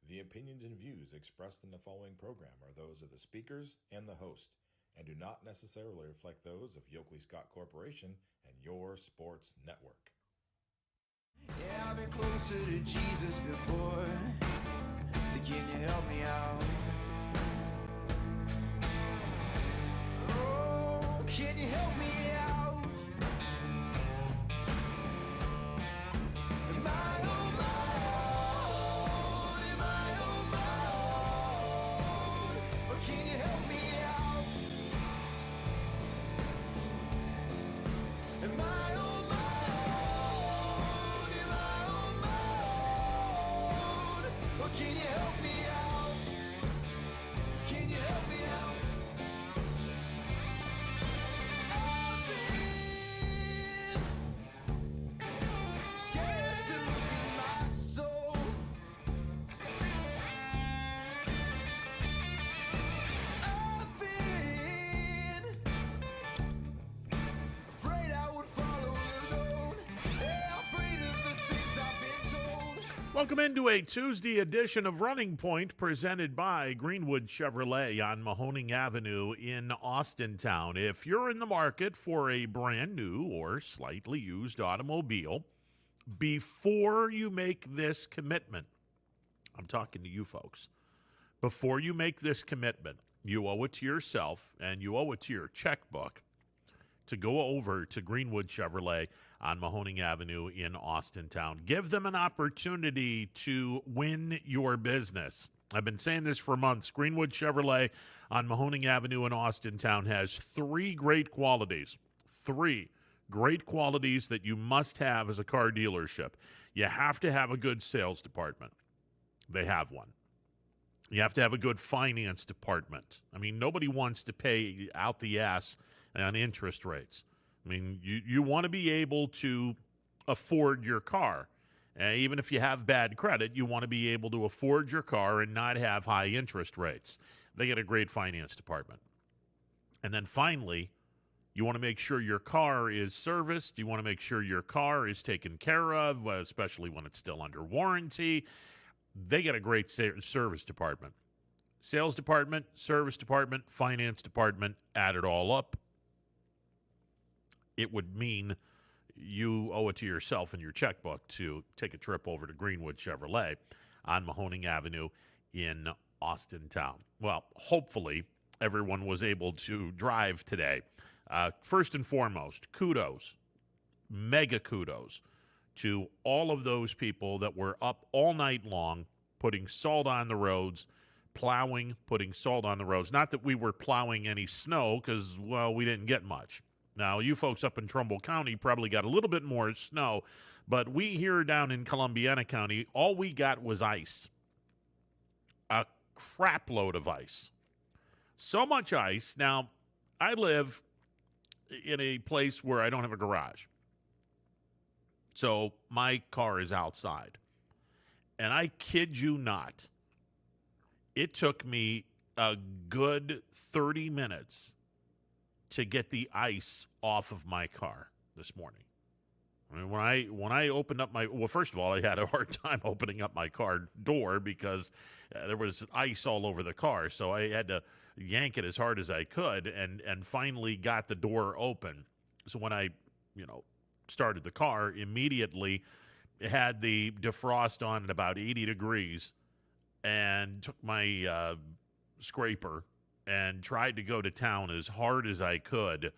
The opinions and views expressed in the following program are those of the speakers and the host, and do not necessarily reflect those of Yoakley Scott Corporation and your sports network. Yeah, I've been closer to Jesus before, so can you help me out? Oh, can you help me out? Am I on my own? Am I on my own? Or can you help me out? Am I on my own? Am I on my own? Or can you help me out? Can you help me out? Scared to look at my soul. I've been afraid I would follow alone. Yeah, afraid of the things I've been told. Welcome into a Tuesday edition of Running Point presented by Greenwood Chevrolet on Mahoning Avenue in Austintown. If you're in the market for a brand new or slightly used automobile, before you make this commitment, I'm talking to you folks, before you make this commitment, you owe it to yourself and you owe it to your checkbook to go over to Greenwood Chevrolet on Mahoning Avenue in Austintown. Give them an opportunity to win your business. I've been saying this for months. Greenwood Chevrolet on Mahoning Avenue in Austintown has three great qualities. Three great qualities that you must have as a car dealership. You have to have a good sales department. They have one. You have to have a good finance department. I mean, nobody wants to pay out the ass on interest rates. I mean, you want to be able to afford your car. Even if you have bad credit, you want to be able to afford your car and not have high interest rates. They get a great finance department. And then finally, you want to make sure your car is serviced. You want to make sure your car is taken care of, especially when it's still under warranty. They get a great service department. Sales department, service department, finance department, add it all up. It would mean you owe it to yourself and your checkbook to take a trip over to Greenwood Chevrolet on Mahoning Avenue in Austintown. Well, hopefully everyone was able to drive today. First and foremost, kudos, mega kudos to all of those people that were up all night long putting salt on the roads, plowing, putting salt on the roads. Not that we were plowing any snow because, well, we didn't get much. Now, you folks up in Trumbull County probably got a little bit more snow, but we here down in Columbiana County, all we got was ice. A crap load of ice. So much ice. Now, I live in a place where I don't have a garage. So my car is outside. And I kid you not, it took me a good 30 minutes to get the ice off of my car this morning. I mean, when I opened up first of all, I had a hard time opening up my car door because there was ice all over the car. So I had to yank it as hard as I could and finally got the door open. So when I, started the car, immediately had the defrost on at about 80 degrees and took my scraper and tried to go to town as hard as I could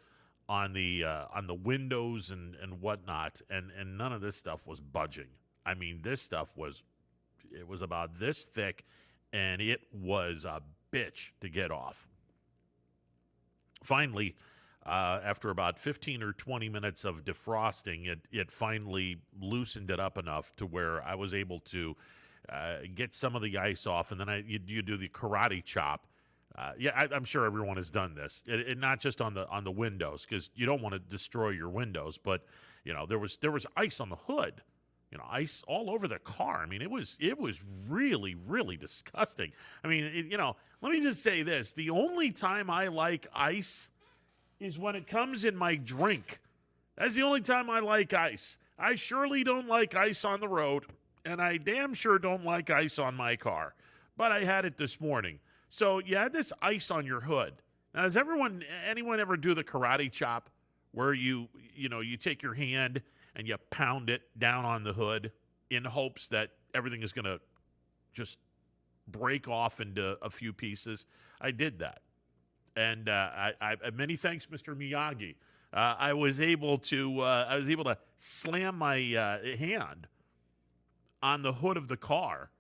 on the windows and whatnot, and none of this stuff was budging. I mean, this stuff was about this thick, and it was a bitch to get off. Finally, after about 15 or 20 minutes of defrosting, it finally loosened it up enough to where I was able to get some of the ice off, and then you do the karate chop. I'm sure everyone has done this, not just on the windows, because you don't want to destroy your windows, but there was ice on the hood, ice all over the car. I mean, it was really, really disgusting. I mean, let me just say this: the only time I like ice is when it comes in my drink. That's the only time I like ice. I surely don't like ice on the road, and I damn sure don't like ice on my car. But I had it this morning. So you had this ice on your hood. Now, does anyone ever do the karate chop where you take your hand and you pound it down on the hood in hopes that everything is going to just break off into a few pieces? I did that. And I many thanks, Mr. Miyagi. I was able to slam my hand on the hood of the car,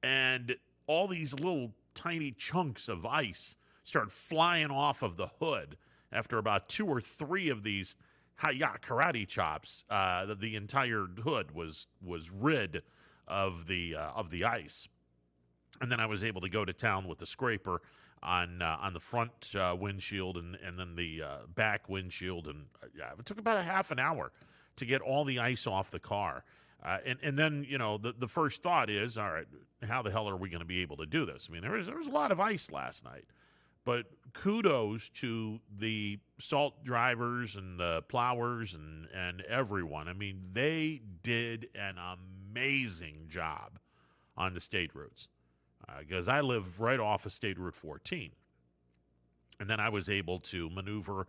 and all these little tiny chunks of ice start flying off of the hood. After about 2 or 3 of these karate chops, the entire hood was rid of the ice, and then I was able to go to town with the scraper on the front windshield and then the back windshield, and it took about a half an hour to get all the ice off the car. And then, the first thought is, all right, how the hell are we going to be able to do this? I mean, there was a lot of ice last night, but kudos to the salt drivers and the plowers and everyone. I mean, they did an amazing job on the state routes, because I live right off of State Route 14. And then I was able to maneuver.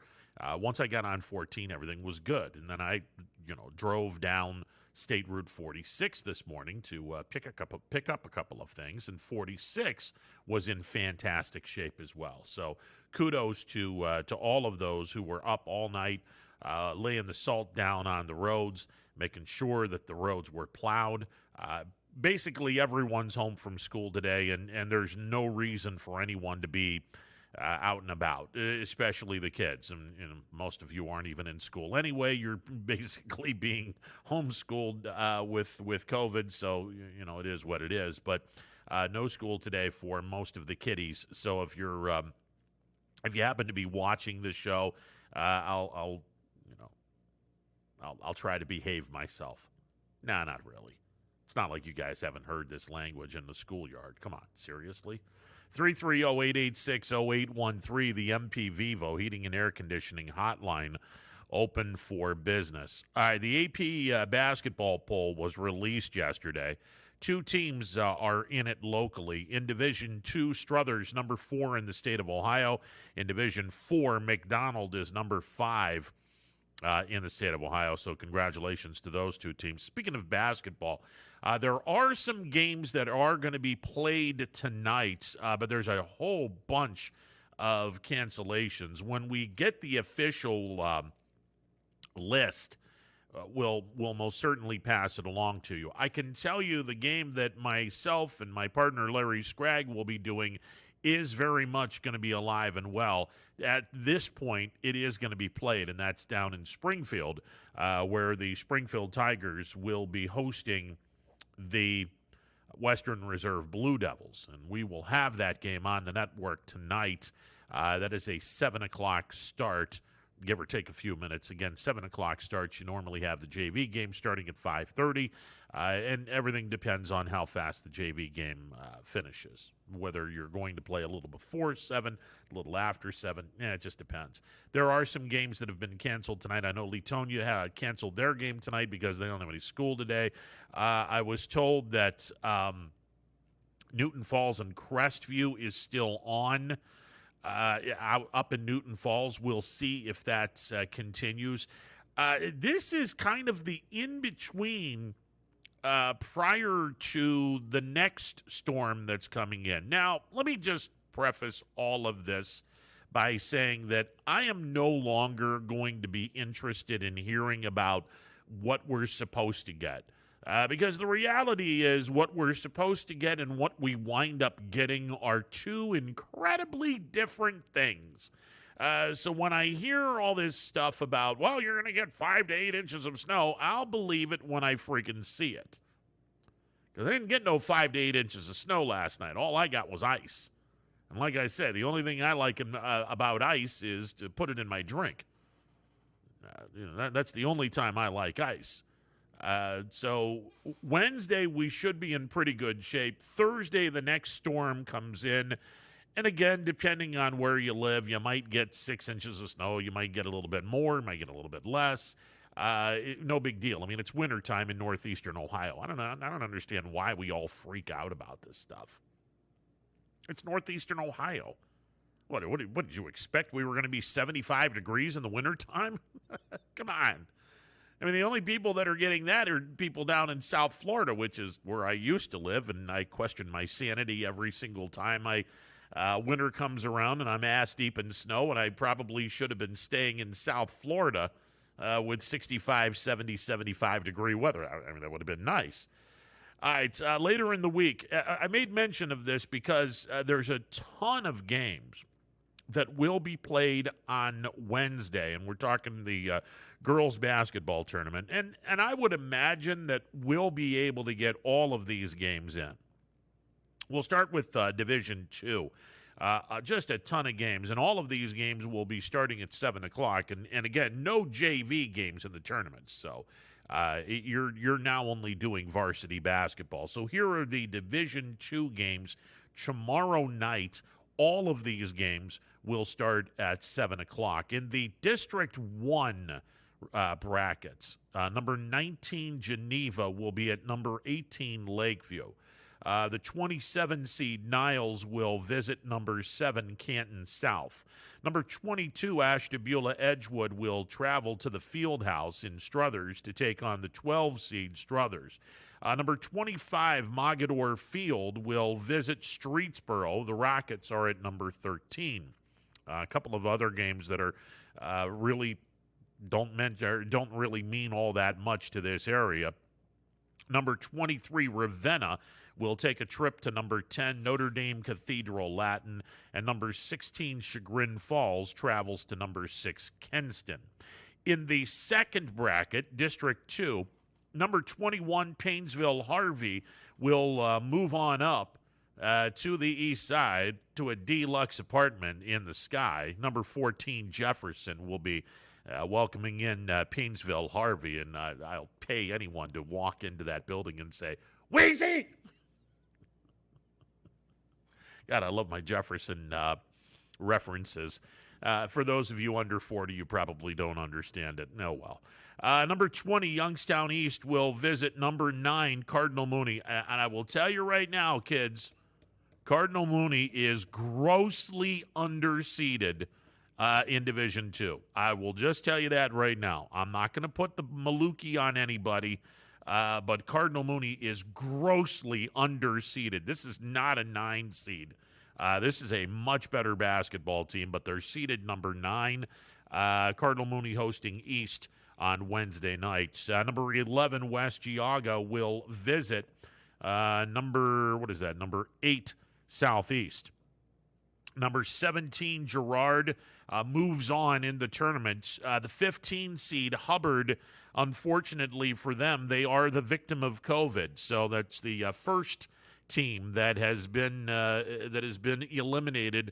Once I got on 14, everything was good. And then I, drove down State Route 46 this morning to pick up a couple of things, and 46 was in fantastic shape as well. So kudos to all of those who were up all night, laying the salt down on the roads, making sure that the roads were plowed. Basically, everyone's home from school today, and there's no reason for anyone to be out and about, especially the kids. And most of you aren't even in school anyway. You're basically being homeschooled with COVID, so it is what it is. But no school today for most of the kiddies. So if you happen to be watching this show, I'll try to behave myself. Nah, not really. It's not like you guys haven't heard this language in the schoolyard. Come on, seriously? 330-886-0813, the MP Vivo Heating and Air Conditioning Hotline, open for business. All right, the AP basketball poll was released yesterday. 2 teams are in it locally. In Division 2, Struthers, number 4 in the state of Ohio. In Division 4, McDonald is number 5 in the state of Ohio. So congratulations to those 2 teams. Speaking of basketball, there are some games that are going to be played tonight, but there's a whole bunch of cancellations. When we get the official list, we'll most certainly pass it along to you. I can tell you the game that myself and my partner Larry Scragg will be doing is very much going to be alive and well. At this point, it is going to be played, and that's down in Springfield, where the Springfield Tigers will be hosting the Western Reserve Blue Devils, and we will have that game on the network tonight. That is a 7 o'clock start, give or take a few minutes. Again, 7 o'clock starts. You normally have the JV game starting at 5:30, and everything depends on how fast the JV game finishes, whether you're going to play a little before 7, a little after 7. It just depends. There are some games that have been canceled tonight. I know Leetonia canceled their game tonight because they don't have any school today. I was told that Newton Falls and Crestview is still on. Up in Newton Falls. We'll see if that continues. This is kind of the in-between prior to the next storm that's coming in. Now, let me just preface all of this by saying that I am no longer going to be interested in hearing about what we're supposed to get. Because the reality is what we're supposed to get and what we wind up getting are 2 incredibly different things. So when I hear all this stuff about, well, you're going to get 5 to 8 inches of snow, I'll believe it when I freaking see it. Because I didn't get no 5 to 8 inches of snow last night. All I got was ice. And like I said, the only thing I like about ice is to put it in my drink. That's the only time I like ice. So Wednesday, we should be in pretty good shape. Thursday, the next storm comes in. And again, depending on where you live, you might get 6 inches of snow. You might get a little bit more. You might get a little bit less. No big deal. I mean, it's wintertime in northeastern Ohio. I don't understand why we all freak out about this stuff. It's northeastern Ohio. What did you expect? We were going to be 75 degrees in the wintertime? Come on. I mean, the only people that are getting that are people down in South Florida, which is where I used to live, and I question my sanity every single time winter comes around and I'm ass deep in snow, and I probably should have been staying in South Florida with 65, 70, 75-degree weather. I mean, that would have been nice. All right, later in the week, I made mention of this because there's a ton of games that will be played on Wednesday, and we're talking the girls basketball tournament. And I would imagine that we'll be able to get all of these games in. We'll start with Division II. Just a ton of games, and all of these games will be starting at 7 o'clock. And again, no JV games in the tournament, so you're now only doing varsity basketball. So here are the Division II games tomorrow night. All of these games will start at 7 o'clock. In the District 1 brackets, number 19 Geneva will be at number 18 Lakeview. The 27 seed Niles will visit number 7 Canton South. Number 22 Ashtabula Edgewood will travel to the Fieldhouse in Struthers to take on the 12 seed Struthers. Number 25 Mogador Field will visit Streetsboro. The Rockets are at number 13. A couple of other games that are really don't really mean all that much to this area. Number 23 Ravenna will take a trip to number 10 Notre Dame Cathedral Latin, and number 16 Chagrin Falls travels to number 6 Kenston. In the second bracket, District 2, number 21 Painesville Harvey will move on up to the east side to a deluxe apartment in the sky. Number 14 Jefferson will be welcoming in Painesville Harvey, and I'll pay anyone to walk into that building and say, Weezy! God, I love my Jefferson references. For those of you under 40, you probably don't understand it. No, well. Number 20, Youngstown East will visit number 9, Cardinal Mooney. And I will tell you right now, kids, Cardinal Mooney is grossly underseeded in Division II. I will just tell you that right now. I'm not going to put the Maluki on anybody, but Cardinal Mooney is grossly underseeded. This is not a 9 seed. This is a much better basketball team, but they're seeded number 9. Cardinal Mooney hosting East on Wednesday night. Number 11, West Geauga will visit number 8, Southeast. Number 17, Girard, moves on in the tournament. The 15 seed, Hubbard, unfortunately for them, they are the victim of COVID. So that's the first team that has been eliminated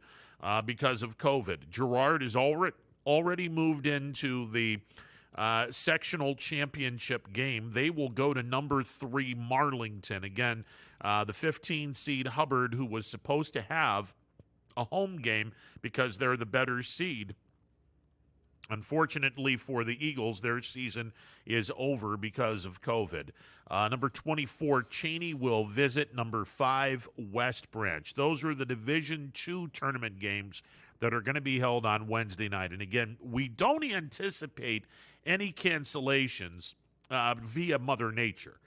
because of COVID. Girard is already moved into the sectional championship game. They will go to number 3, Marlington. Again, the 15 seed Hubbard, who was supposed to have a home game because they're the better seed. Unfortunately for the Eagles, their season is over because of COVID. Number 24, Cheney will visit number 5, West Branch. Those are the Division II tournament games that are going to be held on Wednesday night. And again, we don't anticipate any cancellations via Mother Nature.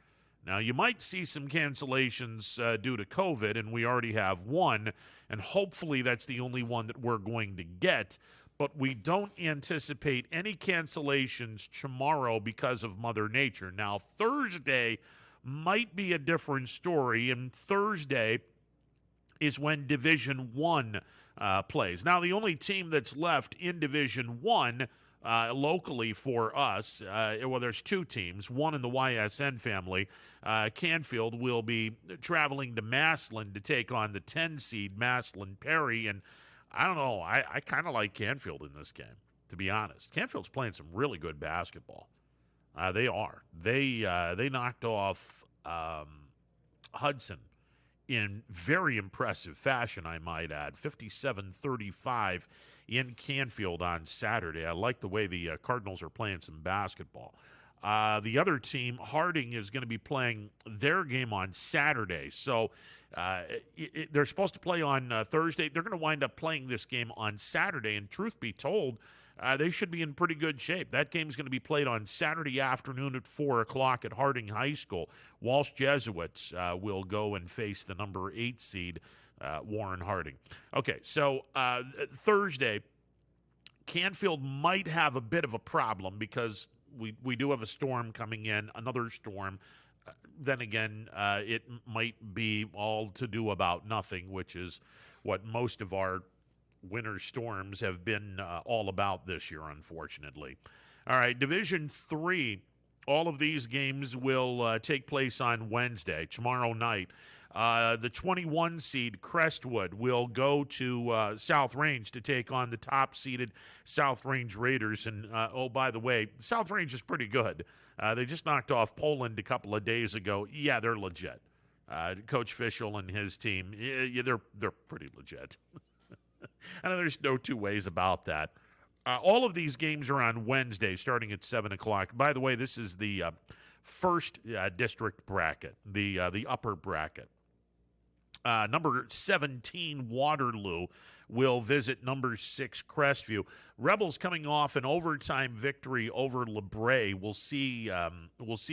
Now, you might see some cancellations due to COVID, and we already have one, and hopefully that's the only one that we're going to get. But we don't anticipate any cancellations tomorrow because of Mother Nature. Now, Thursday might be a different story, and Thursday is when Division I plays. Now, the only team that's left in Division I locally for us, well, there's 2 teams, one in the YSN family. Canfield will be traveling to Massillon to take on the 10 seed Massillon Perry, and I don't know. I kind of like Canfield in this game, to be honest. Canfield's playing some really good basketball. They are. They knocked off Hudson in very impressive fashion, I might add. 57-35 in Canfield on Saturday. I like the way the Cardinals are playing some basketball. The other team, Harding, is going to be playing their game on Saturday. So they're supposed to play on Thursday. They're going to wind up playing this game on Saturday. And truth be told, they should be in pretty good shape. That game is going to be played on Saturday afternoon at 4 o'clock at Harding High School. Walsh Jesuits will go and face the number 8 seed, Warren Harding. Okay, so Thursday, Canfield might have a bit of a problem because we do have a storm coming in, another storm. Then again, it might be all to do about nothing, which is what most of our winter storms have been all about this year, unfortunately. All right, Division 3, all of these games will take place on Wednesday, tomorrow night. The 21 seed Crestwood will go to South Range to take on the top-seeded South Range Raiders. And, oh, by the way, South Range is pretty good. They just knocked off Poland a couple of days ago. Yeah, they're legit. Coach Fischel and his team, they're pretty legit. I know there's no two ways about that. All of these games are on Wednesday, starting at 7 o'clock. By the way, this is the first district bracket, the upper bracket. Number 17, Waterloo, will visit number 6, Crestview. Rebels coming off an overtime victory over LeBray. We'll see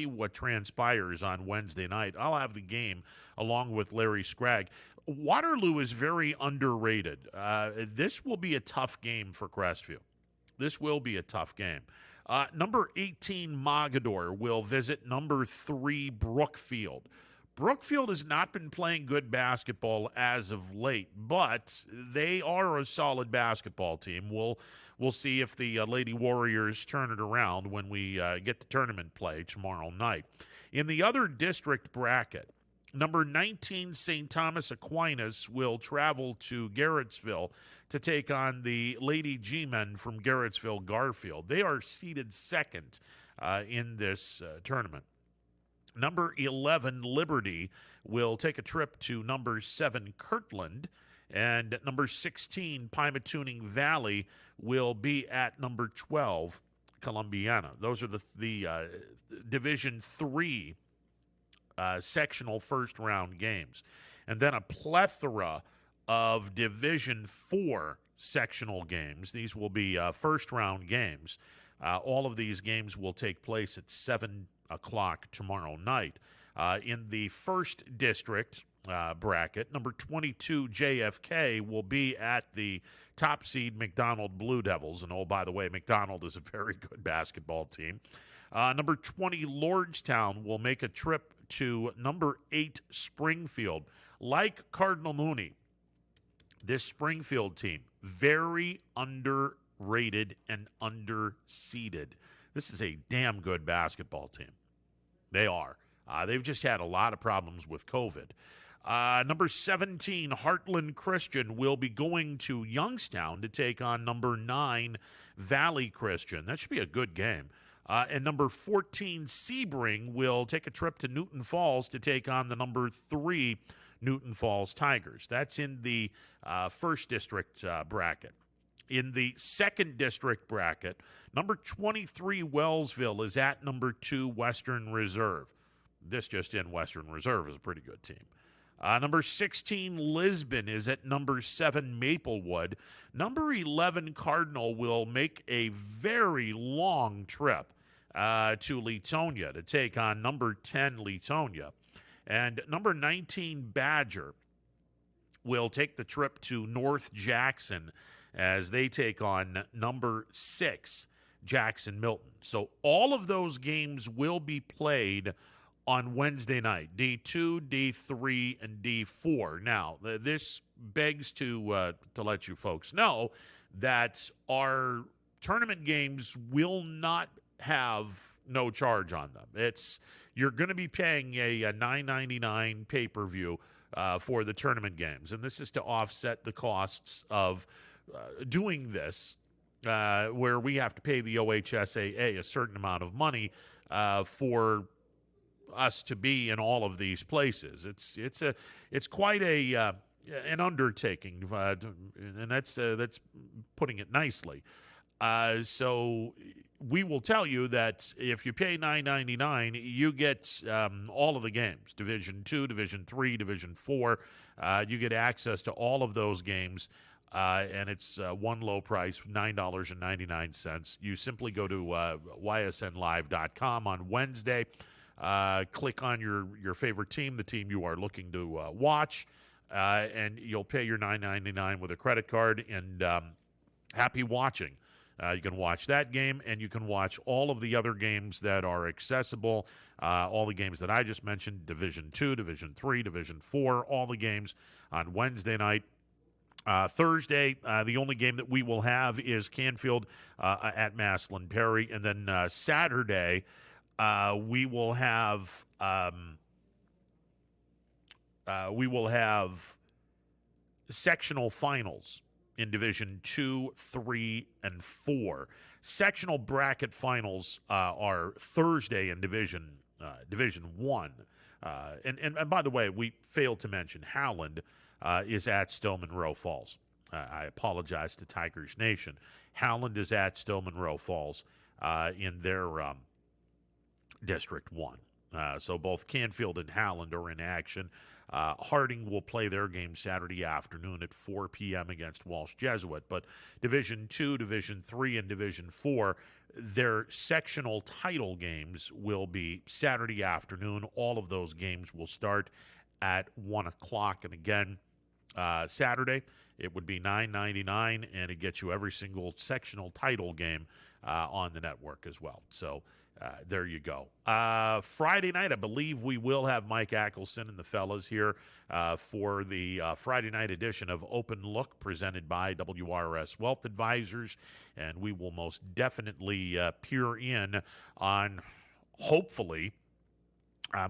what transpires on Wednesday night. I'll have the game along with Larry Scragg. Waterloo is very underrated. This will be a tough game for Crestview. This will be a tough game. Number 18, Mogador, will visit number 3, Brookfield. Brookfield has not been playing good basketball as of late, but they are a solid basketball team. We'll see if the Lady Warriors turn it around when we get to tournament play tomorrow night. In the other district bracket, number 19, St. Thomas Aquinas, will travel to Garrettsville to take on the Lady G-Men from Garrettsville Garfield. They are seeded second in this tournament. Number 11, Liberty, will take a trip to number 7, Kirtland. And number 16, Pymatuning Valley, will be at number 12, Columbiana. Those are the Division 3 sectional first-round games. And then a plethora of Division 4 sectional games. These will be first-round games. All of these games will take place at 7 o'clock tomorrow night. In the first district bracket, number 22, JFK, will be at the top seed McDonald Blue Devils. And, oh, by the way, McDonald is a very good basketball team. Number 20, Lordstown, will make a trip to number 8, Springfield. Like Cardinal Mooney, this Springfield team, very underrated and underseeded. This is a damn good basketball team. They are. They've just had a lot of problems with COVID. Number 17, Heartland Christian, will be going to Youngstown to take on number 9, Valley Christian. That should be a good game. And number 14, Sebring, will take a trip to Newton Falls to take on the number 3, Newton Falls Tigers. That's in the first district bracket. In the second district bracket, number 23, Wellsville, is at number 2, Western Reserve. This just in, Western Reserve is a pretty good team. Number 16, Lisbon, is at number 7, Maplewood. Number 11, Cardinal, will make a very long trip to Leetonia to take on number 10, Leetonia. And number 19, Badger, will take the trip to North Jackson as they take on number 6, Jackson Milton. So all of those games will be played on Wednesday night, D2, D3, and D4. Now, this begs to let you folks know that our tournament games will not have no charge on them. You're going to be paying a $9.99 pay-per-view for the tournament games, and this is to offset the costs of doing this, where we have to pay the OHSAA a certain amount of money for us to be in all of these places. It's quite an undertaking, and that's putting it nicely. So we will tell you that if you pay $9.99, you get all of the games: Division II, Division III, Division IV. You get access to all of those games, and it's one low price, $9.99. You simply go to ysnlive.com on Wednesday, click on your favorite team, the team you are looking to watch, and you'll pay your $9.99 with a credit card, and happy watching. You can watch that game, and you can watch all of the other games that are accessible, all the games that I just mentioned, Division II, Division III, Division IV, all the games on Wednesday night. Thursday, the only game that we will have is Canfield at Maslin Perry, and then Saturday, we will have sectional finals in Division 2, 3, and 4. Sectional bracket finals are Thursday in Division 1. And by the way, we failed to mention Howland is at Still Monroe Falls. I apologize to Tigers Nation. Howland is at Still Monroe Falls in their District 1. So both Canfield and Howland are in action. Harding will play their game Saturday afternoon at 4 p.m. against Walsh Jesuit. But Division 2, Division 3, and Division 4, their sectional title games will be Saturday afternoon. All of those games will start at 1 o'clock. And again, Saturday, it would be $9.99, and it gets you every single sectional title game on the network as well. So there you go. Friday night, I believe we will have Mike Ackelson and the fellas here for the Friday night edition of Open Look presented by WRS Wealth Advisors, and we will most definitely peer in on, hopefully,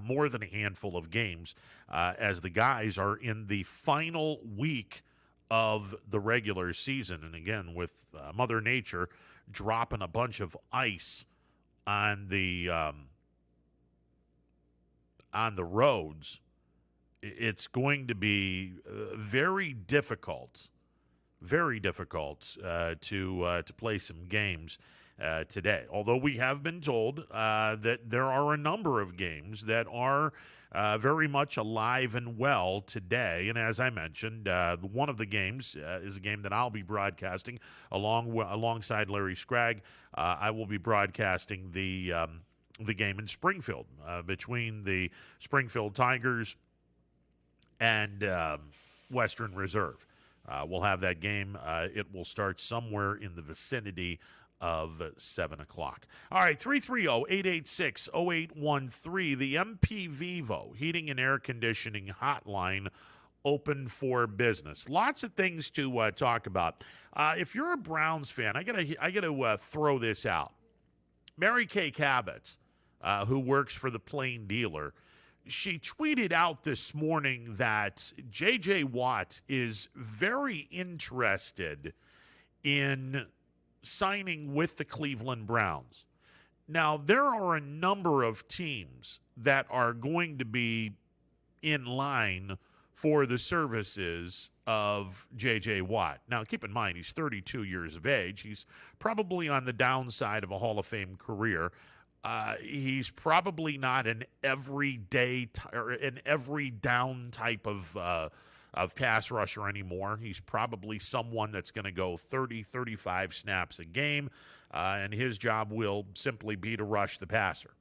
more than a handful of games as the guys are in the final week of the regular season. And again, with Mother Nature dropping a bunch of ice on the roads, it's going to be very difficult to play some games today. Although we have been told that there are a number of games that are very much alive and well today. And as I mentioned, one of the games is a game that I'll be broadcasting alongside Larry Scragg. I will be broadcasting the game in Springfield between the Springfield Tigers and Western Reserve. We'll have that game. It will start somewhere in the vicinity of 7 o'clock. All right, 330-886-0813, the MP Vivo Heating and Air Conditioning Hotline, open for business. Lots of things to talk about. If you're a Browns fan, I gotta throw this out. Mary Kay Cabot, who works for the Plain Dealer, she tweeted out this morning that J.J. Watt is very interested in signing with the Cleveland Browns. Now, there are a number of teams that are going to be in line for the services of J.J. Watt. Now, keep in mind, he's 32 years of age. He's probably on the downside of a Hall of Fame career. He's probably not an everyday or an every down type of pass rusher anymore. He's probably someone that's going to go 30, 35 snaps a game, and his job will simply be to rush the passer.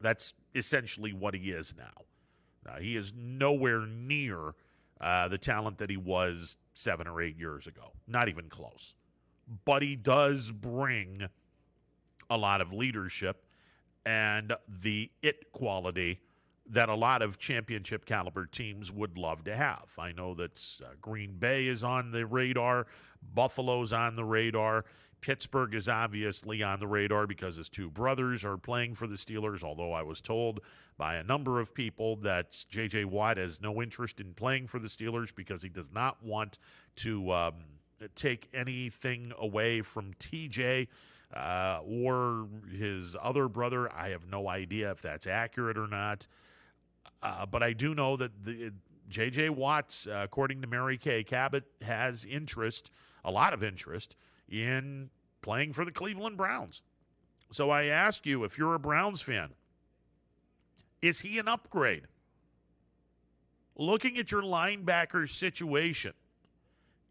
That's essentially what he is now. He is nowhere near the talent that he was 7 or 8 years ago. Not even close. But he does bring a lot of leadership and the it quality that a lot of championship caliber teams would love to have. I know that Green Bay is on the radar, Buffalo's on the radar, Pittsburgh is obviously on the radar because his two brothers are playing for the Steelers, although I was told by a number of people that J.J. Watt has no interest in playing for the Steelers because he does not want to take anything away from T.J., or his other brother. I have no idea if that's accurate or not. But I do know that J.J. Watt, according to Mary Kay Cabot, has interest, a lot of interest, in playing for the Cleveland Browns. So I ask you, if you're a Browns fan, is he an upgrade? Looking at your linebacker situation,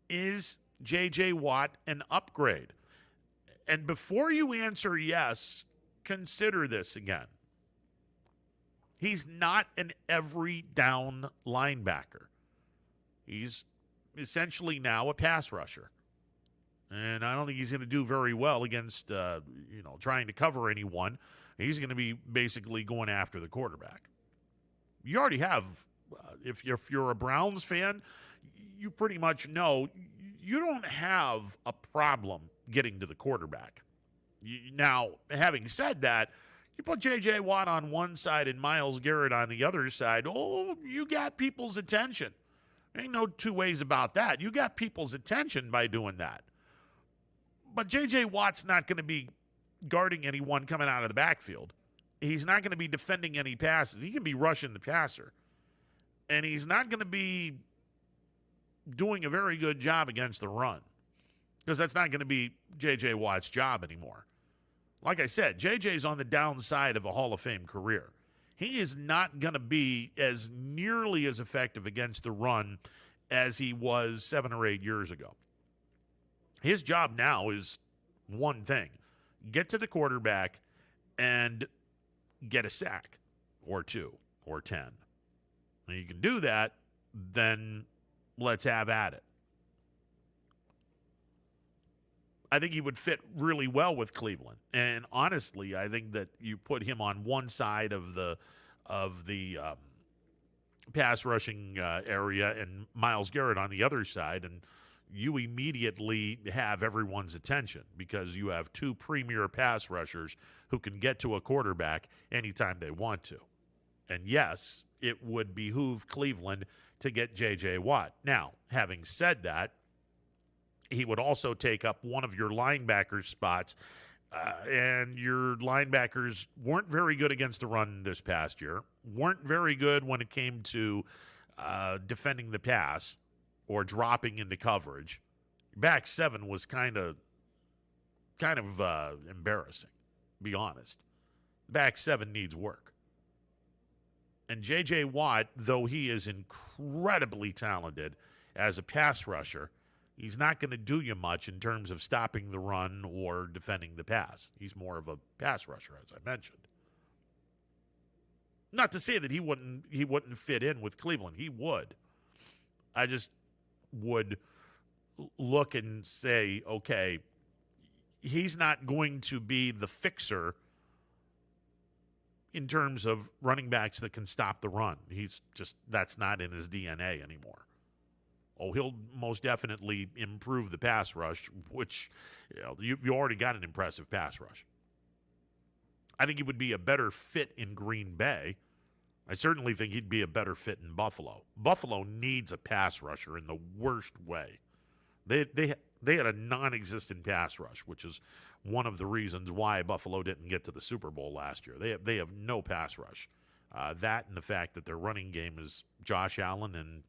is J.J. Watt an upgrade? And before you answer yes, consider this again. He's not an every down linebacker. He's essentially now a pass rusher. And I don't think he's going to do very well against, trying to cover anyone. He's going to be basically going after the quarterback. You already have, if you're a Browns fan, you pretty much know you don't have a problem getting to the quarterback. Now, having said that, you put J.J. Watt on one side and Myles Garrett on the other side, you got people's attention. Ain't no two ways about that. You got people's attention by doing that. But J.J. Watt's not going to be guarding anyone coming out of the backfield. He's not going to be defending any passes. He can be rushing the passer. And he's not going to be doing a very good job against the run, because that's not going to be J.J. Watt's job anymore. Like I said, J.J.'s on the downside of a Hall of Fame career. He is not going to be as nearly as effective against the run as he was 7 or 8 years ago. His job now is one thing: get to the quarterback and get a sack or 2 or 10. When you can do that, then let's have at it. I think he would fit really well with Cleveland. And honestly, I think that you put him on one side of the pass rushing area and Myles Garrett on the other side, and you immediately have everyone's attention, because you have two premier pass rushers who can get to a quarterback anytime they want to. And yes, it would behoove Cleveland to get J.J. Watt. Now, having said that, he would also take up one of your linebacker spots, and your linebackers weren't very good against the run this past year, weren't very good when it came to defending the pass or dropping into coverage. Back seven was kind of embarrassing, to be honest. Back seven needs work. And J.J. Watt, though he is incredibly talented as a pass rusher, he's not going to do you much in terms of stopping the run or defending the pass. He's more of a pass rusher, as I mentioned. Not to say that he wouldn't fit in with Cleveland. He would. I just would look and say, okay, he's not going to be the fixer in terms of running backs that can stop the run. That's not in his DNA anymore. Oh, he'll most definitely improve the pass rush, which you already got an impressive pass rush. I think he would be a better fit in Green Bay. I certainly think he'd be a better fit in Buffalo. Buffalo needs a pass rusher in the worst way. They had a non-existent pass rush, which is one of the reasons why Buffalo didn't get to the Super Bowl last year. They have no pass rush. That and the fact that their running game is Josh Allen and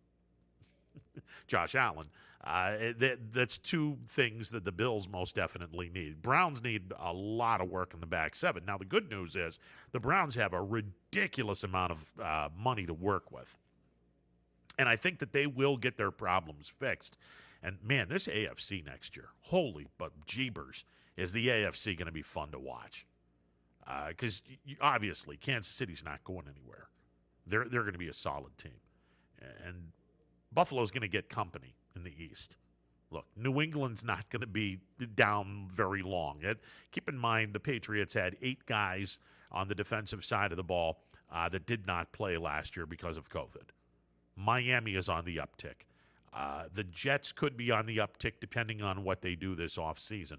Josh Allen. That's two things that the Bills most definitely need. Browns need a lot of work in the back seven. Now, the good news is the Browns have a ridiculous amount of money to work with. And I think that they will get their problems fixed. And, man, this AFC next year, holy but jeebers, is the AFC going to be fun to watch. Because, obviously, Kansas City's not going anywhere. They're going to be a solid team. And Buffalo's going to get company in the East. Look, New England's not going to be down very long. Keep in mind, the Patriots had 8 guys on the defensive side of the ball that did not play last year because of COVID. Miami is on the uptick. The Jets could be on the uptick depending on what they do this offseason.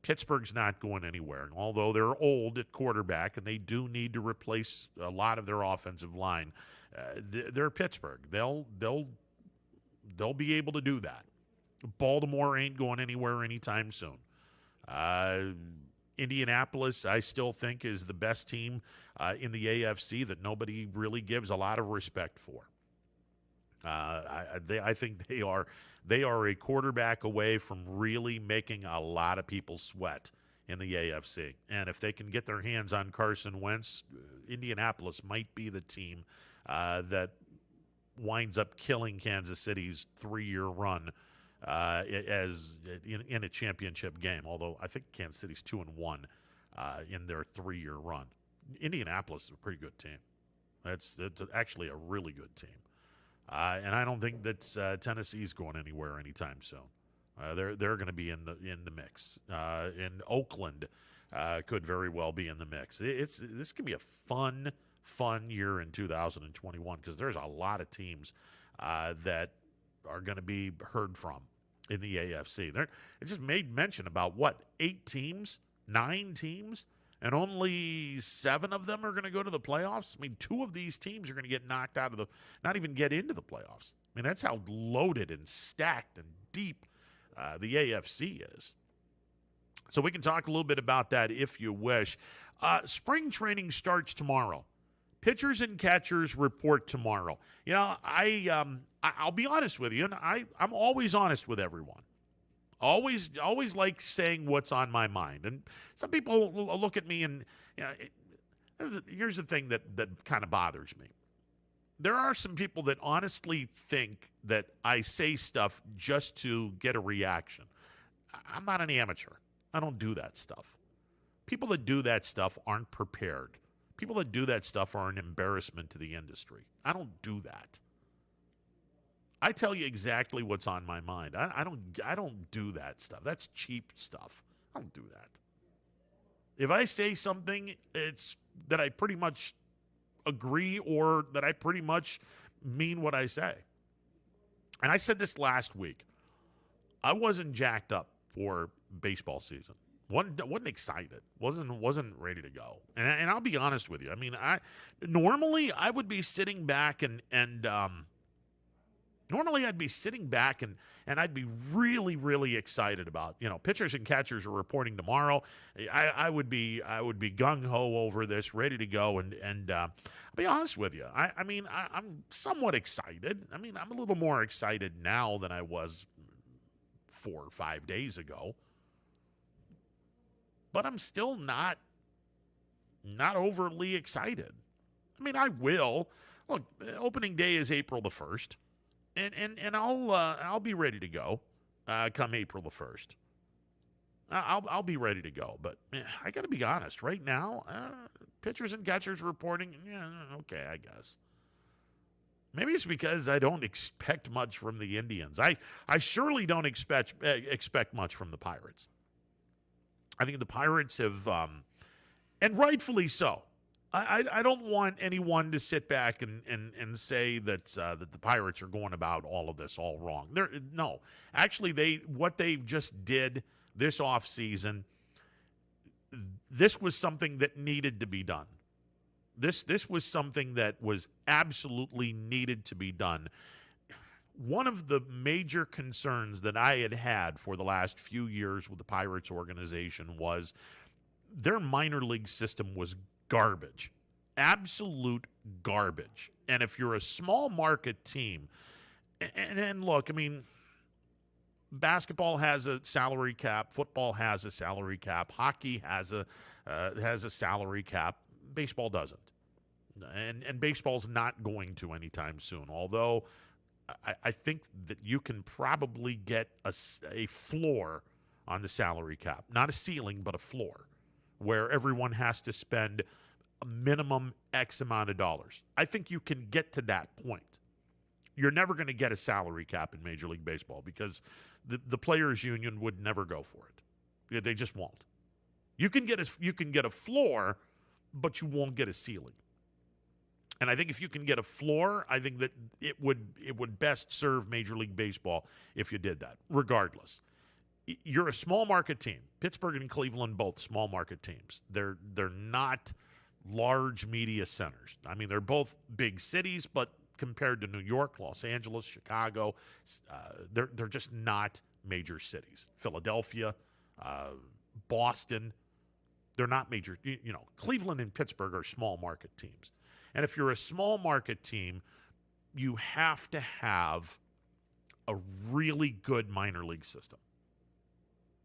Pittsburgh's not going anywhere. And although they're old at quarterback and they do need to replace a lot of their offensive line, they're Pittsburgh. They'll be able to do that. Baltimore ain't going anywhere anytime soon. Indianapolis, I still think, is the best team in the AFC that nobody really gives a lot of respect for. I think they are a quarterback away from really making a lot of people sweat in the AFC. And if they can get their hands on Carson Wentz, Indianapolis might be the team that winds up killing Kansas City's 3-year run as in a championship game. Although I think Kansas City's 2-1 in their 3-year run. Indianapolis is a pretty good team. That's actually a really good team. And I don't think that Tennessee's going anywhere anytime soon. They're going to be in the mix. And Oakland could very well be in the mix. This can be a fun year in 2021 because there's a lot of teams that are going to be heard from in the AFC. It just made mention about 8 teams, 9 teams, and only 7 of them are going to go to the playoffs. I mean, 2 of these teams are going to get knocked out of not even get into the playoffs. I mean, that's how loaded and stacked and deep the AFC is. So we can talk a little bit about that if you wish. Spring training starts tomorrow. Pitchers and catchers report tomorrow. You know, I'll be honest with you, and I'm always honest with everyone. Always like saying what's on my mind. And some people will look at me and, here's the thing that kind of bothers me. There are some people that honestly think that I say stuff just to get a reaction. I'm not an amateur. I don't do that stuff. People that do that stuff aren't prepared. People that do that stuff are an embarrassment to the industry. I don't do that. I tell you exactly what's on my mind. I don't do that stuff. That's cheap stuff. I don't do that. If I say something, it's that I pretty much agree or that I pretty much mean what I say. And I said this last week. I wasn't jacked up for baseball season. Wasn't excited. Wasn't ready to go. And I'll be honest with you. I mean, normally I would be sitting back and normally I'd be sitting back and I'd be really, really excited about, pitchers and catchers are reporting tomorrow. I would be gung-ho over this, ready to go. And I'll be honest with you. I'm somewhat excited. I mean, I'm a little more excited now than I was 4 or 5 days ago. But I'm still not overly excited. I mean, I will. Look, opening day is April the 1st. And I'll be ready to go come April the 1st. I'll be ready to go, but I got to be honest. Right now, pitchers and catchers reporting. Yeah, okay, I guess. Maybe it's because I don't expect much from the Indians. I surely don't expect much from the Pirates. I think the Pirates have, and rightfully so. I don't want anyone to sit back and say that the Pirates are going about all of this all wrong. No. Actually, what they just did this offseason, this was something that needed to be done. This was something that was absolutely needed to be done. One of the major concerns that I had for the last few years with the Pirates organization was their minor league system was garbage. Absolute garbage. And if you're a small market team, and look, I mean, basketball has a salary cap, football has a salary cap, hockey has a salary cap, baseball doesn't. And baseball's not going to anytime soon, although I think that you can probably get a floor on the salary cap. Not a ceiling, but a floor, where everyone has to spend a minimum X amount of dollars. I think you can get to that point. You're never going to get a salary cap in Major League Baseball because the players' union would never go for it. They just won't. You can get a floor, but you won't get a ceiling. And I think if you can get a floor, I think that it would best serve Major League Baseball if you did that, regardless. You're a small market team. Pittsburgh and Cleveland, both small market teams. They're not large media centers. I mean, they're both big cities, but compared to New York, Los Angeles, Chicago, they're just not major cities. Philadelphia, Boston, They're not major. You know, Cleveland and Pittsburgh are small market teams. And if you're a small market team, you have to have a really good minor league system.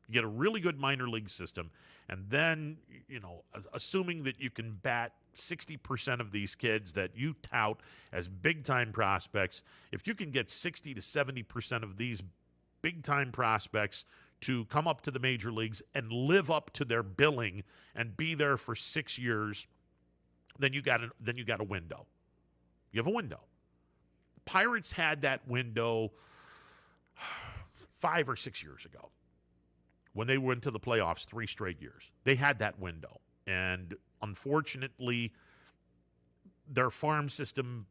You get a really good minor league system, and then, you know, assuming that you can bat 60% of these kids that you tout as big-time prospects, if you can get 60 to 70% of these big-time prospects to come up to the major leagues and live up to their billing and be there for 6 years, then you got a window. You have a window. Pirates had that window 5 or 6 years ago when they went to the playoffs 3 straight years. They had that window. And unfortunately, their farm system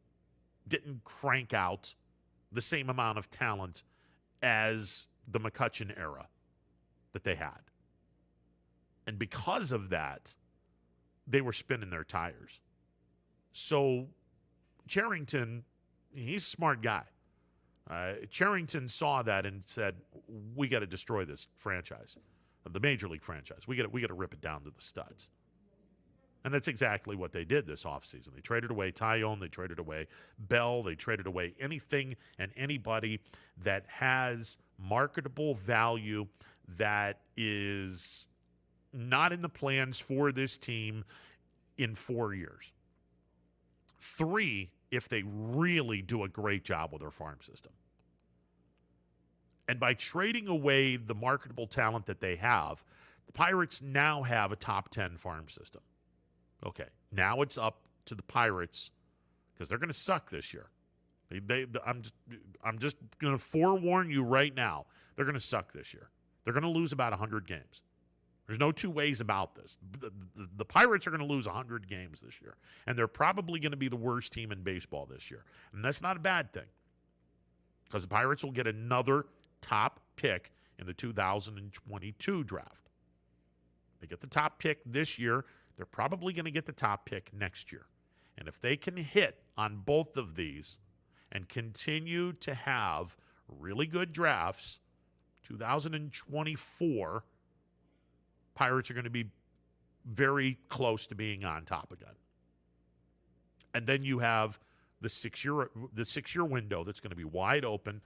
didn't crank out the same amount of talent as the McCutchen era that they had. And because of that, they were spinning their tires. So Cherington, he's a smart guy. Cherington saw that and said, "We got to destroy this franchise, the major league franchise. We got to rip it down to the studs." And that's exactly what they did this offseason. They traded away Tyone, they traded away Bell, they traded away anything and anybody that has marketable value that is not in the plans for this team in 4 years. 3, if they really do a great job with their farm system. And by trading away the marketable talent that they have, the Pirates now have a top 10 farm system. Okay, now it's up to the Pirates, because they're going to suck this year. I'm just going to forewarn you right now. They're going to suck this year. They're going to lose about 100 games. There's no two ways about this. The Pirates are going to lose 100 games this year, and they're probably going to be the worst team in baseball this year. And that's not a bad thing, because the Pirates will get another top pick in the 2022 draft. They get the top pick this year. They're probably going to get the top pick next year. And if they can hit on both of these and continue to have really good drafts, 2024, Pirates are going to be very close to being on top again. And then you have the 6-year window that's going to be wide open.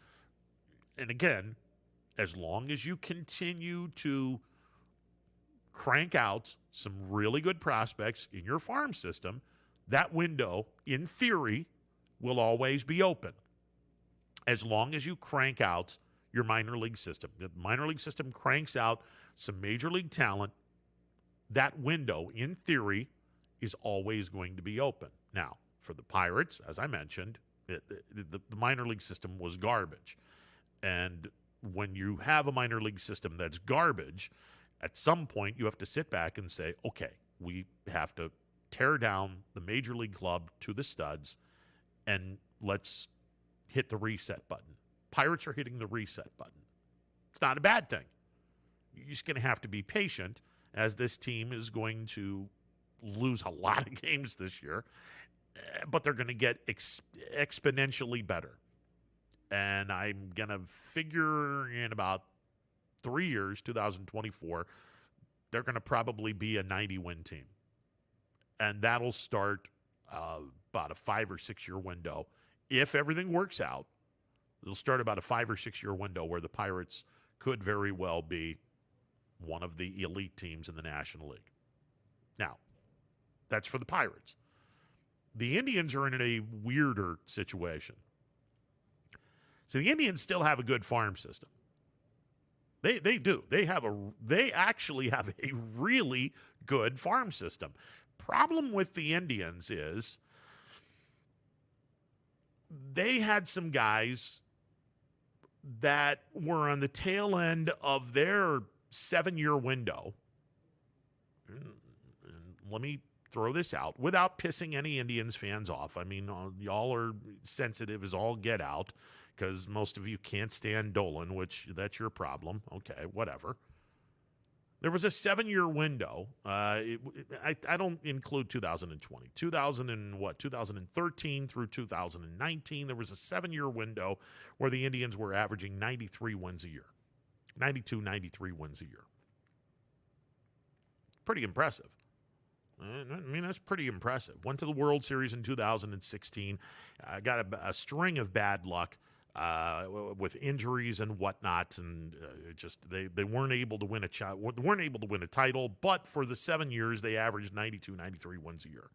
And again, as long as you continue to crank out some really good prospects in your farm system, that window, in theory, will always be open. As long as you crank out your minor league system. The minor league system cranks out some major league talent, that window, in theory, is always going to be open. Now, for the Pirates, as I mentioned, the minor league system was garbage. And when you have a minor league system that's garbage, at some point you have to sit back and say, okay, we have to tear down the major league club to the studs and let's hit the reset button. Pirates are hitting the reset button. It's not a bad thing. You're just going to have to be patient, as this team is going to lose a lot of games this year, but they're going to get exponentially better. And I'm going to figure in about 3 years, 2024, they're going to probably be a 90-win team. And that'll start about a 5 or 6 year window. If everything works out, it'll start about a 5 or 6 year window where the Pirates could very well be one of the elite teams in the National League. Now, that's for the Pirates. The Indians are in a weirder situation. So the Indians still have a good farm system. They do. They actually have a really good farm system. Problem with the Indians is they had some guys that were on the tail end of their 7-year window. And let me throw this out without pissing any Indians fans off. I mean, y'all are sensitive as all get out because most of you can't stand Dolan, which that's your problem. Okay, whatever. There was a 7-year window. I don't include 2020. 2013 through 2019, there was a 7-year window where the Indians were averaging 93 wins a year. 92, 93 wins a year. pretty impressive. I mean, that's pretty impressive. Went to the World Series in 2016. Got a string of bad luck with injuries and whatnot, and just they weren't able to win a title. But for the 7 years, they averaged 92, 93 wins a year.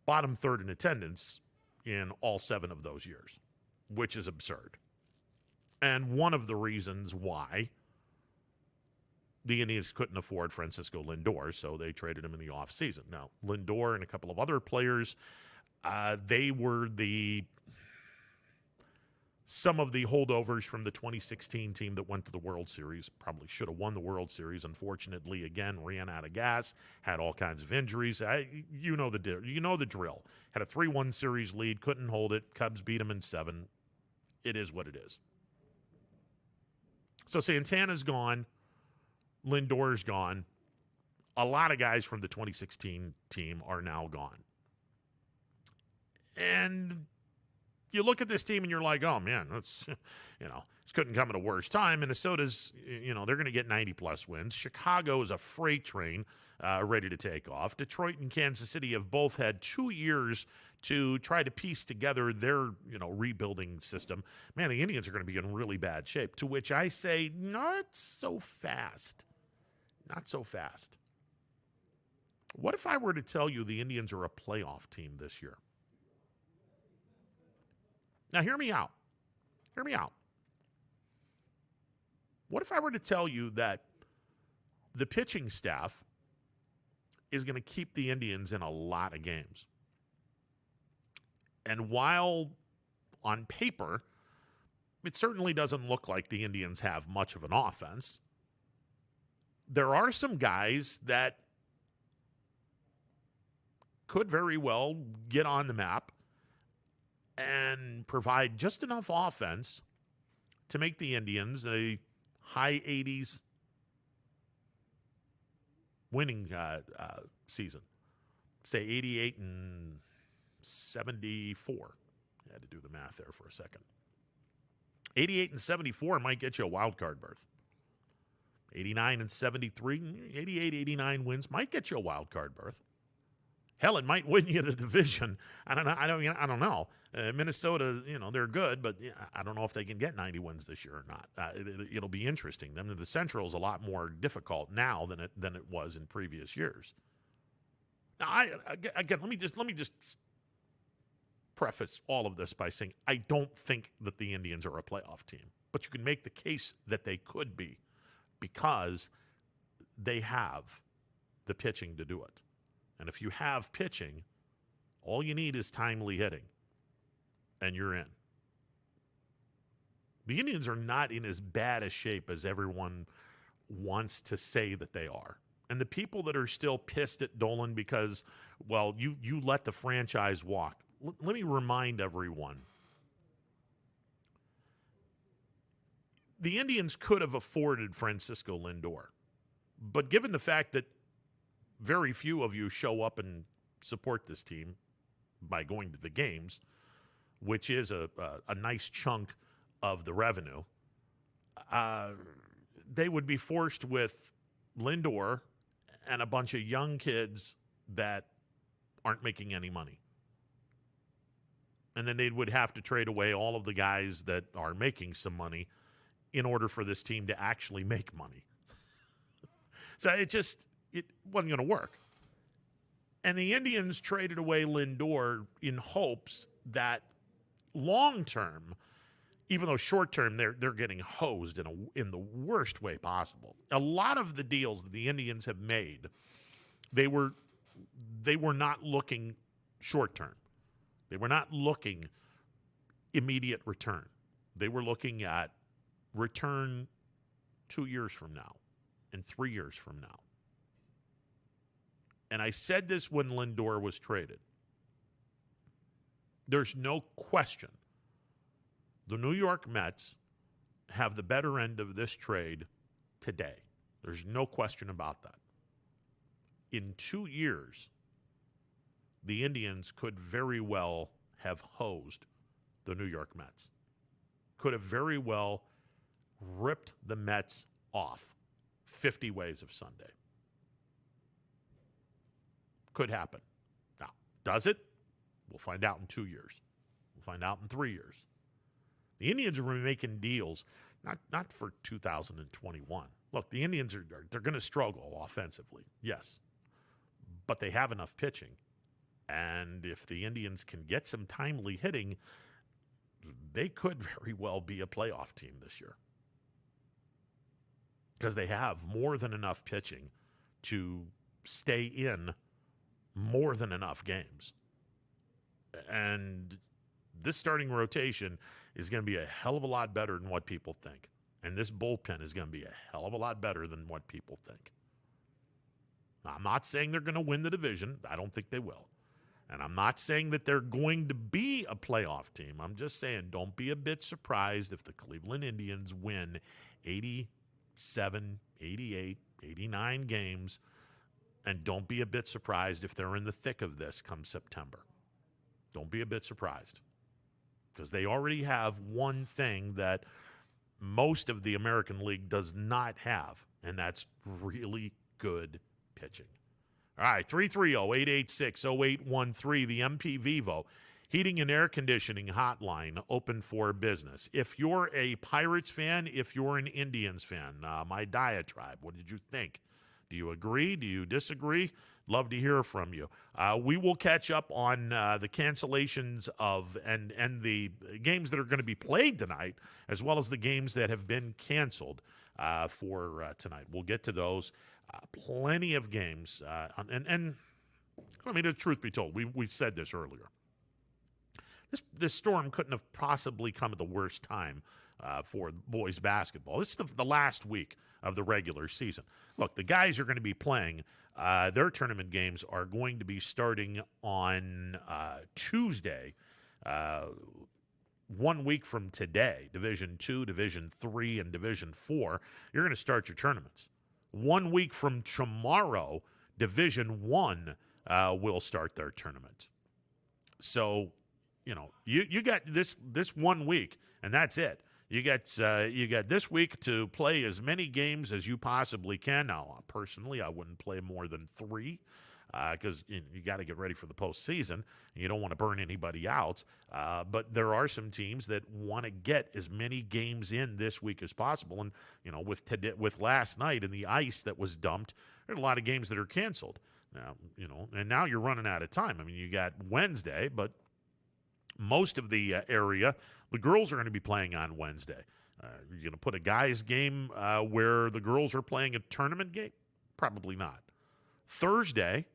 Bottom third in attendance in all 7 of those years, which is absurd. And one of the reasons why the Indians couldn't afford Francisco Lindor, so they traded him in the offseason. Now, Lindor and a couple of other players, they were some of the holdovers from the 2016 team that went to the World Series. Probably should have won the World Series. Unfortunately, again, ran out of gas, had all kinds of injuries. You know the drill. Had a 3-1 series lead, couldn't hold it. Cubs beat them in 7. It is what it is. So Santana's gone. Lindor's gone. A lot of guys from the 2016 team are now gone. And you look at this team and you're like, oh, man, this couldn't come at a worse time. Minnesota's, they're going to get 90-plus wins. Chicago is a freight train ready to take off. Detroit and Kansas City have both had 2 years to try to piece together their, rebuilding system. Man, the Indians are going to be in really bad shape, to which I say, not so fast. Not so fast. What if I were to tell you the Indians are a playoff team this year? Now, hear me out. Hear me out. What if I were to tell you that the pitching staff is going to keep the Indians in a lot of games? And while on paper, it certainly doesn't look like the Indians have much of an offense, there are some guys that could very well get on the map and provide just enough offense to make the Indians a high 80s winning season. Say 88 and 74. I had to do the math there for a second. 88 and 74 might get you a wild card berth. 89 and 73, 88, 89 wins might get you a wild card berth. Hell, it might win you the division. I don't know. Minnesota, they're good, but I don't know if they can get 90 wins this year or not. It'll be interesting. I mean, the Central is a lot more difficult now than it was in previous years. Now, let me just preface all of this by saying I don't think that the Indians are a playoff team, but you can make the case that they could be because they have the pitching to do it. And if you have pitching, all you need is timely hitting, and you're in. The Indians are not in as bad a shape as everyone wants to say that they are. And the people that are still pissed at Dolan because, well, you let the franchise walk. Let me remind everyone. The Indians could have afforded Francisco Lindor. But given the fact that very few of you show up and support this team by going to the games, which is a nice chunk of the revenue, they would be forced with Lindor and a bunch of young kids that aren't making any money. And then they would have to trade away all of the guys that are making some money in order for this team to actually make money. So it wasn't going to work. And the Indians traded away Lindor in hopes that long-term, even though short-term they're getting hosed in the worst way possible. A lot of the deals that the Indians have made, they were not looking short-term. They were not looking immediate return. They were looking at return 2 years from now and 3 years from now. And I said this when Lindor was traded. There's no question the New York Mets have the better end of this trade today. There's no question about that. In 2 years, the Indians could very well have hosed the New York Mets. Could have very well ripped the Mets off 50 ways of Sunday. Could happen. Now, does it? We'll find out in 2 years. We'll find out in 3 years. The Indians are making deals, not for 2021. Look, the Indians they're going to struggle offensively, yes, but they have enough pitching. And if the Indians can get some timely hitting, they could very well be a playoff team this year because they have more than enough pitching to stay in more than enough games. And this starting rotation is going to be a hell of a lot better than what people think. And this bullpen is going to be a hell of a lot better than what people think. Now, I'm not saying they're going to win the division. I don't think they will. And I'm not saying that they're going to be a playoff team. I'm just saying don't be a bit surprised if the Cleveland Indians win 87, 88, 89 games. And don't be a bit surprised if they're in the thick of this come September. Don't be a bit surprised. Because they already have one thing that most of the American League does not have, and that's really good pitching. All right, 330-886-0813, the MP Vivo Heating and Air Conditioning Hotline, open for business. If you're a Pirates fan, if you're an Indians fan, my diatribe, what did you think? Do you agree? Do you disagree? Love to hear from you. We will catch up on the cancellations of and the games that are going to be played tonight, as well as the games that have been canceled for tonight. We'll get to those. Plenty of games. And I mean, the truth be told, we said this earlier. This storm couldn't have possibly come at the worst time for boys basketball. It's the last week of the regular season. Look, the guys are going to be playing. Their tournament games are going to be starting on Tuesday, 1 week from today. Division 2, Division 3, and Division 4. You're going to start your tournaments. 1 week from tomorrow, Division 1 will start their tournament. So, you know, you got this 1 week, and that's it. You got this week to play as many games as you possibly can. Now, personally, I wouldn't play more than 3 because you got to get ready for the postseason. You don't want to burn anybody out. But there are some teams that want to get as many games in this week as possible. And you know, with last night and the ice that was dumped, there are a lot of games that are canceled. Now, you know, and now you're running out of time. I mean, you got Wednesday, but most of the area, the girls are going to be playing on Wednesday. You're going to put a guys' game where the girls are playing a tournament game? Probably not. Thursday,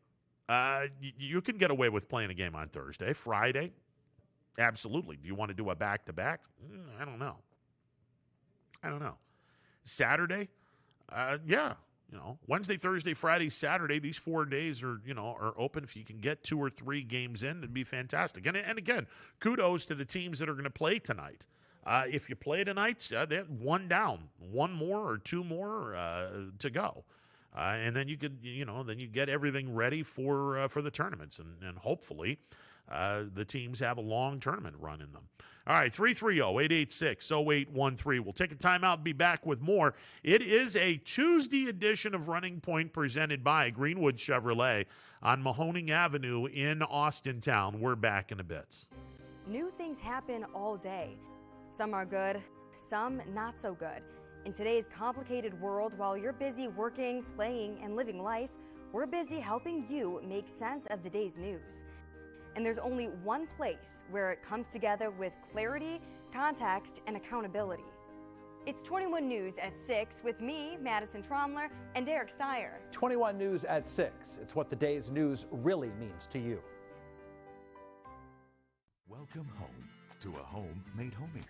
you can get away with playing a game on Thursday. Friday, absolutely. Do you want to do a back-to-back? I don't know. Saturday, yeah. You know, Wednesday, Thursday, Friday, Saturday, these 4 days are open. If you can get 2 or 3 games in, it'd be fantastic. And again, kudos to the teams that are going to play tonight. If you play tonight, they're 1 down, 1 more or 2 more to go. And then you could, then you get everything ready for the tournaments. And hopefully the teams have a long tournament run in them. All right, 330-886-0813. We'll take a timeout and be back with more. It is a Tuesday edition of Running Point presented by Greenwood Chevrolet on Mahoning Avenue in Austintown. We're back in a bit. New things happen all day. Some are good, some not so good. In today's complicated world, while you're busy working, playing, and living life, we're busy helping you make sense of the day's news. And there's only one place where it comes together with clarity, context, and accountability. It's 21 News at 6 with me, Madison Tromler, and Derek Steyer. 21 News at 6. It's what the day's news really means to you. Welcome home to a home made homier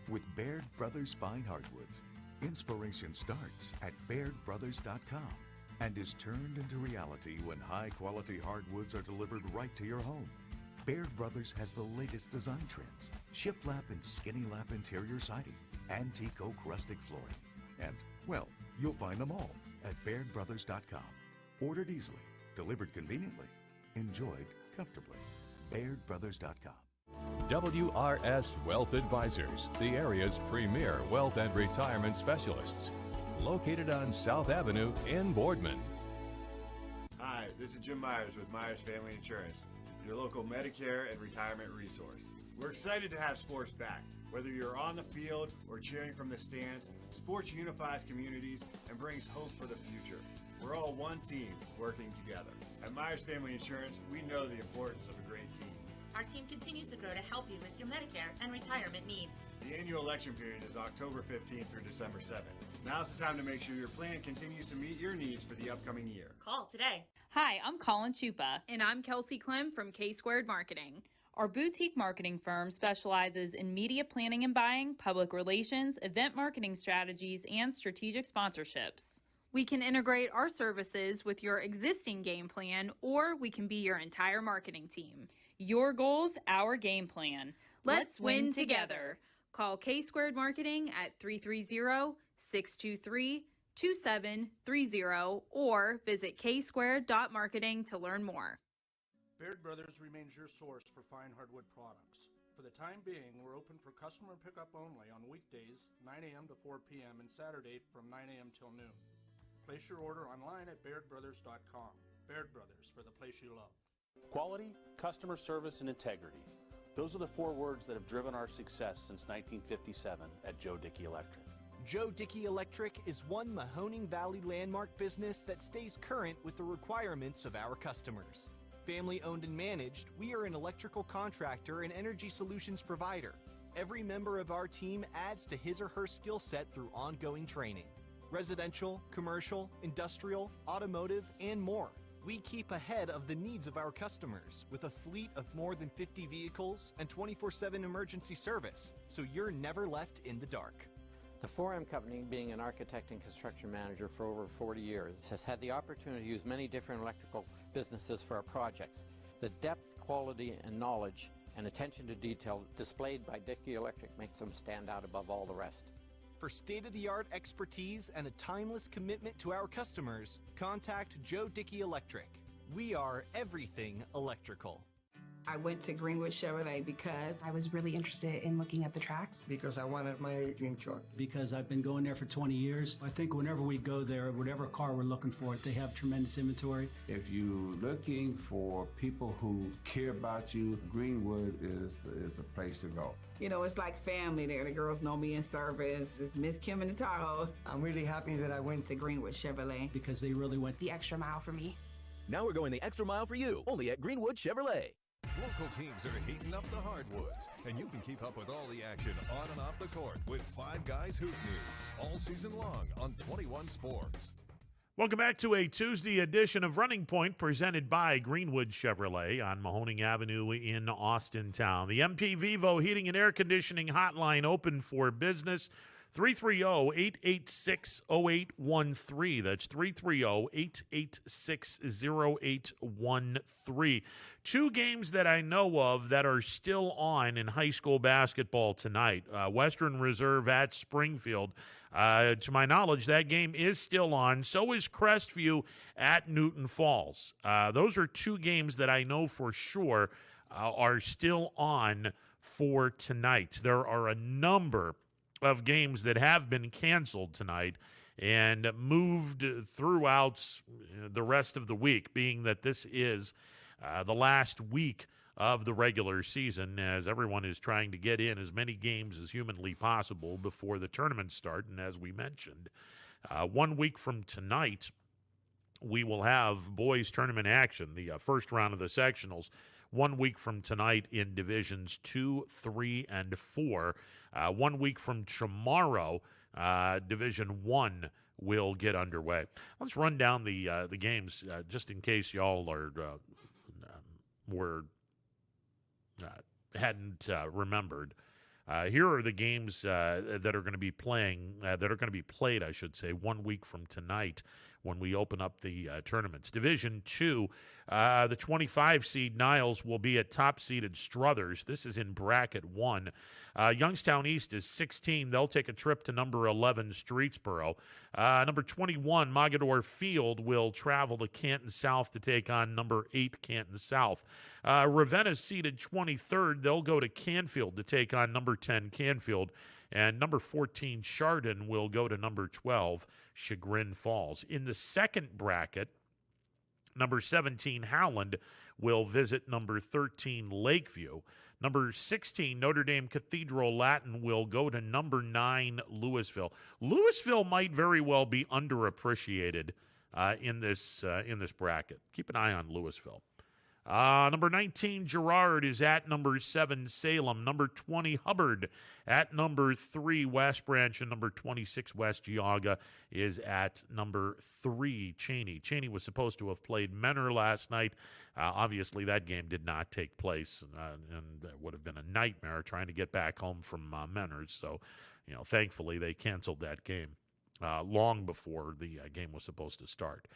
with Baird Brothers Fine Hardwoods. Inspiration starts at BairdBrothers.com and is turned into reality when high-quality hardwoods are delivered right to your home. Baird Brothers has the latest design trends, shiplap and skinny lap interior siding, antique oak rustic flooring, and, well, you'll find them all at BairdBrothers.com. Ordered easily, delivered conveniently, enjoyed comfortably. BairdBrothers.com. WRS Wealth Advisors, the area's premier wealth and retirement specialists. Located on South Avenue in Boardman. Hi, Hi, this is Jim Myers with Myers Family Insurance, your local Medicare and retirement resource. We're excited to have sports back. Whether you're on the field or cheering from the stands, sports unifies communities and brings hope for the future. We're all one team working together. At Myers Family Insurance, we know the importance of a great team. Our team continues to grow to help you with your Medicare and retirement needs. The annual election period is October 15th through December 7th. Now's the time to make sure your plan continues to meet your needs for the upcoming year. Call today. Hi, I'm Colin Chupa. And I'm Kelsey Clem from K-Squared Marketing. Our boutique marketing firm specializes in media planning and buying, public relations, event marketing strategies, and strategic sponsorships. We can integrate our services with your existing game plan, or we can be your entire marketing team. Your goals, our game plan. Let's win together. Call K-Squared Marketing at 330-623-2730 or visit ksquared.marketing to learn more. Baird Brothers remains your source for fine hardwood products. For the time being, we're open for customer pickup only on weekdays, 9 a.m. to 4 p.m. and Saturday from 9 a.m. till noon. Place your order online at bairdbrothers.com. Baird Brothers, for the place you love. Quality, customer service, and integrity. Those are the 4 words that have driven our success since 1957 at Joe Dickey Electric. Joe Dickey Electric is one Mahoning Valley landmark business that stays current with the requirements of our customers. Family owned and managed, we are an electrical contractor and energy solutions provider. Every member of our team adds to his or her skill set through ongoing training. Residential, commercial, industrial, automotive, and more. We keep ahead of the needs of our customers with a fleet of more than 50 vehicles and 24/7 emergency service, so you're never left in the dark. The 4M Company, being an architect and construction manager for over 40 years, has had the opportunity to use many different electrical businesses for our projects. The depth, quality, and knowledge and attention to detail displayed by Dickey Electric makes them stand out above all the rest. For state-of-the-art expertise and a timeless commitment to our customers, contact Joe Dickey Electric. We are everything electrical. I went to Greenwood Chevrolet because I was really interested in looking at the tracks. Because I wanted my dream truck. Because I've been going there for 20 years. I think whenever we go there, whatever car we're looking for, they have tremendous inventory. If you're looking for people who care about you, Greenwood is the place to go. You know, it's like family there. The girls know me in service. It's Miss Kim in the Tahoe. I'm really happy that I went to Greenwood Chevrolet. Because they really went the extra mile for me. Now we're going the extra mile for you, only at Greenwood Chevrolet. Local teams are heating up the hardwoods, and you can keep up with all the action on and off the court with Five Guys Hoop News all season long on 21 Sports. Welcome back to a Tuesday edition of Running Point presented by Greenwood Chevrolet on Mahoning Avenue in Austintown. The MP Vivo Heating and Air Conditioning Hotline open for business. 330-886-0813. That's 330-886-0813. 2 games that I know of that are still on in high school basketball tonight. Western Reserve at Springfield. To my knowledge, that game is still on. So is Crestview at Newton Falls. Those are 2 games that I know for sure are still on for tonight. There are a number of games that have been canceled tonight and moved throughout the rest of the week, being that this is the last week of the regular season, as everyone is trying to get in as many games as humanly possible before the tournaments start. And as we mentioned, 1 week from tonight, we will have boys tournament action, the first round of the sectionals, 1 week from tonight in Divisions 2, 3, and 4. 1 week from tomorrow, Division 1 will get underway. Let's run down the games just in case y'all hadn't remembered. Here are the games that are going to be played, I should say, 1 week from tonight when we open up the tournaments. Division 2, the 25 seed Niles will be at top seeded Struthers. This is in bracket 1. Youngstown East is 16. They'll take a trip to number 11 Streetsboro. Number 21 Mogador Field will travel to Canton South to take on number 8 Canton South. Ravenna seeded 23rd. They'll go to Canfield to take on number 10 Canfield. And number 14 Chardon will go to number 12 Chagrin Falls. In the second bracket, Number 17, Howland, will visit number 13, Lakeview. Number 16, Notre Dame Cathedral Latin will go to number 9, Louisville. Louisville might very well be underappreciated in this bracket. Keep an eye on Louisville. Number 19, Girard is at number 7, Salem. Number 20, Hubbard at number 3, West Branch. And number 26, West Geauga is at number 3, Cheney. Cheney was supposed to have played Menor last night. Obviously, that game did not take place, and it would have been a nightmare trying to get back home from Menor. So, thankfully, they canceled that game long before the game was supposed to start.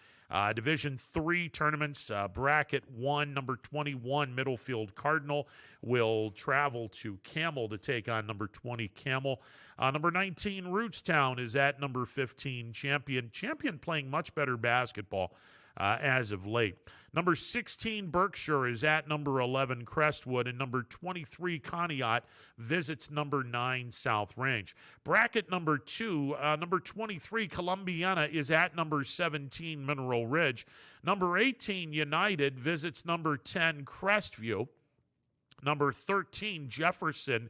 Division 3 tournaments, bracket 1, number 21, Middlefield Cardinal will travel to Camel to take on number 20, Camel. Number 19, Rootstown is at number 15, Champion. Champion playing much better basketball as of late. Number 16, Berkshire is at number 11, Crestwood, and number 23, Conneaut visits number 9, South Range. Bracket number 2, number 23, Columbiana is at number 17, Mineral Ridge. Number 18, United visits number 10, Crestview. Number 13, Jefferson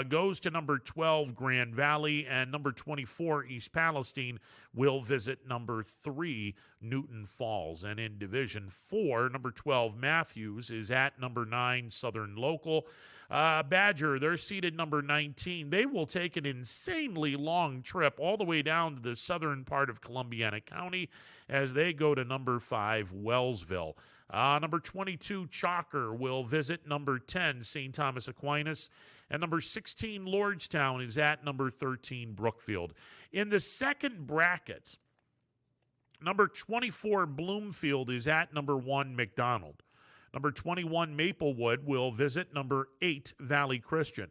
goes to number 12, Grand Valley, and number 24, East Palestine, will visit number 3, Newton Falls. And in Division 4, number 12, Matthews is at number 9, Southern Local. Badger, they're seated number 19. They will take an insanely long trip all the way down to the southern part of Columbiana County as they go to number 5, Wellsville. Number 22, Chalker, will visit number 10, St. Thomas Aquinas. And number 16, Lordstown, is at number 13, Brookfield. In the second bracket, number 24, Bloomfield, is at number 1, McDonald. Number 21, Maplewood, will visit number 8, Valley Christian.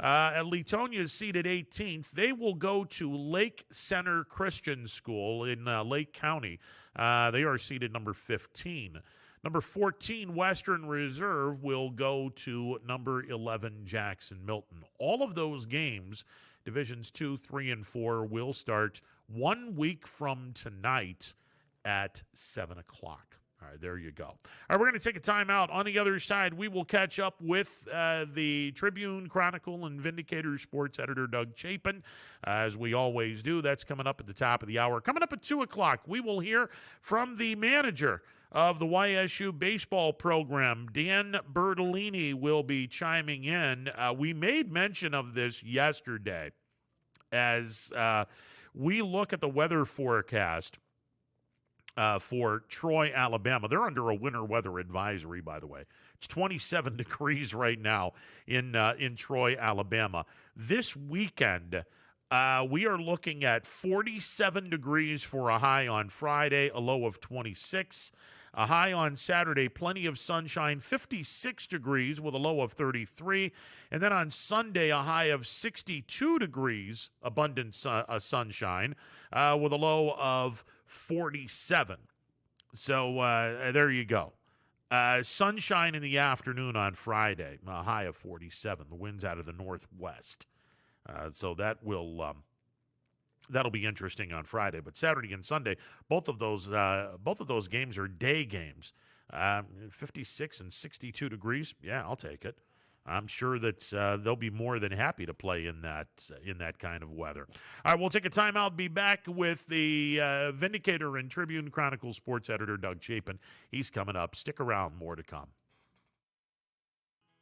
Leetonia is seated 18th. They will go to Lake Center Christian School in Lake County. They are seated number 15. Number 14, Western Reserve, will go to number 11, Jackson Milton. All of those games, Divisions 2, 3, and 4, will start 1 week from tonight at 7 o'clock. All right, there you go. All right, we're going to take a timeout. On the other side, we will catch up with the Tribune, Chronicle, and Vindicator sports editor, Doug Chapin, as we always do. That's coming up at the top of the hour. Coming up at 2 o'clock, we will hear from the manager of the Ysu Baseball program. Dan Bertolini will be chiming in. We made mention of this yesterday as we look at the weather forecast for Troy, Alabama. They're under a winter weather advisory, by the way. It's 27 degrees right now in Troy, Alabama. This weekend, we are looking at 47 degrees for a high on Friday, a low of 26. A high on Saturday, plenty of sunshine, 56 degrees with a low of 33. And then on Sunday, a high of 62 degrees, abundant sunshine, with a low of 47. So there you go. Sunshine in the afternoon on Friday, a high of 47. The wind's out of the northwest. So that will that'll be interesting on Friday. But Saturday and Sunday, both of those games are day games. 56 and 62 degrees. Yeah, I'll take it. I'm sure that they'll be more than happy to play in that kind of weather. All right, we'll take a timeout. Be back with the Vindicator and Tribune Chronicle sports editor, Doug Chapin. He's coming up. Stick around. More to come.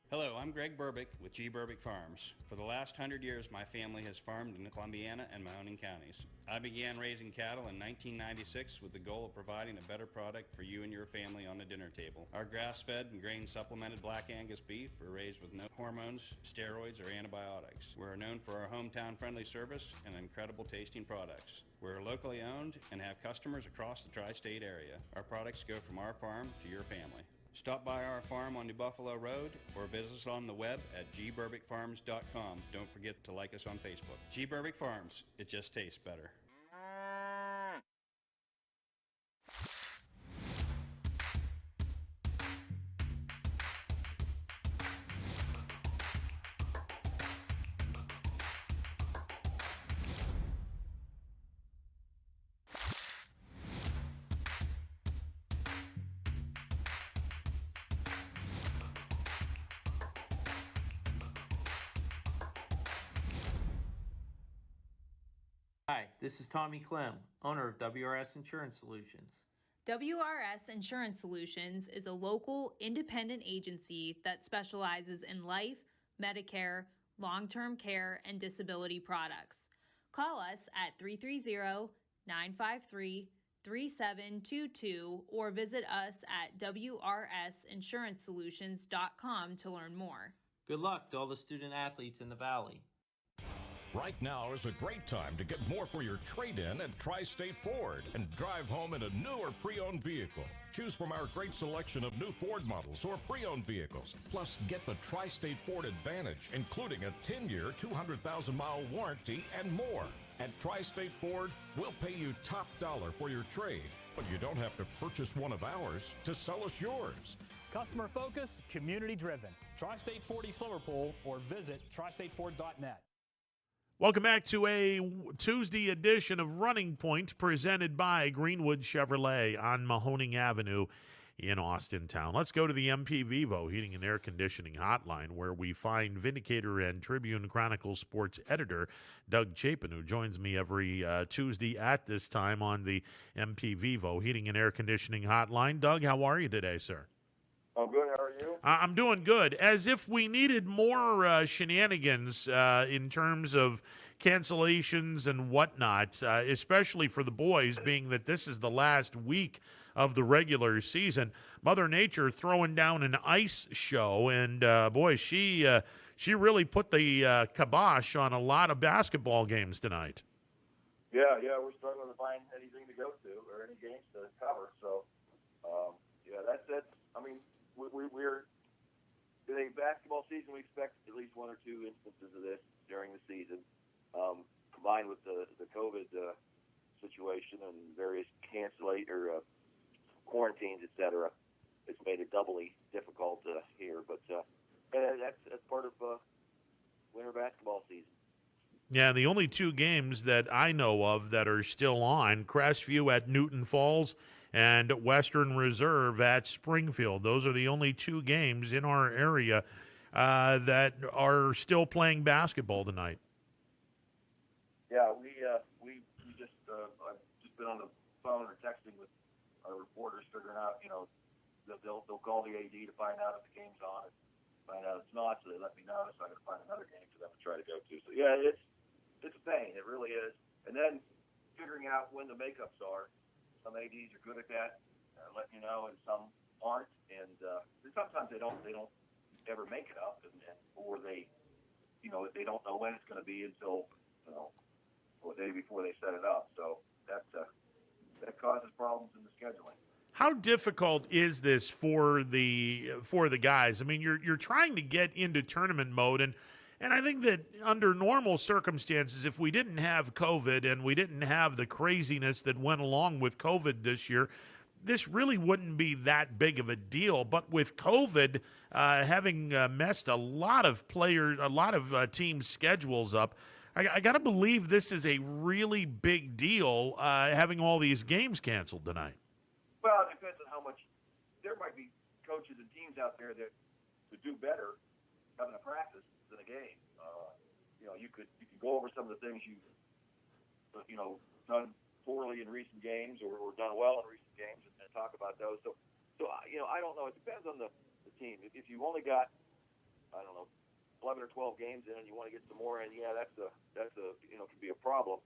Hello, I'm Greg Burbick with G. Burbick Farms. For the last 100 years, my family has farmed in Columbiana and Mahoning counties. I began raising cattle in 1996 with the goal of providing a better product for you and your family on the dinner table. Our grass-fed and grain-supplemented Black Angus beef are raised with no hormones, steroids, or antibiotics. We're known for our hometown-friendly service and incredible tasting products. We're locally owned and have customers across the tri-state area. Our products go from our farm to your family. Stop by our farm on New Buffalo Road or visit us on the web at gburbickfarms.com. Don't forget to like us on Facebook. G. Burbick Farms, it just tastes better. Hi, this is Tommy Clem, owner of WRS Insurance Solutions. WRS Insurance Solutions is a local independent agency that specializes in life, Medicare, long-term care, and disability products. Call us at 330-953-3722 or visit us at wrsinsurancesolutions.com to learn more. Good luck to all the student athletes in the Valley. Right now is a great time to get more for your trade-in at Tri-State Ford and drive home in a new or pre-owned vehicle. Choose from our great selection of new Ford models or pre-owned vehicles. Plus, get the Tri-State Ford Advantage, including a 10-year, 200,000-mile warranty and more. At Tri-State Ford, we'll pay you top dollar for your trade, but you don't have to purchase one of ours to sell us yours. Customer focus, community driven. Tri-State Ford East Liverpool or visit tristateford.net. Welcome back to a Tuesday edition of Running Point presented by Greenwood Chevrolet on Mahoning Avenue in Austintown. Let's go to the MP Vivo Heating and Air Conditioning Hotline, where we find Vindicator and Tribune Chronicle sports editor Doug Chapin, who joins me every Tuesday at this time on the MP Vivo Heating and Air Conditioning Hotline. Doug, how are you today, sir? I'm good. How are you? I'm doing good. As if we needed more shenanigans in terms of cancellations and whatnot, especially for the boys, being that this is the last week of the regular season. Mother Nature throwing down an ice show, and boy, she really put the kibosh on a lot of basketball games tonight. Yeah, we're struggling to find anything to go to or any games to cover. So, that's I mean, we're in a basketball season. We expect at least one or two instances of this during the season, combined with the COVID situation and various quarantines, etc. It's made it doubly difficult here. But that's part of winter basketball season. Yeah, the only two games that I know of that are still on, Crestview at Newton Falls and Western Reserve at Springfield. Those are the only two games in our area that are still playing basketball tonight. Yeah, we just I've just been on the phone or texting with our reporters, figuring out, they'll call the AD to find out if the game's on, and find out it's not, so they let me know, so I got to find another game for them to try to go to. So yeah, it's a pain, it really is. And then figuring out when the makeups are. Some ADs are good at that, letting you know, and some aren't. And sometimes they don't ever make it up, or they don't know when it's going to be until a day before they set it up. So that causes problems in the scheduling. How difficult is this for the guys? I mean, you're trying to get into tournament mode, and I think that under normal circumstances, if we didn't have COVID and we didn't have the craziness that went along with COVID this year, this really wouldn't be that big of a deal. But with COVID having messed a lot of teams' schedules up, I got to believe this is a really big deal, having all these games canceled tonight. Well, it depends on how much. There might be coaches and teams out there that would do better having a practice than a game. You could go over some of the things you've done poorly in recent games or done well in recent games and talk about those. So I don't know. It depends on the team. If you've only got 11 or 12 games in and you want to get some more in, yeah, that's could be a problem.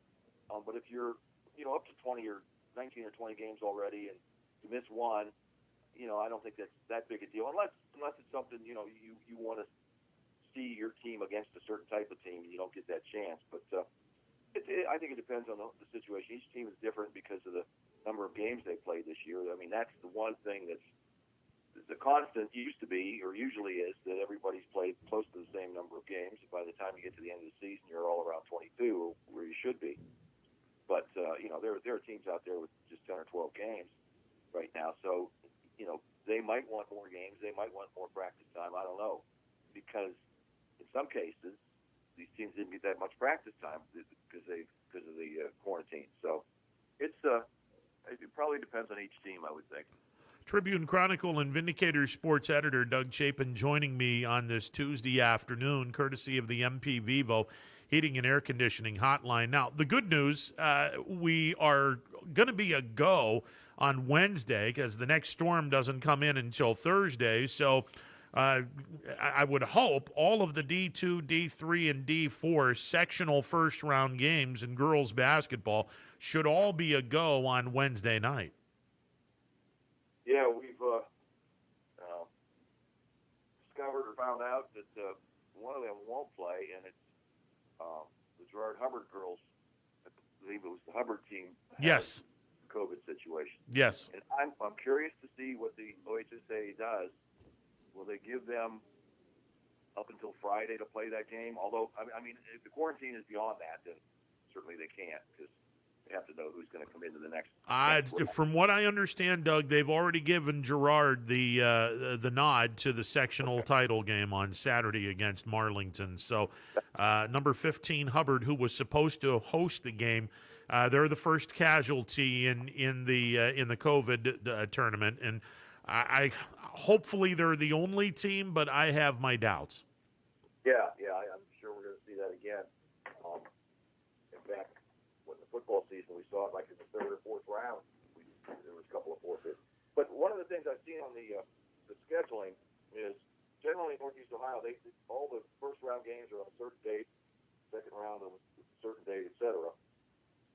But if you're up to 20 or 19 or 20 games already and you miss one, I don't think that's that big a deal unless it's something you want to see your team against a certain type of team and you don't get that chance. But I think it depends on the situation. Each team is different because of the number of games they played this year. I mean, that's the one thing that's the constant used to be, or usually is, that everybody's played close to the same number of games. By the time you get to the end of the season, you're all around 22, where you should be. But there are teams out there with just 10 or 12 games right now. So they might want more games. They might want more practice time. I don't know, because in some cases, these teams didn't get that much practice time because of the quarantine. So it probably depends on each team, I would think. Tribune Chronicle and Vindicator sports editor Doug Chapin joining me on this Tuesday afternoon, courtesy of the MP Vivo Heating and Air Conditioning hotline. Now, the good news, we are going to be a go on Wednesday because the next storm doesn't come in until Thursday. So I would hope all of the D2, D3, and D4 sectional first-round games in girls basketball should all be a go on Wednesday night. Yeah, we've discovered or found out that one of them won't play, and it's the Gerard Hubbard girls. I believe it was the Hubbard team. Yes. COVID situation. Yes. And I'm curious to see what the OHSA does. Will they give them up until Friday to play that game? Although, I mean, if the quarantine is beyond that, then certainly they can't because they have to know who's going to come into the next. From what I understand, Doug, they've already given Gerard the nod to the sectional title game on Saturday against Marlington. So, number 15 Hubbard, who was supposed to host the game, they're the first casualty in the COVID tournament, and I hopefully they're the only team, but I have my doubts. Yeah, I'm sure we're going to see that again. In fact, when the football season, we saw it like in the third or fourth round. There was a couple of forfeits. But one of the things I've seen on the scheduling is generally in Northeast Ohio, all the first round games are on a certain date, second round on a certain date, etc.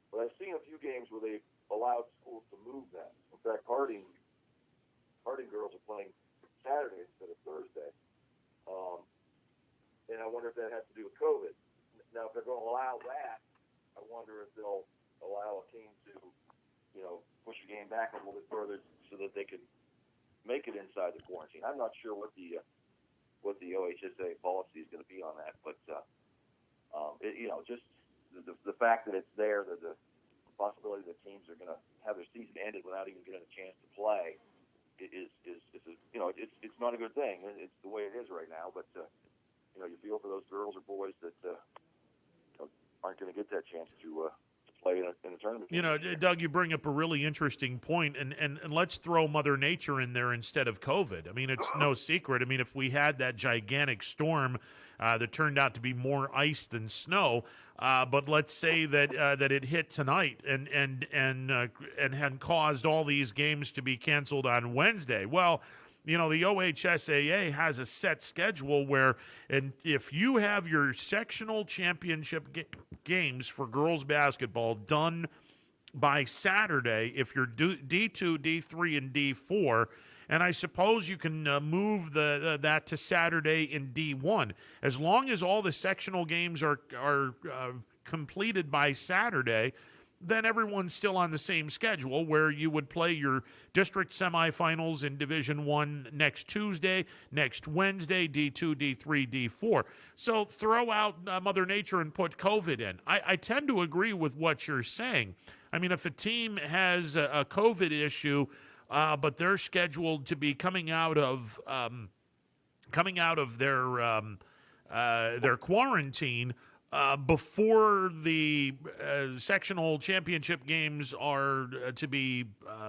But I've seen a few games where they've allowed schools to move that. In fact, Harding girls are playing Saturday instead of Thursday. And I wonder if that has to do with COVID. Now, if they're going to allow that, I wonder if they'll allow a team to, push the game back a little bit further so that they can make it inside the quarantine. I'm not sure what the OHSA policy is going to be on that, but just the fact that it's there, that the possibility that teams are going to have their season ended without even getting a chance to play is it's not a good thing. It's the way it is right now, but you feel for those girls or boys that aren't going to get that chance to play in a tournament. Doug, you bring up a really interesting point, and let's throw Mother Nature in there instead of COVID. I mean, it's no secret. I mean, if we had that gigantic storm that turned out to be more ice than snow, but let's say that it hit tonight and had caused all these games to be canceled on Wednesday. Well, the OHSAA has a set schedule where, and if you have your sectional championship games for girls basketball done by Saturday, if you're D2, D3, and D4, and I suppose you can move that to Saturday in D1, as long as all the sectional games are completed by Saturday, then everyone's still on the same schedule where you would play your district semifinals in Division I next Tuesday, next Wednesday, D2, D3, D4. So throw out Mother Nature and put COVID in. I tend to agree with what you're saying. I mean, if a team has a COVID issue, but they're scheduled to be coming out of their quarantine before the sectional championship games are to be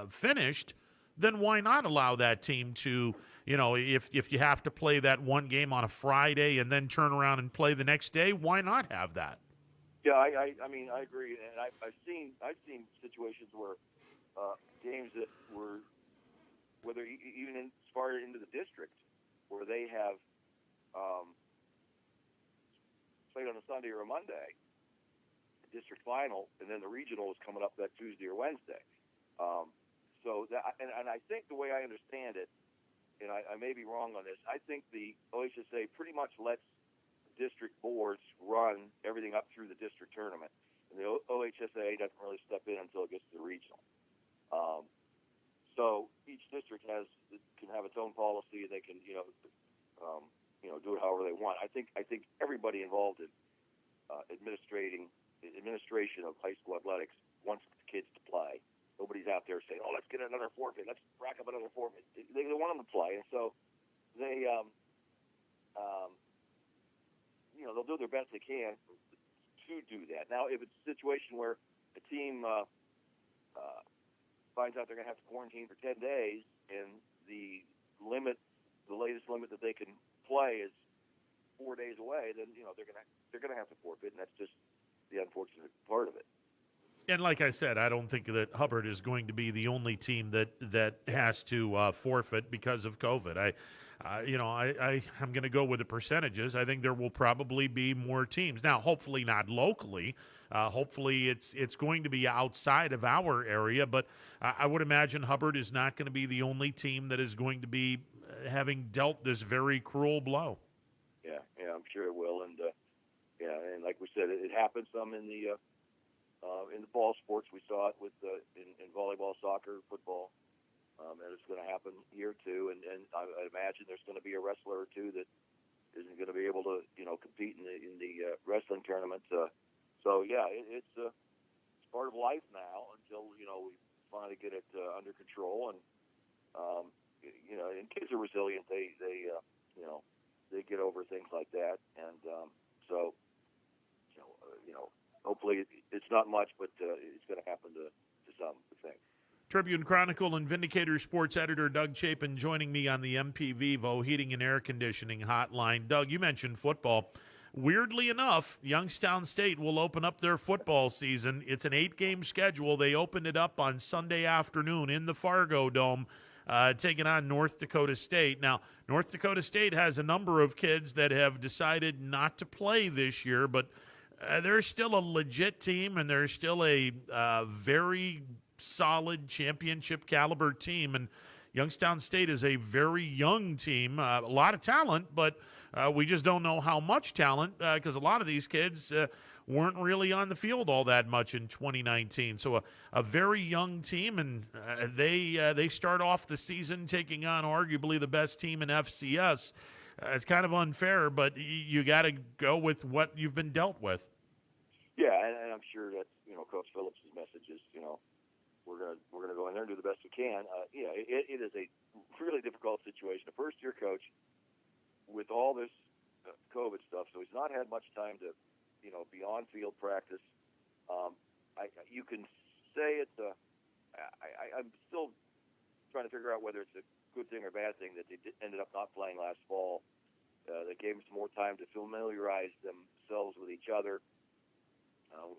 finished, then why not allow that team to, if you have to play that one game on a Friday and then turn around and play the next day, why not have that? Yeah, I mean, I agree, and I've seen situations where games that were, whether even as far into the district, where they have played on a Sunday or a Monday, the district final, and then the regional is coming up that Tuesday or Wednesday. So that, and I think the way I understand it, and I may be wrong on this, I think the OHSA pretty much lets district boards run everything up through the district tournament, and the OHSA doesn't really step in until it gets to the regional. So each district can have its own policy, and they can do it however they want. I think everybody involved in administration of high school athletics wants the kids to play. Nobody's out there saying, "Oh, let's get another forfeit. Let's rack up another forfeit." They want them to play, and so they they'll do their best they can to do that. Now, if it's a situation where a team finds out they're going to have to quarantine for 10 days, and the latest limit that they can play is 4 days away, then they're gonna have to forfeit, and that's just the unfortunate part of it. And like I said, I don't think that Hubbard is going to be the only team that has to forfeit because of COVID. I'm going to go with the percentages. I think there will probably be more teams. Now, hopefully not locally. Hopefully it's going to be outside of our area. But I would imagine Hubbard is not going to be the only team that is going to be having dealt this very cruel blow. Yeah, I'm sure it will. And and like we said, it happens some in the fall sports. We saw it with in volleyball, soccer, football. And it's going to happen here too, and I imagine there's going to be a wrestler or two that isn't going to be able to, compete in the wrestling tournament. It's part of life now until we finally get it under control. And and kids are resilient. They get over things like that, and hopefully it's not much, but it's going to happen to some, I think. Tribune Chronicle and Vindicator Sports editor Doug Chapin joining me on the MP Vivo Heating and Air Conditioning hotline. Doug, you mentioned football. Weirdly enough, Youngstown State will open up their football season. It's an 8-game schedule. They opened it up on Sunday afternoon in the Fargo Dome, taking on North Dakota State. Now, North Dakota State has a number of kids that have decided not to play this year, but they're still a legit team, and they're still a very solid championship caliber team. And Youngstown State is a very young team, a lot of talent, but we just don't know how much talent because a lot of these kids weren't really on the field all that much in 2019. So a very young team, and they start off the season taking on arguably the best team in FCS. It's kind of unfair, but you got to go with what you've been dealt with. Yeah, and I'm sure that Coach Phillips' message is we're gonna go in there and do the best we can. It is a really difficult situation. A first-year coach with all this COVID stuff, so he's not had much time to be on field practice. You can say it's I'm still trying to figure out whether it's a good thing or bad thing that they ended up not playing last fall. They gave them some more time to familiarize themselves with each other,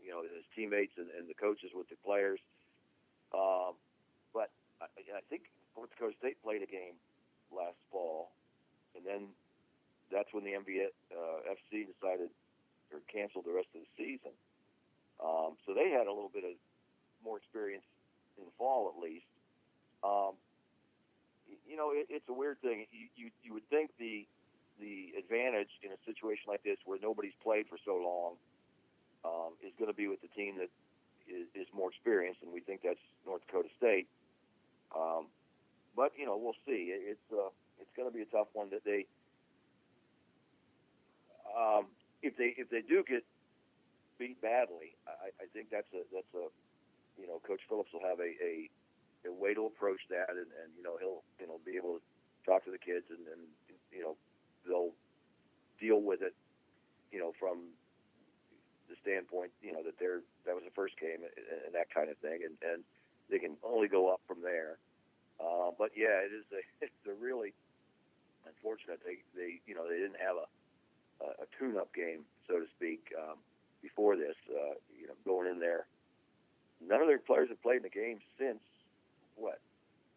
his teammates and the coaches with the players. But I think North Dakota State played a game last fall, and then that's when the FC decided or canceled the rest of the season. So they had a little bit of more experience in the fall, at least. It's a weird thing. You would think the advantage in a situation like this, where nobody's played for so long, is going to be with the team that is more experienced, and we think that's North Dakota State. But we'll see. It's going to be a tough one. That they, if they do get beat badly, I think that's a Coach Phillips will have a way to approach that, and he'll be able to talk to the kids, and they'll deal with it, from the standpoint, that was the first game and that kind of thing, and they can only go up from there. But yeah, it's a really unfortunate. They didn't have a tune-up game, so to speak, before this. Going in there, none of their players have played in the game since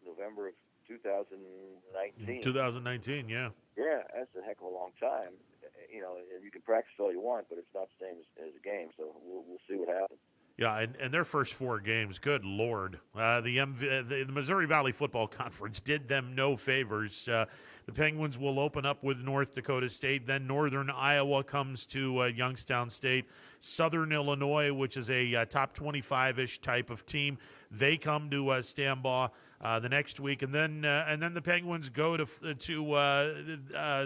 November of 2019. 2019, yeah. Yeah, that's a heck of a long time. And you can practice all you want, but it's not the same as a game. So we'll see what happens. Yeah, and their first 4 games, good Lord. The Missouri Valley Football Conference did them no favors. The Penguins will open up with North Dakota State. Then Northern Iowa comes to Youngstown State. Southern Illinois, which is a top 25-ish type of team, they come to Stambaugh the next week. And then the Penguins go to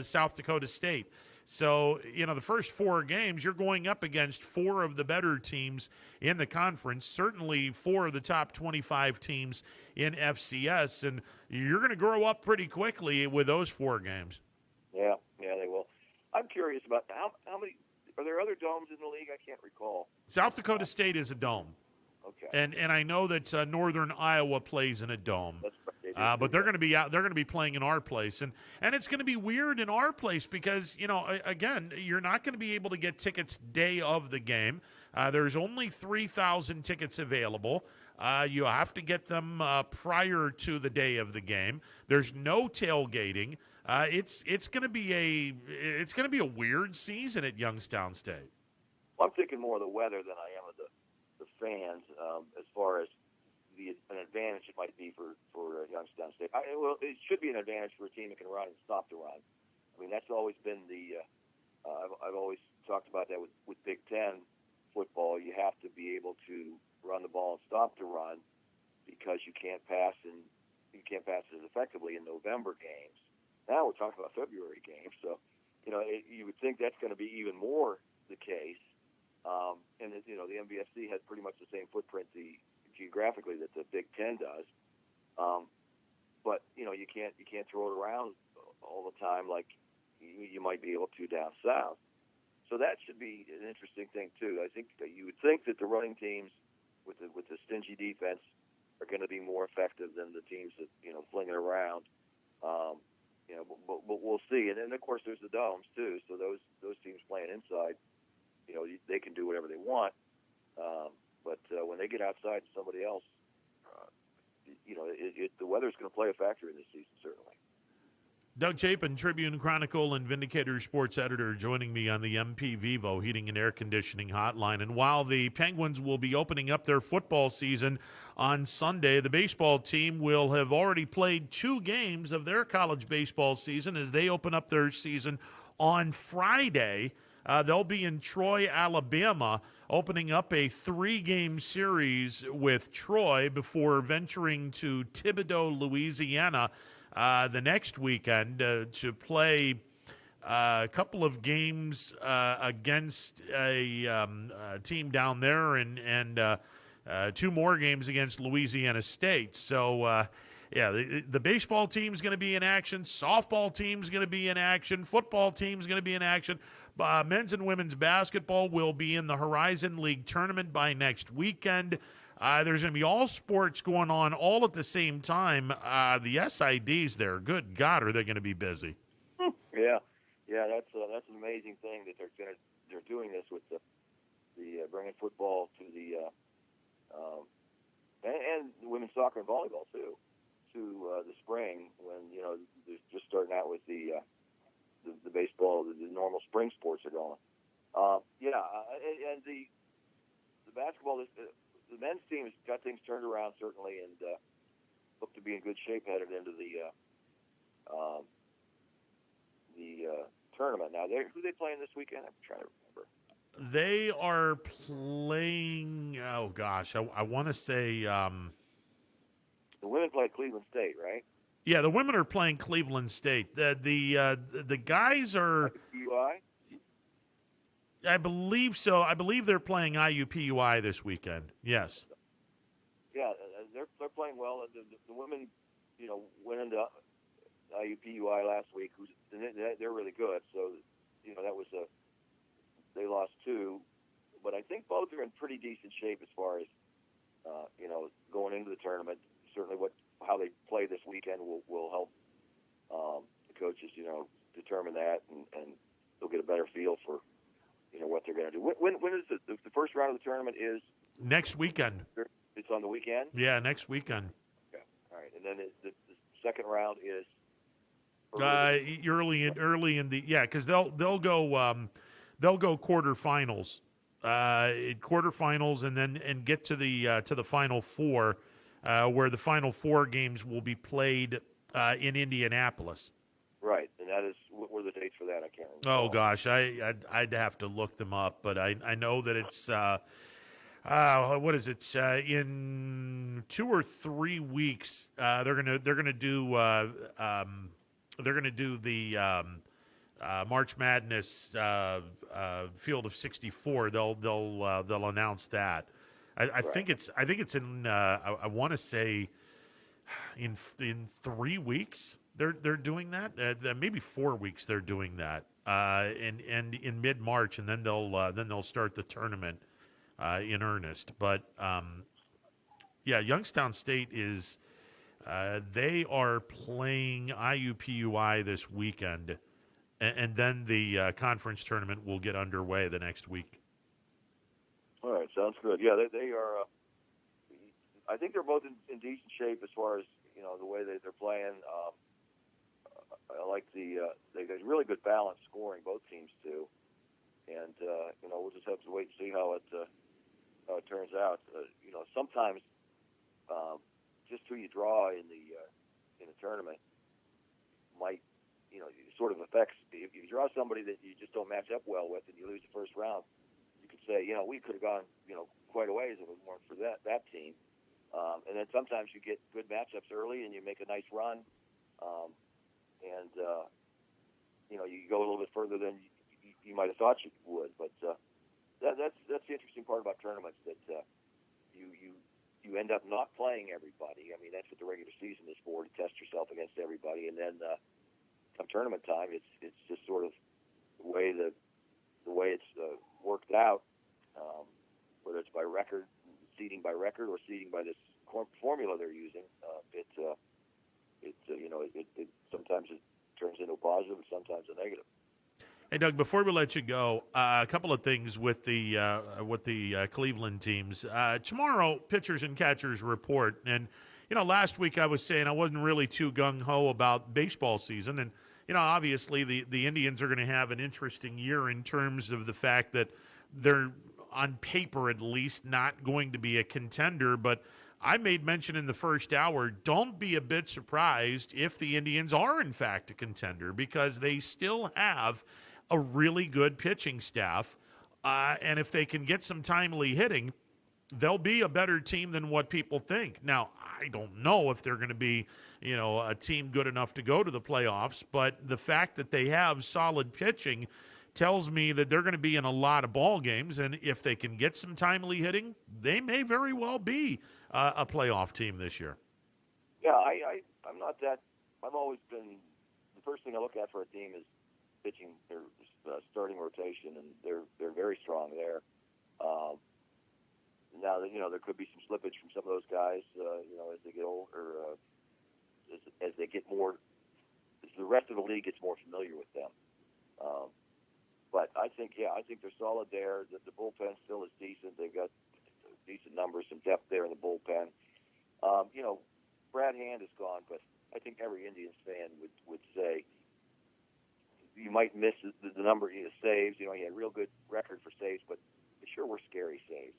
South Dakota State. So, the first 4 games, you're going up against 4 of the better teams in the conference, certainly 4 of the top 25 teams in FCS, and you're going to grow up pretty quickly with those 4 games. Yeah, they will. I'm curious about how many – are there other domes in the league? I can't recall. South Dakota State is a dome. Okay. And I know that Northern Iowa plays in a dome. That's right, they But they're going to be out. They're going to be playing in our place, and it's going to be weird in our place because again, you're not going to be able to get tickets day of the game. There's only 3,000 tickets available. You have to get them prior to the day of the game. There's no tailgating. It's going to be a weird season at Youngstown State. Well, I'm thinking more of the weather than I am of the fans as far as an advantage it might be for Youngstown State. Well, it should be an advantage for a team that can run and stop the run. I mean, that's always been I've always talked about that with Big Ten football. You have to be able to run the ball and stop the run because you can't pass as effectively in November games. Now we're talking about February games, so you would think that's going to be even more the case. And the MVFC has pretty much the same footprint geographically that the Big Ten does, but you can't throw it around all the time like you might be able to down south. So that should be an interesting thing too. I think that you would think that the running teams with the stingy defense are going to be more effective than the teams that fling it around. But we'll see. And then of course there's the domes too. So those teams playing inside, they can do whatever they want. But when they get outside to somebody else, the weather's going to play a factor in this season, certainly. Doug Chapin, Tribune Chronicle and Vindicator sports editor, joining me on the MP Vivo Heating and Air Conditioning Hotline. And while the Penguins will be opening up their football season on Sunday, the baseball team will have already played 2 games of their college baseball season as they open up their season on Friday. They'll be in Troy, Alabama, opening up a 3-game series with Troy before venturing to Thibodaux, Louisiana, the next weekend to play a couple of games against a team down there and 2 more games against Louisiana State. So, the baseball team's going to be in action. Softball team's going to be in action. Football team's going to be in action. Men's and women's basketball will be in the Horizon League tournament by next weekend. There's going to be all sports going on all at the same time. The SIDs there, good God, are they going to be busy? Yeah, that's an amazing thing that they're doing this with the bringing football to the and women's soccer and volleyball too to the spring when they're just starting out with the baseball, the normal spring sports are going. And the basketball is. The men's team has got things turned around, certainly, and look to be in good shape headed into the tournament. Now, who are they playing this weekend? I'm trying to remember. They are playing, oh, gosh, I want to say... the women play Cleveland State, right? Yeah, the women are playing Cleveland State. The guys are... UI? I believe so. I believe they're playing IUPUI this weekend. Yes. Yeah, they're playing well. The women, went into IUPUI last week. They're really good. So, that was they lost 2, but I think both are in pretty decent shape as far as going into the tournament. Certainly, how they play this weekend will help the coaches, determine that, and they'll get a better feel for. What they're going to do. When is the first round of the tournament is? Next weekend. It's on the weekend? Yeah, next weekend. Okay. All right. And then the second round is? Early in the, because they'll go quarterfinals. Quarterfinals and get to the Final Four, where the Final 4 games will be played in Indianapolis. Right, and that is, what were the dates for that? I can't remember. Oh, gosh, I'd have to look them up, but I know that it's, what is it, in 2 or 3 weeks, they're gonna do the March Madness Field of 64. They'll announce that. I think it's in I want to say in 3 weeks. They're doing that. Maybe 4 weeks they're doing that. And in mid-March, and then they'll start the tournament in earnest. But Youngstown State is They are playing IUPUI this weekend, and then the conference tournament will get underway the next week. All right, sounds good. Yeah, they are. I think they're both in decent shape as far as the way they're playing. I like they got really good balance scoring. Both teams do, and we'll just have to wait and see how it turns out. Sometimes just who you draw in a tournament might sort of affects. If you draw somebody that you just don't match up well with and you lose the first round, you could say we could have gone quite a ways if it weren't for that team. And then sometimes you get good matchups early and you make a nice run, and you go a little bit further than you might have thought you would. But that's the interesting part about tournaments, that you end up not playing everybody. I mean, that's what the regular season is for, to test yourself against everybody, and then come tournament time, it's just sort of the way it's worked out, whether it's by record, seeding by record, or seeding by this formula they're using. It sometimes it turns into a positive and sometimes a negative. Hey, Doug, before we let you go, a couple of things with the Cleveland teams. Tomorrow, pitchers and catchers report. And, last week I was saying I wasn't really too gung-ho about baseball season. And, obviously the Indians are going to have an interesting year in terms of the fact that they're, on paper at least, not going to be a contender. But I made mention in the first hour, don't be a bit surprised if the Indians are, in fact, a contender, because they still have a really good pitching staff. And if they can get some timely hitting, they'll be a better team than what people think. Now, I don't know if they're going to be, a team good enough to go to the playoffs, but the fact that they have solid pitching tells me that they're going to be in a lot of ball games, and if they can get some timely hitting, they may very well be a playoff team this year. Yeah, I'm not that. I've always been, the first thing I look at for a team is pitching, their starting rotation, and they're very strong there. Now that there could be some slippage from some of those guys, as they get older, as they get more, as the rest of the league gets more familiar with them. But I think they're solid there. The bullpen still is decent. They've got decent numbers, some depth there in the bullpen. Brad Hand is gone, but I think every Indians fan would say you might miss the number of saves. He had a real good record for saves, but they sure were scary saves.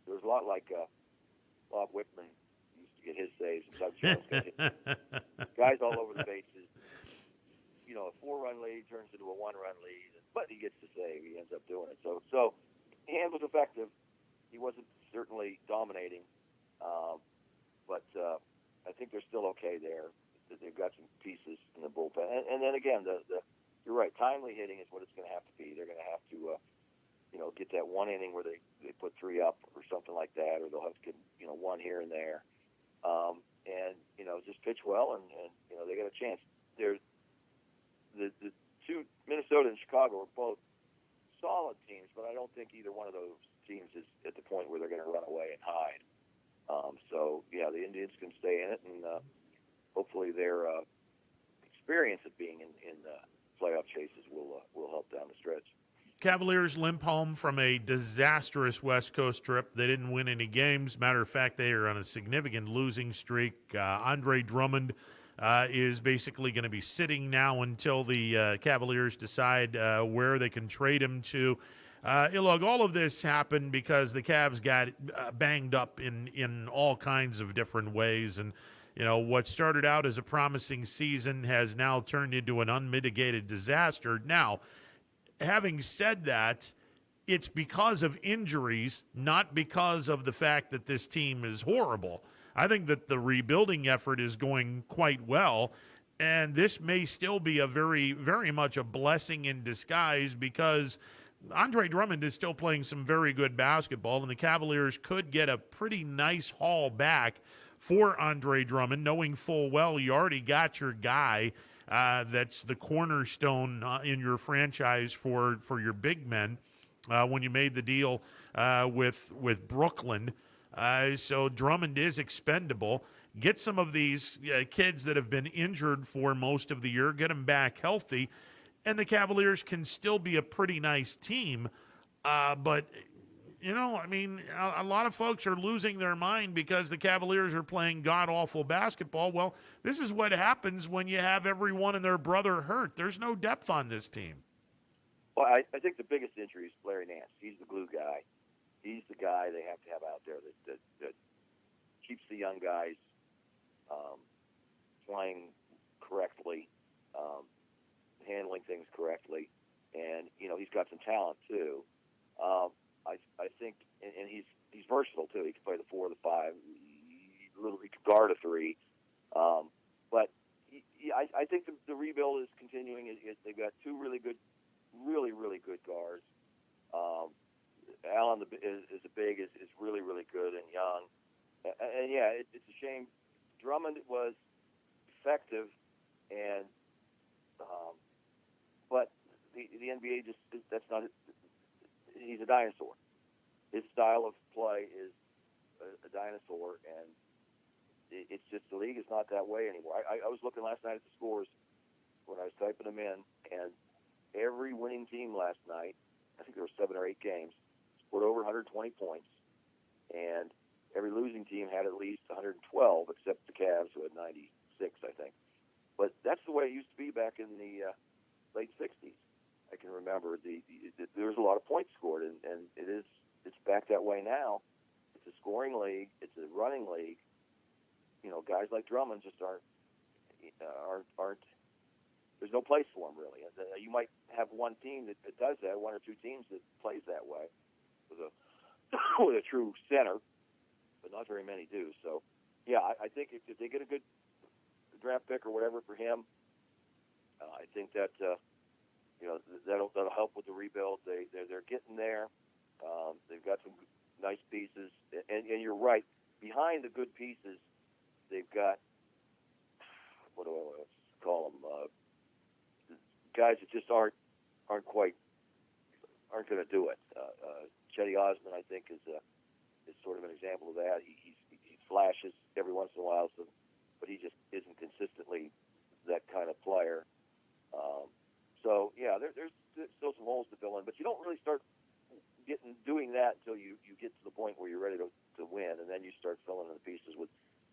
There was a lot like Bob Whitman used to get his saves, and Doug Jones got his. Guys all over the bases. A 4-run lead turns into a 1-run lead, but he gets the save. He ends up doing it. So Hand was effective. He wasn't certainly dominating, but I think they're still okay there. They've got some pieces in the bullpen, and then again, you're right. Timely hitting is what it's going to have to be. They're going to have to, get that one inning where they put 3 up or something like that, or they'll have to get one here and there, and just pitch well, and they got a chance. The two, Minnesota and Chicago, are both solid teams, but I don't think either one of those teams is at the point where they're going to run away and hide. So yeah, the Indians can stay in it, and hopefully their experience of being in playoff chases will help down the stretch. Cavaliers limp home from a disastrous West Coast trip. They didn't win any games. Matter of fact, they are on a significant losing streak. Andre Drummond is basically going to be sitting now until the Cavaliers decide where they can trade him to. Look, all of this happened because the Cavs got banged up in all kinds of different ways. And, what started out as a promising season has now turned into an unmitigated disaster. Now, having said that, it's because of injuries, not because of the fact that this team is horrible. I think that the rebuilding effort is going quite well, and this may still be a very, very much a blessing in disguise, because Andre Drummond is still playing some very good basketball, and the Cavaliers could get a pretty nice haul back for Andre Drummond, knowing full well you already got your guy that's the cornerstone in your franchise for your big men when you made the deal with Brooklyn. So Drummond is expendable. get some of these kids that have been injured for most of the year, get them back healthy, and the Cavaliers can still be a pretty nice team. But, you know, I mean, a lot of folks are losing their mind because the Cavaliers are playing god-awful basketball. Well, this is what happens when you have everyone and their brother hurt. There's no depth on this team. Well, I think the biggest injury is Larry Nance. He's the glue guy. He's the guy they have to have out there that keeps the young guys playing correctly, handling things correctly, and he's got some talent too. I think, and he's versatile too. He can play the 4 or the 5. He can guard a 3. But I think the rebuild is continuing. They've got 2 really good guards. Allen is a big is really good and young. And yeah, it's a shame. Drummond was effective, and but the NBA that's not. He's a dinosaur. His style of play is a dinosaur, and it's just the league is not that way anymore. I was looking last night at the scores when I was typing them in, and every winning team last night, I think there were 7 or 8 games, scored over 120 points, and every losing team had at least 112, except the Cavs, who had 96, I think. But that's the way it used to be back in the late 60s. I can remember there was a lot of points scored, and it's back that way now. It's a scoring league. It's a running league. Guys like Drummond just aren't. There's no place for them really. You might have one team that does that, 1 or 2 teams that plays that way with a true center, but not very many do. So, yeah, I think if they get a good draft pick or whatever for him, I think that that'll help with the rebuild. They're getting there. They've got some nice pieces, and you're right. Behind the good pieces, they've got what do I call them? Guys that just aren't going to do it. Chetty Osman, I think, is sort of an example of that. He flashes every once in a while, but he just isn't consistently that kind of player. So yeah, there's still some holes to fill in, but you don't really start doing that until you get to the point where you're ready to win, and then you start filling in the pieces with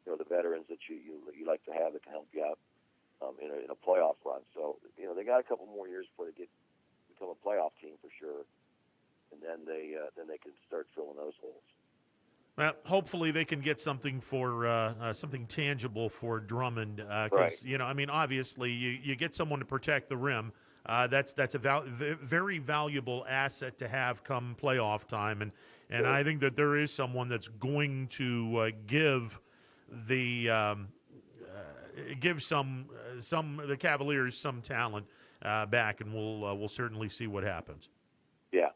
the veterans that you like to have that can help you out in a playoff run. So they got a couple more years before they become a playoff team for sure, and then they can start filling those holes. Well, hopefully they can get something for something tangible for Drummond, because right. I mean, obviously you get someone to protect the rim. That's a very valuable asset to have come playoff time, and Sure. I think that there is someone that's going to give the the Cavaliers some talent back, and we'll certainly see what happens. Yeah,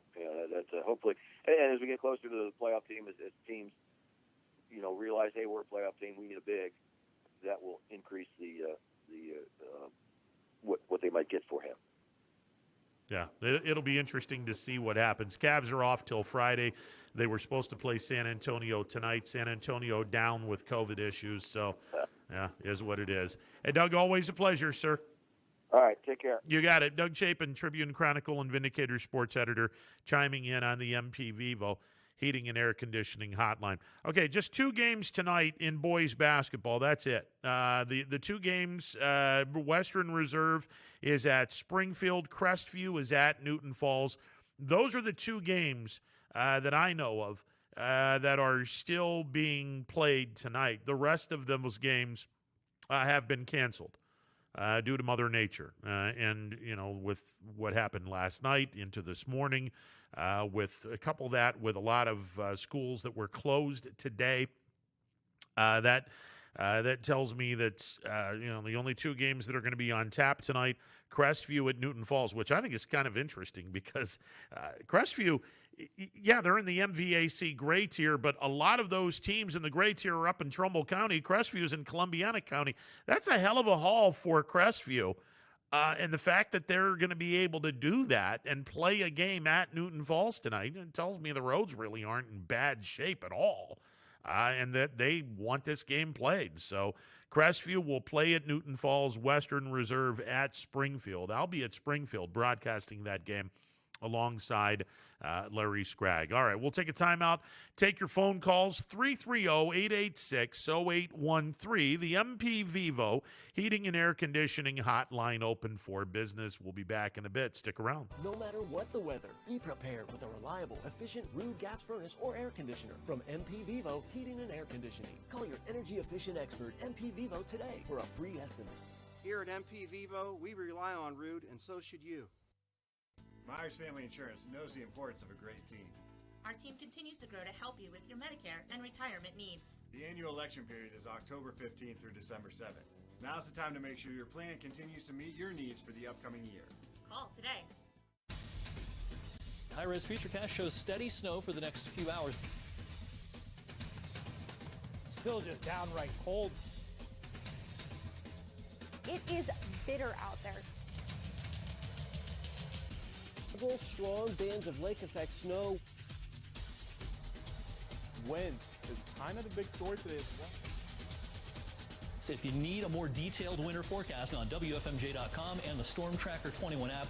that's hopefully. And as we get closer to the playoff team, as teams, realize, hey, we're a playoff team, we need a big, that will increase what they might get for him. Yeah, it'll be interesting to see what happens. Cavs are off till Friday. They were supposed to play San Antonio tonight. San Antonio down with COVID issues, so yeah, is what it is. Hey, Doug, always a pleasure, sir. All right, take care. You got it. Doug Chapin, Tribune Chronicle and Vindicator sports editor, chiming in on the MP Vivo Heating and Air Conditioning hotline. Okay, just 2 games tonight in boys basketball. That's it. The 2 games, Western Reserve is at Springfield. Crestview is at Newton Falls. Those are the 2 games that I know of that are still being played tonight. The rest of those games have been canceled. Due to Mother Nature. And, with what happened last night into this morning, couple that with a lot of schools that were closed today, that tells me that, the only 2 games that are going to be on tap tonight, Crestview at Newton Falls, which I think is kind of interesting because Crestview, yeah, they're in the MVAC gray tier, but a lot of those teams in the gray tier are up in Trumbull County. Crestview in Columbiana County. That's a hell of a haul for Crestview. And the fact that they're going to be able to do that and play a game at Newton Falls tonight, it tells me the roads really aren't in bad shape at all. and that they want this game played. So Crestview will play at Newton Falls, Western Reserve at Springfield. I'll be at Springfield broadcasting that game alongside Larry Scragg. All right, we'll take a timeout. Take your phone calls, 330-886-0813. The MP Vivo Heating and Air Conditioning Hotline open for business. We'll be back in a bit. Stick around. No matter what the weather, be prepared with a reliable, efficient Rude gas furnace or air conditioner from MP Vivo Heating and Air Conditioning. Call your energy-efficient expert, MP Vivo, today for a free estimate. Here at MP Vivo, we rely on Rude, and so should you. Myers Family Insurance knows the importance of a great team. Our team continues to grow to help you with your Medicare and retirement needs. The annual election period is October 15th through December 7th. Now's the time to make sure your plan continues to meet your needs for the upcoming year. Call today. High-res Futurecast shows steady snow for the next few hours. Still just downright cold. It is bitter out there. Strong bands of lake effect snow. Winds is kind of the big story today as well. So if you need a more detailed winter forecast on WFMJ.com and the Storm Tracker 21 app.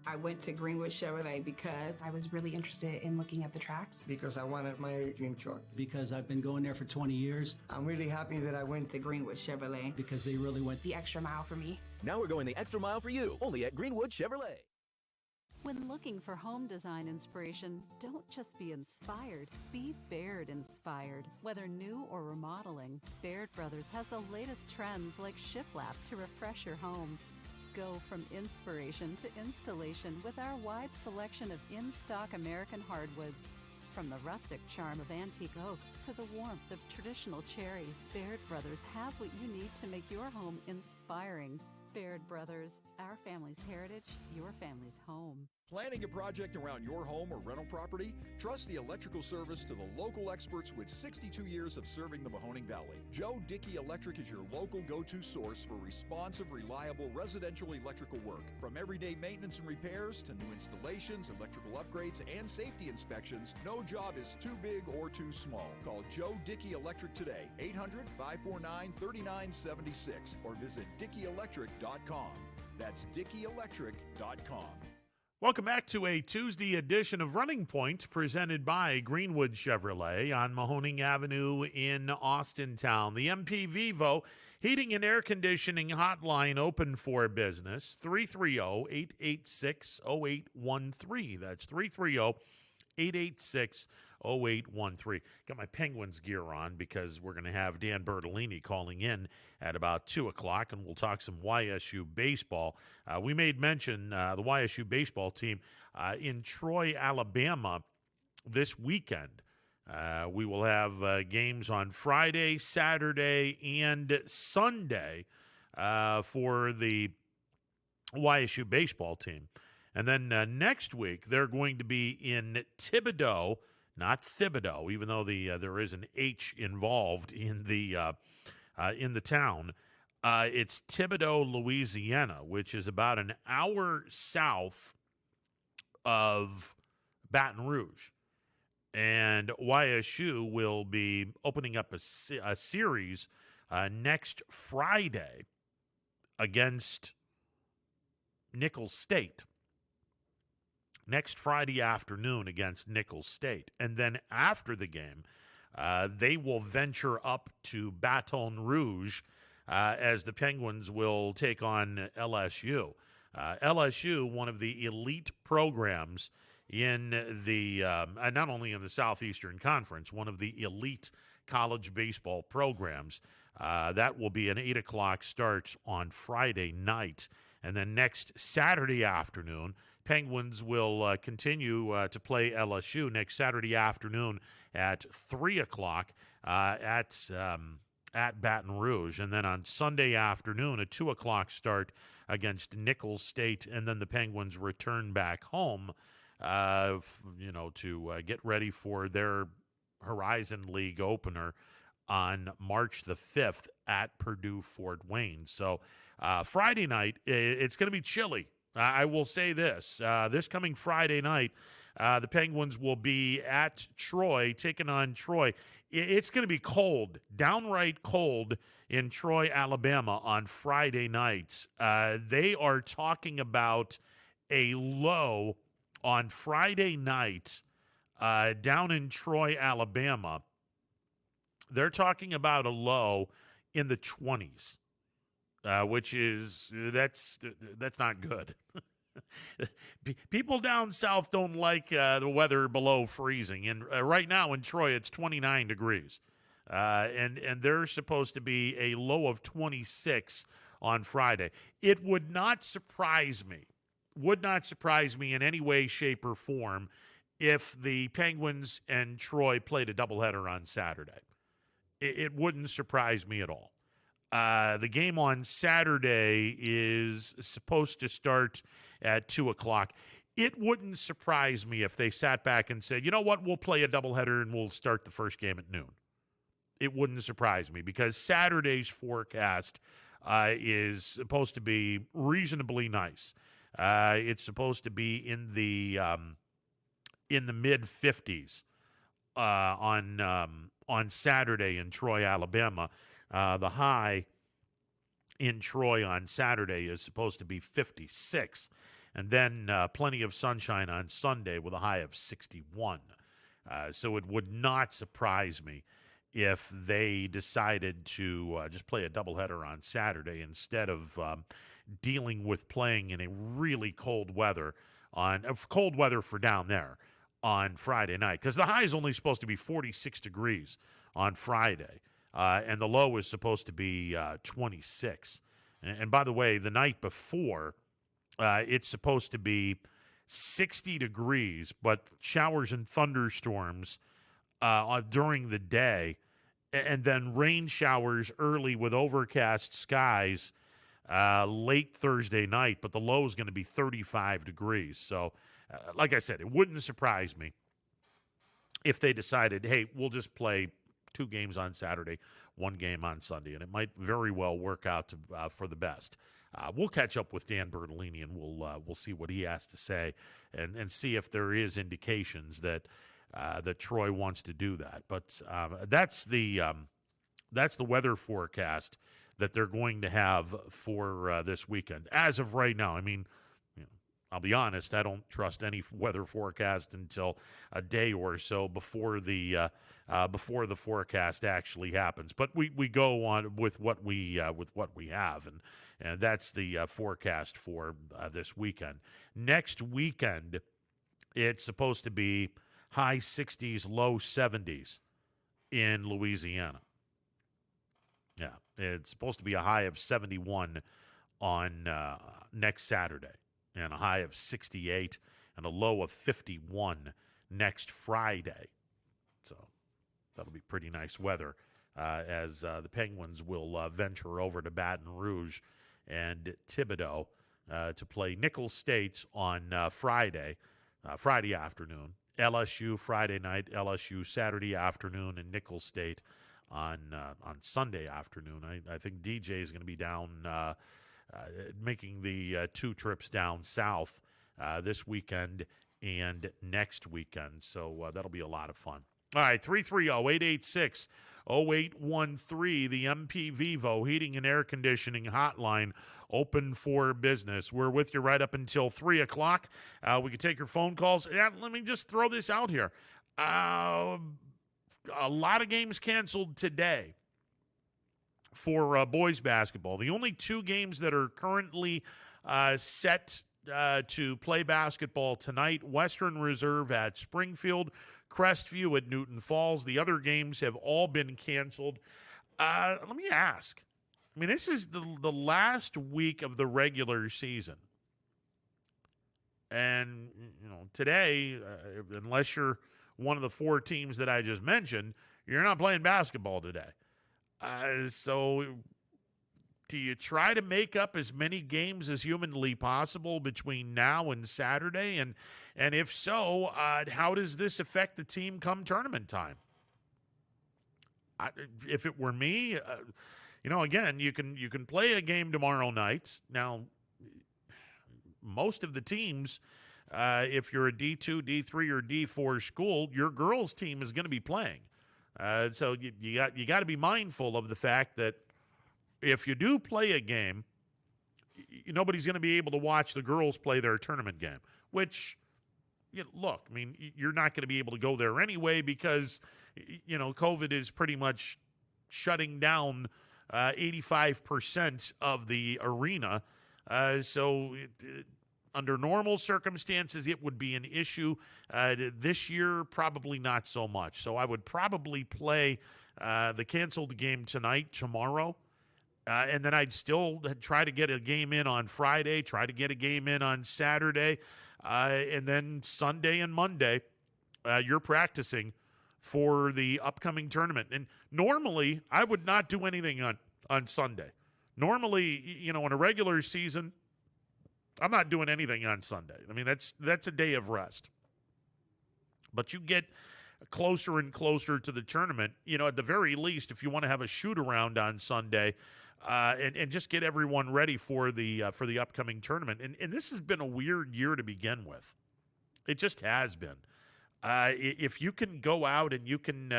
I went to Greenwood Chevrolet because I was really interested in looking at the tracks. Because I wanted my dream truck. Because I've been going there for 20 years. I'm really happy that I went to Greenwood Chevrolet. Because they really went the extra mile for me. Now we're going the extra mile for you, only at Greenwood Chevrolet. When looking for home design inspiration, don't just be inspired, be Baird inspired. Whether new or remodeling, Baird Brothers has the latest trends like shiplap to refresh your home. Go from inspiration to installation with our wide selection of in-stock American hardwoods. From the rustic charm of antique oak to the warmth of traditional cherry, Baird Brothers has what you need to make your home inspiring. Baird Brothers, our family's heritage, your family's home. Planning a project around your home or rental property? Trust the electrical service to the local experts with 62 years of serving the Mahoning Valley. Joe Dickey Electric is your local go-to source for responsive, reliable residential electrical work. From everyday maintenance and repairs to new installations, electrical upgrades, and safety inspections, no job is too big or too small. Call Joe Dickey Electric today, 800-549-3976, or visit DickeyElectric.com. That's DickeyElectric.com. Welcome back to a Tuesday edition of Running Point presented by Greenwood Chevrolet on Mahoning Avenue in Austintown. The MP Vivo Heating and Air Conditioning Hotline open for business, 330-886-0813. That's 330-886-0813. Got my Penguins gear on because we're going to have Dan Bertolini calling in at about 2 o'clock, and we'll talk some YSU baseball. We made mention the YSU baseball team in Troy, Alabama this weekend. We will have games on Friday, Saturday, and Sunday for the YSU baseball team. And then next week, they're going to be in Thibodaux, not Thibodeau, even though there is an H involved in the town. It's Thibodaux, Louisiana, which is about an hour south of Baton Rouge. And YSU will be opening up a series next Friday against Nicholls State. Next Friday afternoon against Nicholls State. And then after the game, they will venture up to Baton Rouge as the Penguins will take on LSU. LSU, one of the elite programs in the not only in the Southeastern Conference, one of the elite college baseball programs. That will be an 8 o'clock start on Friday night. And then next Saturday afternoon, Penguins will continue to play LSU next Saturday afternoon at 3 o'clock at Baton Rouge. And then on Sunday afternoon, a 2 o'clock start against Nicholls State. And then the Penguins return back home, to get ready for their Horizon League opener on March the 5th at Purdue Fort Wayne. So Friday night, it's going to be chilly. I will say this. This coming Friday night, the Penguins will be at Troy, taking on Troy. It's going to be cold, downright cold in Troy, Alabama on Friday night. They are talking about a low on Friday night down in Troy, Alabama. They're talking about a low in the 20s, which is that's not good. People down south don't like the weather below freezing, and right now in Troy it's 29 degrees, and they're supposed to be a low of 26 on Friday. It would not surprise me in any way, shape, or form if the Penguins and Troy played a doubleheader on Saturday. It wouldn't surprise me at all. The game on Saturday is supposed to start at 2 o'clock. It wouldn't surprise me if they sat back and said, you know what, we'll play a doubleheader and we'll start the first game at noon. It wouldn't surprise me because Saturday's forecast is supposed to be reasonably nice. It's supposed to be in the mid 50s on Saturday in Troy, Alabama. The high in Troy on Saturday is supposed to be 56. And then plenty of sunshine on Sunday with a high of 61. So it would not surprise me if they decided to just play a doubleheader on Saturday instead of dealing with playing in a really cold weather for down there on Friday night. Because the high is only supposed to be 46 degrees on Friday. And the low is supposed to be 26. And by the way, the night before, it's supposed to be 60 degrees, but showers and thunderstorms during the day, and then rain showers early with overcast skies late Thursday night, but the low is going to be 35 degrees. So, like I said, it wouldn't surprise me if they decided, hey, we'll just play 2 games on Saturday, 1 game on Sunday, and it might very well work out for the best. We'll catch up with Dan Bertolini, and we'll see what he has to say, and see if there is indications that Troy wants to do that. But that's the weather forecast that they're going to have for this weekend. As of right now, I mean, I'll be honest, I don't trust any weather forecast until a day or so before the forecast actually happens. But we go on with what we have, and that's the forecast for this weekend. Next weekend, it's supposed to be high 60s, low 70s in Louisiana. Yeah, it's supposed to be a high of 71 on next Saturday, and a high of 68 and a low of 51 next Friday. So that'll be pretty nice weather as the Penguins will venture over to Baton Rouge and Thibodaux to play Nicholls State on Friday afternoon. LSU Friday night, LSU Saturday afternoon, and Nicholls State on Sunday afternoon. I think DJ is going to be down making the 2 trips down south this weekend and next weekend. So that'll be a lot of fun. All right, 330-886-0813, the MP Vivo Heating and Air Conditioning Hotline, open for business. We're with you right up until 3 o'clock. We can take your phone calls. Let me just throw this out here. A lot of games canceled today for boys basketball. The only 2 games that are currently set to play basketball tonight, Western Reserve at Springfield, Crestview at Newton Falls. The other games have all been canceled. Let me ask. I mean, this is the last week of the regular season. And, today, unless you're one of the 4 teams that I just mentioned, you're not playing basketball today. So do you try to make up as many games as humanly possible between now and Saturday? And if so, how does this affect the team come tournament time? If it were me, again, you can play a game tomorrow night. Now, most of the teams, if you're a D2, D3, or D4 school, your girls' team is going to be playing. So you got to be mindful of the fact that if you do play a game, nobody's going to be able to watch the girls play their tournament game, which, look, I mean, you're not going to be able to go there anyway because, COVID is pretty much shutting down 85% of the arena. So under normal circumstances, it would be an issue. This year, probably not so much. So I would probably play the canceled game tonight, tomorrow. And then I'd still try to get a game in on Friday, try to get a game in on Saturday. And then Sunday and Monday, you're practicing for the upcoming tournament. And normally, I would not do anything on Sunday. Normally, in a regular season, I'm not doing anything on Sunday. I mean, that's a day of rest. But you get closer and closer to the tournament, at the very least, if you want to have a shoot-around on Sunday, and just get everyone ready for the upcoming tournament. And this has been a weird year to begin with. It just has been. If you can go out and you can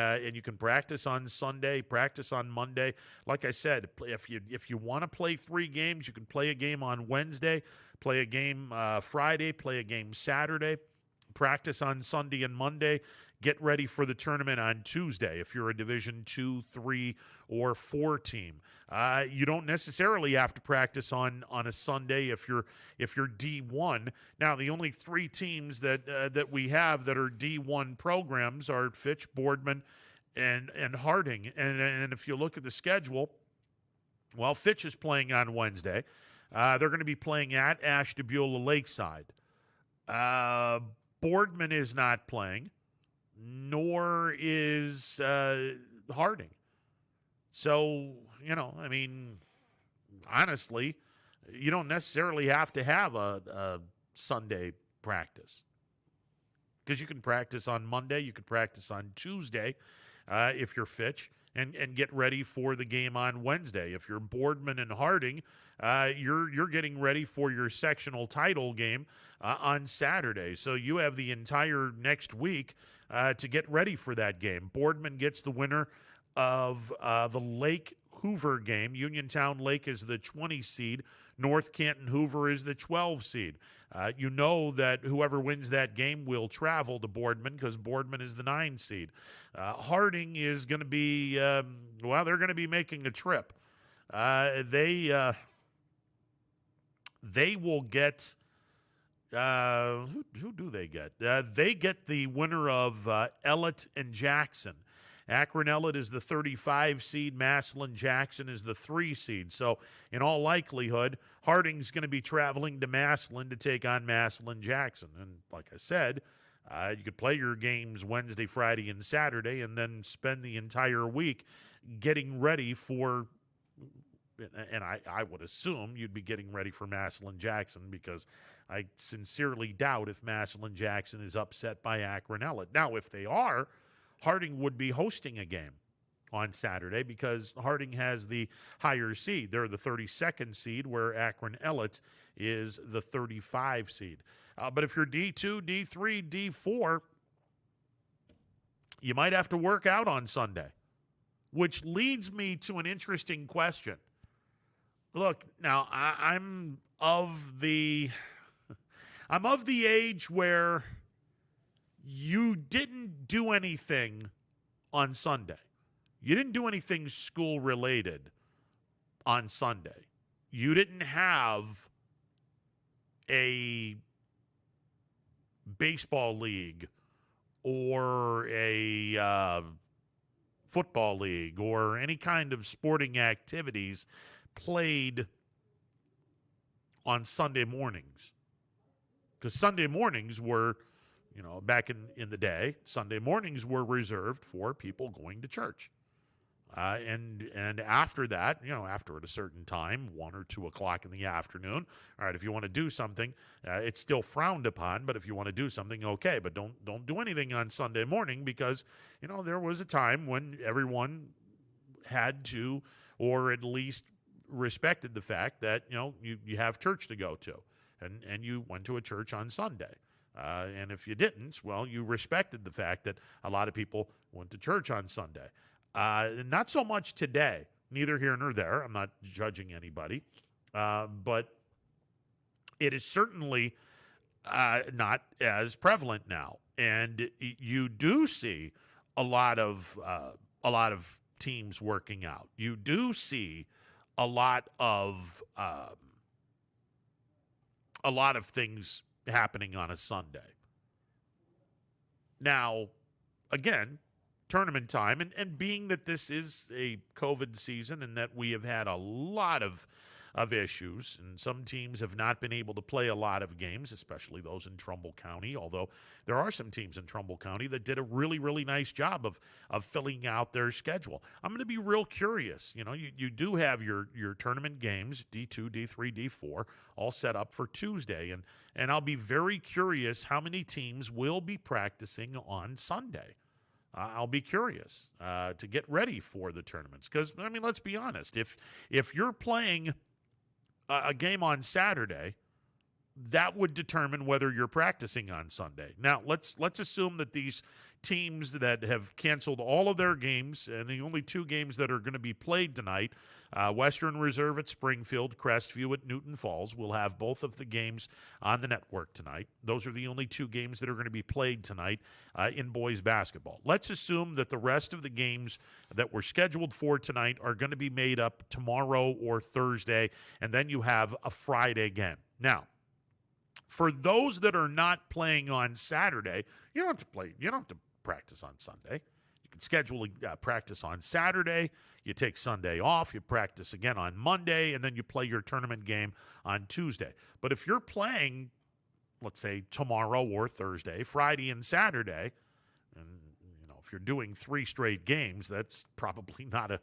practice on Sunday, practice on Monday, like I said, if you want to play 3 games, you can play a game on Wednesday, play a game Friday, play a game Saturday, practice on Sunday and Monday. Get ready for the tournament on Tuesday if you're a Division 2, 3, or 4 team. You don't necessarily have to practice on a Sunday if you're D1. Now, the only 3 teams that we have that are D1 programs are Fitch, Boardman, and Harding. And if you look at the schedule, well, Fitch is playing on Wednesday. They're going to be playing at Ashtabula Lakeside. Boardman is not playing, nor is Harding. So, I mean, honestly, you don't necessarily have to have a Sunday practice because you can practice on Monday, you can practice on Tuesday if you're Fitch, and get ready for the game on Wednesday. If you're Boardman and Harding, you're getting ready for your sectional title game on Saturday. So you have the entire next week to get ready for that game. Boardman gets the winner of the Lake Hoover game. Uniontown Lake is the 20 seed. North Canton Hoover is the 12 seed. You know that whoever wins that game will travel to Boardman because Boardman is the 9 seed. Harding is going to be, they're going to be making a trip. They will get, who do they get? They get the winner of Ellett and Jackson. Akron Ellett is the 35 seed. Massillon Jackson is the 3 seed. So, in all likelihood, Harding's going to be traveling to Massillon to take on Massillon Jackson. And like I said, you could play your games Wednesday, Friday, and Saturday, and then spend the entire week getting ready for, and I would assume you'd be getting ready for Massillon Jackson because I sincerely doubt if Massillon Jackson is upset by Akron Ellett. Now, if they are, Harding would be hosting a game on Saturday because Harding has the higher seed. They're the 32nd seed, where Akron Ellett is the 35 seed. But if you're D2, D3, D4, you might have to work out on Sunday, which leads me to an interesting question. Look, now I'm of the age where you didn't do anything on Sunday. You didn't do anything school-related on Sunday. You didn't have a baseball league or a football league or any kind of sporting activities played on Sunday mornings. Because Sunday mornings were, back in the day, Sunday mornings were reserved for people going to church. And after that, after at a certain time, 1 or 2 o'clock in the afternoon, all right, if you want to do something, it's still frowned upon, but if you want to do something, okay, but don't do anything on Sunday morning because, there was a time when everyone had to, or at least respected the fact that, you have church to go to, and you went to a church on Sunday. And if you didn't, well, you respected the fact that a lot of people went to church on Sunday. Not so much today, neither here nor there. I'm not judging anybody. But it is certainly not as prevalent now. And you do see a lot of teams working out. You do see a lot of things happening on a Sunday. Now, again, tournament time, and being that this is a COVID season and that we have had a lot of issues, and some teams have not been able to play a lot of games, especially those in Trumbull County, although there are some teams in Trumbull County that did a really, really nice job of filling out their schedule. I'm going to be real curious. You do have your tournament games, D2, D3, D4, all set up for Tuesday, and I'll be very curious how many teams will be practicing on Sunday. I'll be curious to get ready for the tournaments because, let's be honest. If you're playing a game on Saturday, that would determine whether you're practicing on Sunday. Now, let's assume that these teams that have canceled all of their games, and the only 2 games that are going to be played tonight, Western Reserve at Springfield, Crestview at Newton Falls. We'll have both of the games on the network tonight. Those are the only 2 games that are going to be played tonight in boys basketball. Let's assume that the rest of the games that were scheduled for tonight are going to be made up tomorrow or Thursday, and then you have a Friday game. Now, for those that are not playing on Saturday, you don't have to practice on Sunday. You can schedule a practice on Saturday. You take Sunday off. You practice again on Monday, and then you play your tournament game on Tuesday. But if you're playing, let's say, tomorrow or Thursday, Friday and Saturday, and if you're doing 3 straight games, that's probably not a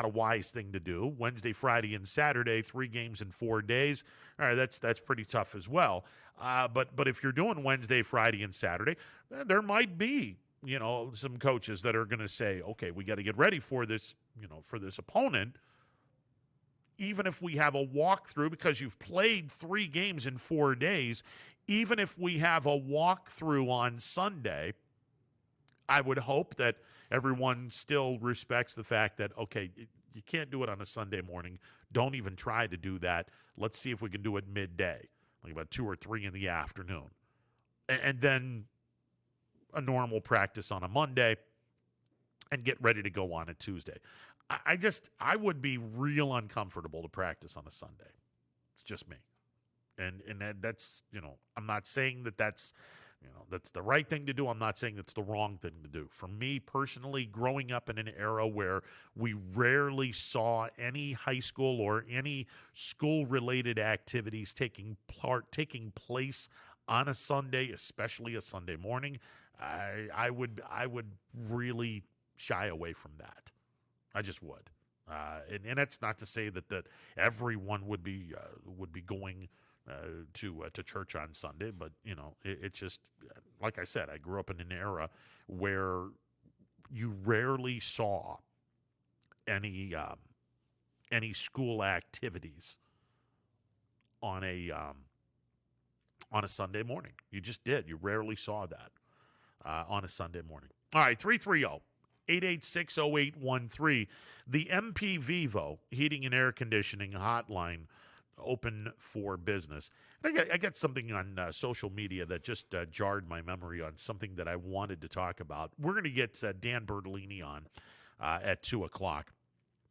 wise thing to do. Wednesday, Friday, and Saturday, 3 games in 4 days. All right, that's pretty tough as well. But if you're doing Wednesday, Friday, and Saturday, there might be some coaches that are going to say, okay, we got to get ready for this, for this opponent. Even if we have a walkthrough, because you've played 3 games in 4 days, even if we have a walkthrough on Sunday, I would hope that everyone still respects the fact that, okay, you can't do it on a Sunday morning. Don't even try to do that. Let's see if we can do it midday, like about 2 or 3 in the afternoon. And then a normal practice on a Monday and get ready to go on a Tuesday. I would be real uncomfortable to practice on a Sunday. It's just me. And that's, I'm not saying that's the right thing to do. I'm not saying that's the wrong thing to do. For me personally, growing up in an era where we rarely saw any high school or any school-related activities taking place on a Sunday, especially a Sunday morning, I would really shy away from that. I just would. And that's not to say that everyone would be going to church on Sunday, but it's just, like I said, I grew up in an era where you rarely saw any school activities on a Sunday morning. You just did. You rarely saw that on a Sunday morning. All right, 330-886-0813. The MP Vivo Heating and Air Conditioning Hotline open for business. And I got something on social media that just jarred my memory on something that I wanted to talk about. We're going to get Dan Bertolini on at 2 o'clock.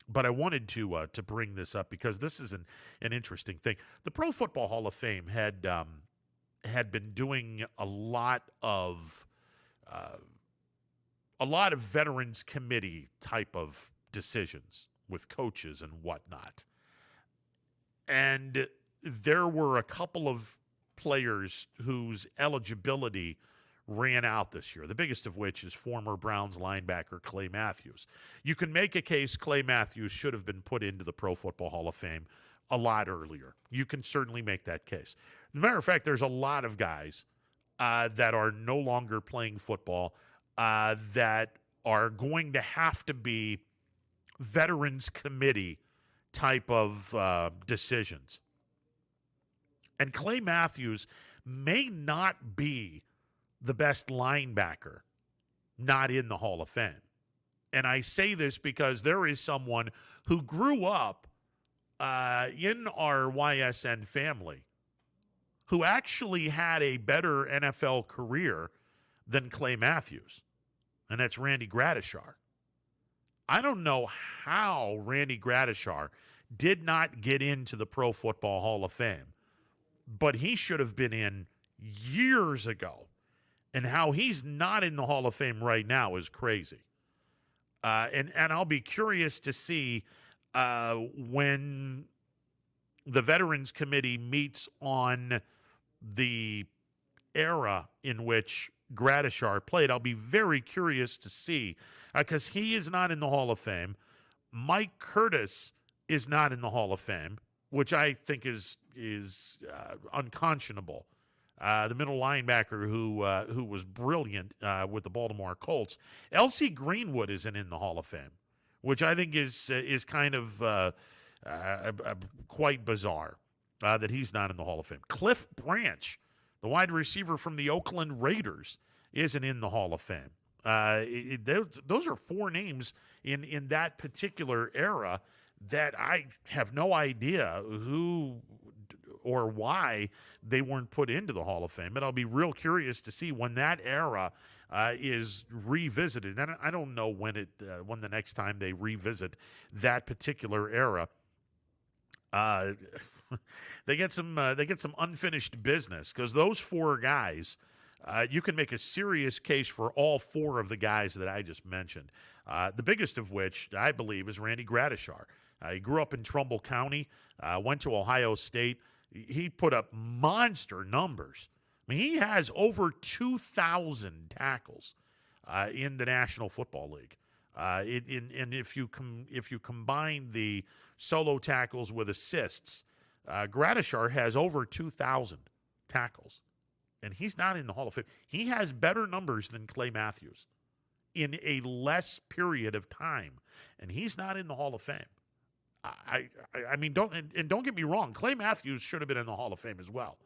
But I wanted to bring this up because this is an interesting thing. The Pro Football Hall of Fame had been doing a lot of a lot of veterans committee type of decisions with coaches and whatnot. And there were a couple of players whose eligibility ran out this year, the biggest of which is former Browns linebacker Clay Matthews. You can make a case Clay Matthews should have been put into the Pro Football Hall of Fame a lot earlier. You can certainly make that case. As a matter of fact, there's a lot of guys that are no longer playing football that are going to have to be Veterans Committee type of decisions. And Clay Matthews may not be the best linebacker not in the Hall of Fame. And I say this because there is someone who grew up in our YSN family who actually had a better NFL career than Clay Matthews, and that's Randy Gratishaw. I don't know how Randy Gratishaw did not get into the Pro Football Hall of Fame, but he should have been in years ago. And how he's not in the Hall of Fame right now is crazy. And I'll be curious to see when the Veterans Committee meets on the era in which Gratishaw played. I'll be very curious to see because he is not in the Hall of Fame. Mike Curtis is not in the Hall of Fame, which I think is unconscionable. The middle linebacker who was brilliant with the Baltimore Colts. L.C. Greenwood isn't in the Hall of Fame, which I think is kind of quite bizarre that he's not in the Hall of Fame. Cliff Branch, the wide receiver from the Oakland Raiders, isn't in the Hall of Fame. Those are four names in that particular era that I have no idea who or why they weren't put into the Hall of Fame. But I'll be real curious to see when that era is revisited. And I don't know when the next time they revisit that particular era. They get some unfinished business because those four guys, you can make a serious case for all four of the guys that I just mentioned. The biggest of which I believe is Randy Gratishaw. He grew up in Trumbull County, went to Ohio State. He put up monster numbers. I mean, he has over 2,000 tackles in the National Football League. And if you combine the solo tackles with assists, Gratishaw has over 2,000 tackles, and he's not in the Hall of Fame. He has better numbers than Clay Matthews in a less period of time, and he's not in the Hall of Fame. I mean, don't get me wrong. Clay Matthews should have been in the Hall of Fame as well.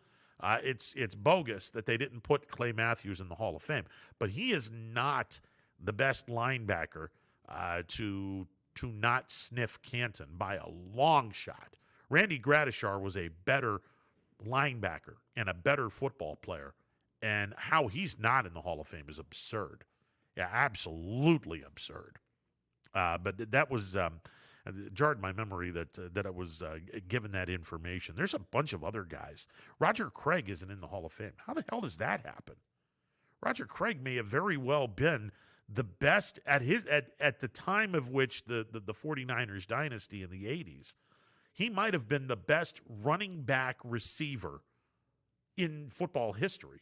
It's bogus that they didn't put Clay Matthews in the Hall of Fame, but he is not the best linebacker to not sniff Canton by a long shot. Randy Gratishaw was a better linebacker and a better football player, and how he's not in the Hall of Fame is absurd. Yeah, absolutely absurd. But that was jarred my memory that I was given that information. There's a bunch of other guys. Roger Craig isn't in the Hall of Fame. How the hell does that happen? Roger Craig may have very well been the best at the time of which the 49ers dynasty in the 80s. He might have been the best running back receiver in football history.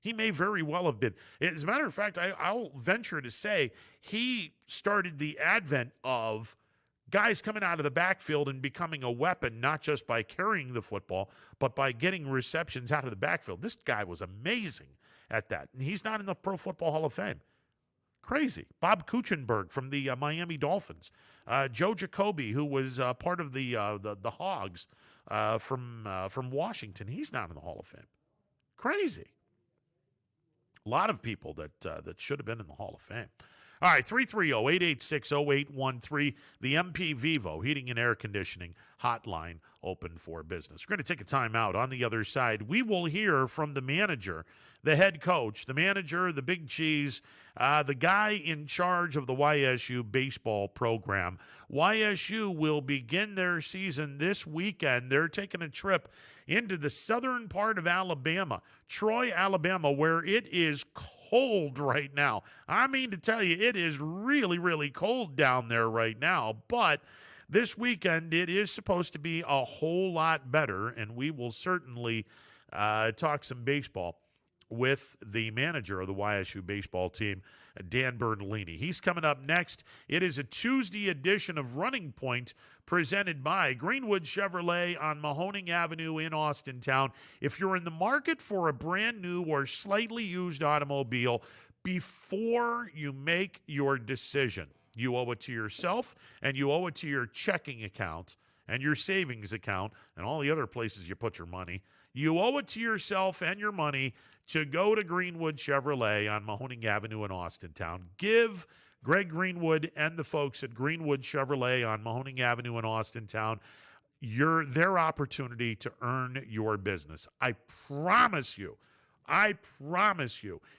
He may very well have been. As a matter of fact, I'll venture to say he started the advent of guys coming out of the backfield and becoming a weapon, not just by carrying the football, but by getting receptions out of the backfield. This guy was amazing at that. And he's not in the Pro Football Hall of Fame. Crazy. Bob Kuechenberg from the Miami Dolphins. Joe Jacoby, who was part of the Hogs from Washington. He's not in the Hall of Fame. Crazy. A lot of people that should have been in the Hall of Fame. All right, 330-886-0813, the MP Vivo Heating and Air Conditioning Hotline open for business. We're going to take a time out. On the other side, we will hear from the manager, the head coach, the manager, the big cheese, the guy in charge of the Ysu Baseball program. YSU will begin their season this weekend. They're taking a trip into the southern part of Alabama, Troy, Alabama, where it is cold right now. I mean to tell you, it is really, really cold down there right now. But this weekend, it is supposed to be a whole lot better, and we will certainly talk some baseball with the manager of the Ysu Baseball team, Dan Bertolini. He's coming up next. It is a Tuesday edition of Running Point presented by Greenwood Chevrolet on Mahoning Avenue in Austintown. If you're in the market for a brand new or slightly used automobile, before you make your decision, you owe it to yourself and you owe it to your checking account and your savings account and all the other places you put your money. You owe it to yourself and your money to go to Greenwood Chevrolet on Mahoning Avenue in Austintown. Give Greg Greenwood and the folks at Greenwood Chevrolet on Mahoning Avenue in Austintown their opportunity to earn your business. I promise you,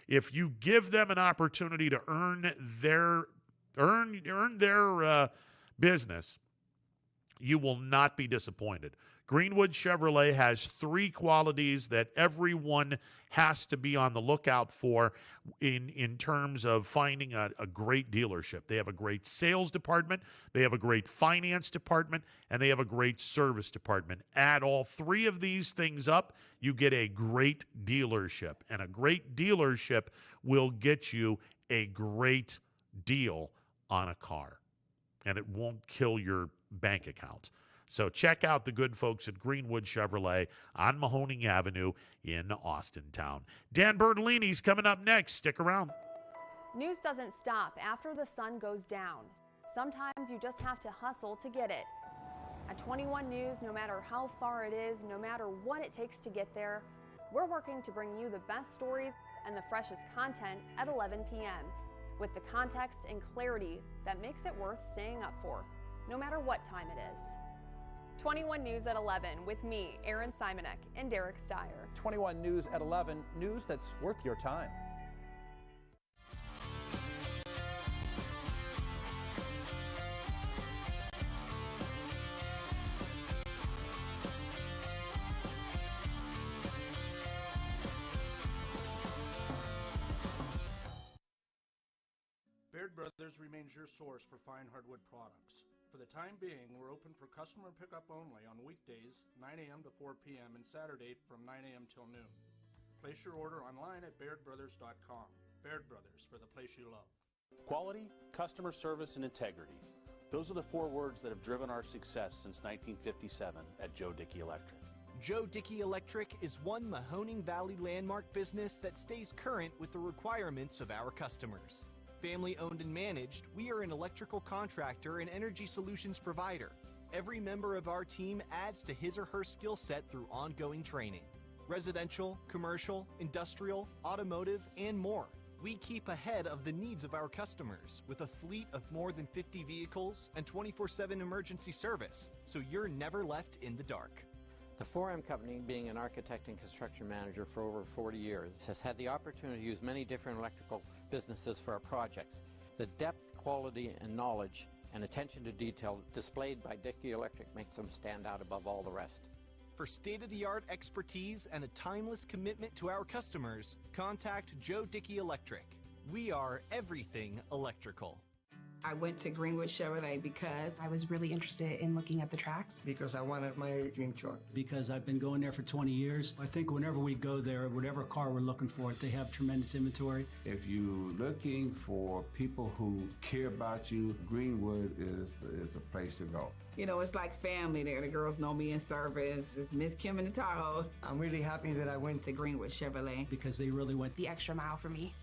if you give them an opportunity to earn their business, you will not be disappointed. Greenwood Chevrolet has 3 qualities that everyone has to be on the lookout for in terms of finding a great dealership. They have a great sales department, they have a great finance department, and they have a great service department. Add all 3 of these things up, you get a great dealership. And a great dealership will get you a great deal on a car. And it won't kill your bank account. So check out the good folks at Greenwood Chevrolet on Mahoning Avenue in Austintown. Dan Bertolini's coming up next. Stick around. News doesn't stop after the sun goes down. Sometimes you just have to hustle to get it. At 21 News, no matter how far it is, no matter what it takes to get there, we're working to bring you the best stories and the freshest content at 11 p.m. with the context and clarity that makes it worth staying up for, no matter what time it is. 21 News at 11 with me, Aaron Simonek, and Derek Steyer. 21 News at 11, news that's worth your time. Baird Brothers remains your source for fine hardwood products. For the time being, we're open for customer pickup only on weekdays, 9 a.m. to 4 p.m. and Saturday from 9 a.m. till noon. Place your order online at BairdBrothers.com. Baird Brothers, for the place you love. Quality, customer service, and integrity. Those are the 4 words that have driven our success since 1957 at Joe Dickey Electric. Joe Dickey Electric is one Mahoning Valley landmark business that stays current with the requirements of our customers. Family owned and managed, we are an electrical contractor and energy solutions provider. Every member of our team adds to his or her skill set through ongoing training. Residential, commercial, industrial, automotive, and more. We keep ahead of the needs of our customers with a fleet of more than 50 vehicles and 24/7 emergency service, so you're never left in the dark. The 4M Company, being an architect and construction manager for over 40 years, has had the opportunity to use many different electrical businesses for our projects. The depth, quality, and knowledge and attention to detail displayed by Dickey Electric makes them stand out above all the rest. For state-of-the-art expertise and a timeless commitment to our customers, contact Joe Dickey Electric. We are everything electrical. I went to Greenwood Chevrolet because I was really interested in looking at the tracks. Because I wanted my dream truck. Because I've been going there for 20 years. I think whenever we go there, whatever car we're looking for, they have tremendous inventory. If you're looking for people who care about you, Greenwood is the place to go. You know, it's like family there. The girls know me in service. It's Miss Kim in the Tahoe. I'm really happy that I went to Greenwood Chevrolet. Because they really went the extra mile for me.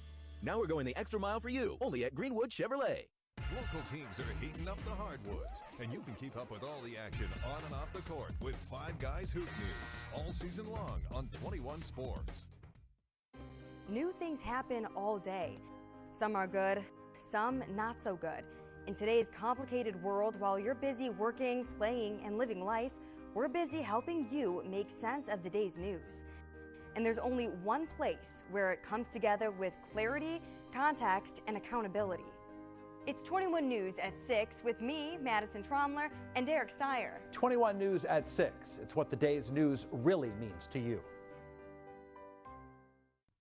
Now we're going the extra mile for you, only at Greenwood Chevrolet. Local teams are heating up the hardwoods, and you can keep up with all the action on and off the court with Five Guys Hoop News all season long on 21 Sports. New things happen all day. Some are good, some not so good. In today's complicated world, while you're busy working, playing, and living life, we're busy helping you make sense of the day's news. And there's only one place where it comes together with clarity, context, and accountability. It's 21 News at 6 with me, Madison Tromler, and Derek Steyer. 21 News at 6. It's what the day's news really means to you.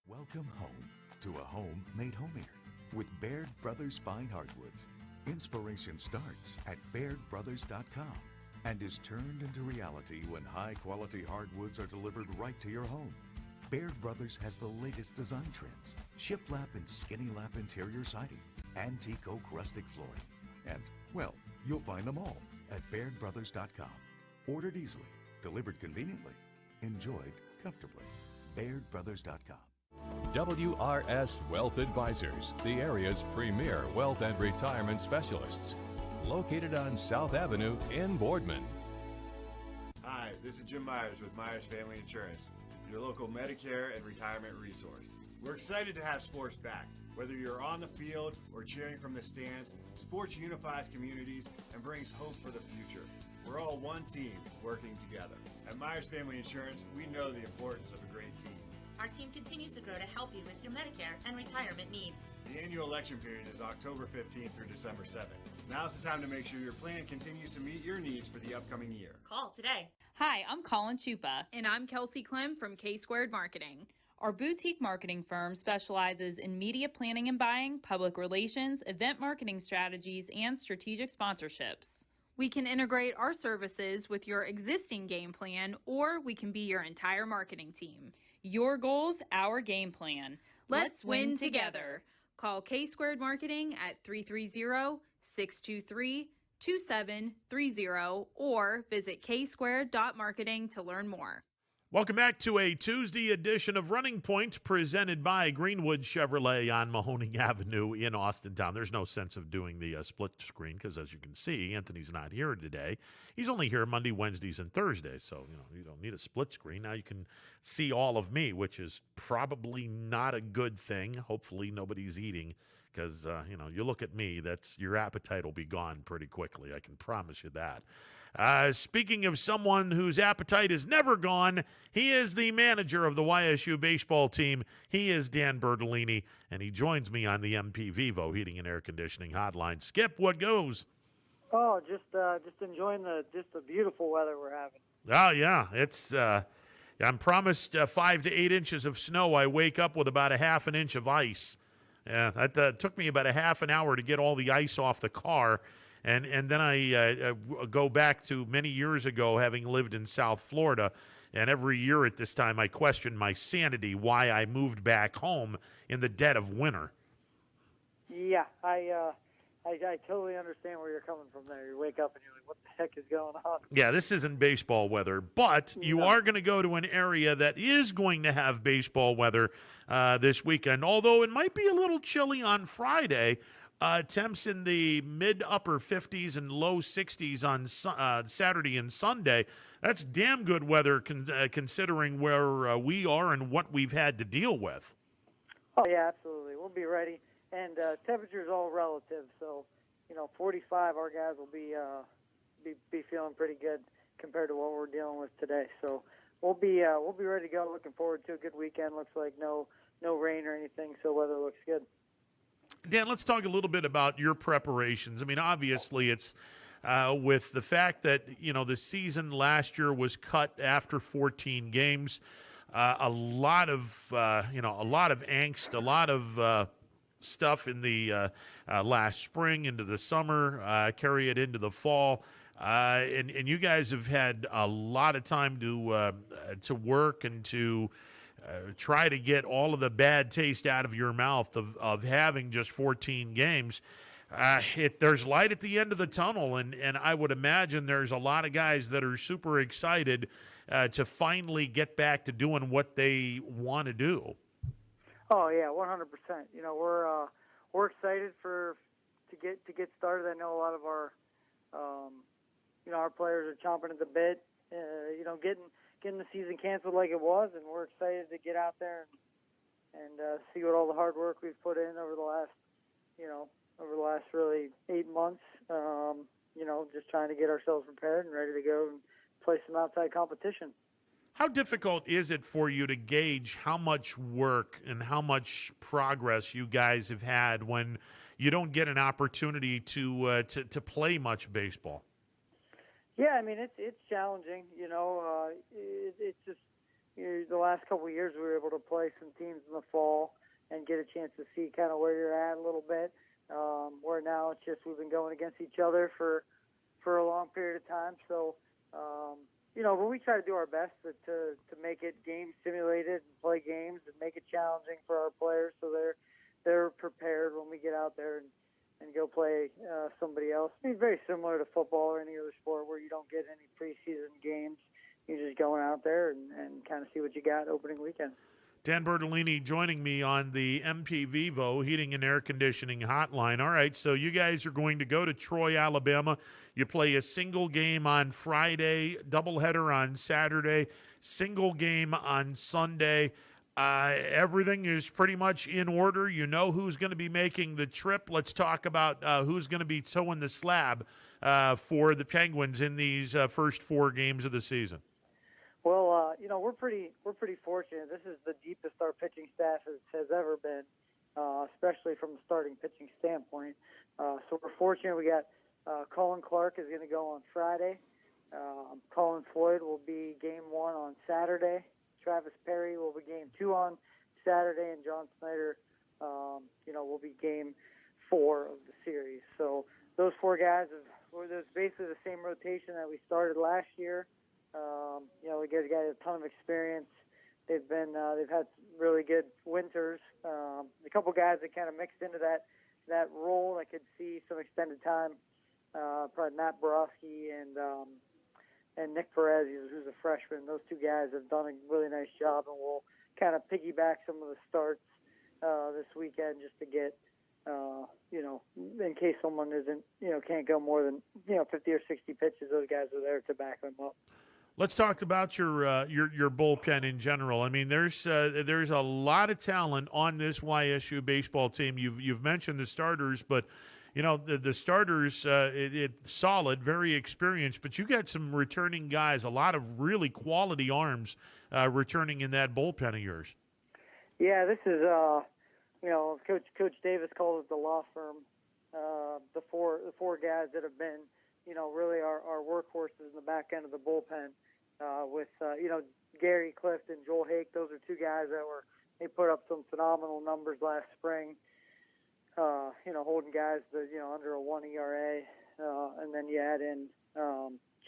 Welcome home. to a home made homier with Baird Brothers Fine Hardwoods. Inspiration starts at BairdBrothers.com and is turned into reality when high-quality hardwoods are delivered right to your home. Baird Brothers has the latest design trends, shiplap and skinny lap interior siding, antique oak rustic flooring, and, well, you'll find them all at BairdBrothers.com. Ordered easily, delivered conveniently, enjoyed comfortably. BairdBrothers.com. WRS Wealth Advisors, the area's premier wealth and retirement specialists. Located on South Avenue in Boardman. Hi, this is Jim Myers with Myers Family Insurance, your local Medicare and retirement resource. We're excited to have sports back. Whether you're on the field or cheering from the stands, sports unifies communities and brings hope for the future. We're all one team working together. At Myers Family Insurance, we know the importance of a great team. Our team continues to grow to help you with your Medicare and retirement needs. The annual election period is October 15th through December 7th. Now's the time to make sure your plan continues to meet your needs for the upcoming year. Call today. Hi, I'm Colin Chupa. And I'm Kelsey Clem from K-Squared Marketing. Our boutique marketing firm specializes in media planning and buying, public relations, event marketing strategies, and strategic sponsorships. We can integrate our services with your existing game plan, or we can be your entire marketing team. Your goals, our game plan. Let's win together. Call K-Squared Marketing at 330-623-2730 or visit ksquared.marketing to learn more. Welcome back to a Tuesday edition of Running Point presented by Greenwood Chevrolet on Mahoning Avenue in Austintown. There's no sense of doing the split screen because, as you can see, Anthony's not here today. He's only here Monday, Wednesdays, and Thursdays, so you don't need a split screen. Now you can see all of me, which is probably not a good thing. Hopefully nobody's eating because, you look at me, your appetite will be gone pretty quickly. I can promise you that. Speaking of someone whose appetite is never gone, he is the manager of the Ysu Baseball team. He is Dan Bertolini, and he joins me on the MP Vivo Heating and Air Conditioning Hotline. Skip, what goes? Oh, just enjoying the beautiful weather we're having. Oh, yeah. It's I'm promised 5 to 8 inches of snow. I wake up with about a half an inch of ice. That took me about a half an hour to get all the ice off the car. And then I go back to many years ago, having lived in South Florida, and every year at this time I question my sanity why I moved back home in the dead of winter. Yeah, I totally understand where you're coming from there. You wake up and you're like, what the heck is going on? Yeah, this isn't baseball weather, but you are going to go to an area that is going to have baseball weather this weekend, although it might be a little chilly on Friday. Temps in the mid-upper 50s and low 60s on Saturday and Sunday. That's damn good weather considering where we are and what we've had to deal with. Oh, yeah, absolutely. We'll be ready. And temperature's all relative, so, 45, our guys will be feeling pretty good compared to what we're dealing with today. So we'll be ready to go. Looking forward to a good weekend. Looks like no rain or anything, so weather looks good. Dan, let's talk a little bit about your preparations. I mean, obviously, it's with the fact that the season last year was cut after 14 games. A lot of angst, a lot of stuff in the last spring into the summer, carry it into the fall, and you guys have had a lot of time to work and to. Try to get all of the bad taste out of your mouth of having just 14 games. There's light at the end of the tunnel, and I would imagine there's a lot of guys that are super excited to finally get back to doing what they want to do. Oh yeah, 100%. We're excited to get started. I know a lot of our our players are chomping at the bit. Getting the season canceled like it was, and we're excited to get out there and see what all the hard work we've put in over the last really 8 months. Just trying to get ourselves prepared and ready to go and play some outside competition. How difficult is it for you to gauge how much work and how much progress you guys have had when you don't get an opportunity to play much baseball? Yeah, I mean it's challenging. It's just the last couple of years we were able to play some teams in the fall, and get a chance to see kind of where you're at a little bit. Where now it's just we've been going against each other for a long period of time. So, but we try to do our best to make it game simulated and play games and make it challenging for our players so they're prepared when we get out there and go play somebody else. It's very similar to football or any other sport where you don't get any preseason games. You're just going out there and kind of see what you got opening weekend. Dan Bertolini joining me on the MP Vivo Heating and Air Conditioning Hotline. All right, so you guys are going to go to Troy, Alabama. You play a single game on Friday, doubleheader on Saturday, single game on Sunday. Everything is pretty much in order. You know who's going to be making the trip. Let's talk about who's going to be towing the slab for the Penguins in these first 4 games of the season. Well, we're pretty fortunate. This is the deepest our pitching staff has ever been, especially from the starting pitching standpoint. So we're fortunate. We got Colin Clark is going to go on Friday. Colin Floyd will be game 1 on Saturday. Travis Perry will be game 2 on Saturday, and John Snyder, will be game 4 of the series. So those 4 guys there's basically the same rotation that we started last year. We got a ton of experience. They've had really good winters. A couple guys that kind of mixed into that role. I could see some extended time. Probably Matt Borowski and Nick Perez, who's a freshman. Those 2 guys have done a really nice job, and we'll kind of piggyback some of the starts this weekend just to get, in case someone can't go more than 50 or 60 pitches. Those guys are there to back them up. Let's talk about your bullpen in general. I mean, there's a lot of talent on this YSU baseball team. You've mentioned the starters, but the starters it's solid, very experienced. But you got some returning guys, a lot of really quality arms returning in that bullpen of yours. Yeah, this is Coach Davis calls it the law firm. The four guys that have been really our workhorses in the back end of the bullpen. With Gary Clift and Joel Hake, those are 2 guys they put up some phenomenal numbers last spring. Holding guys under a 1 ERA, and then you add in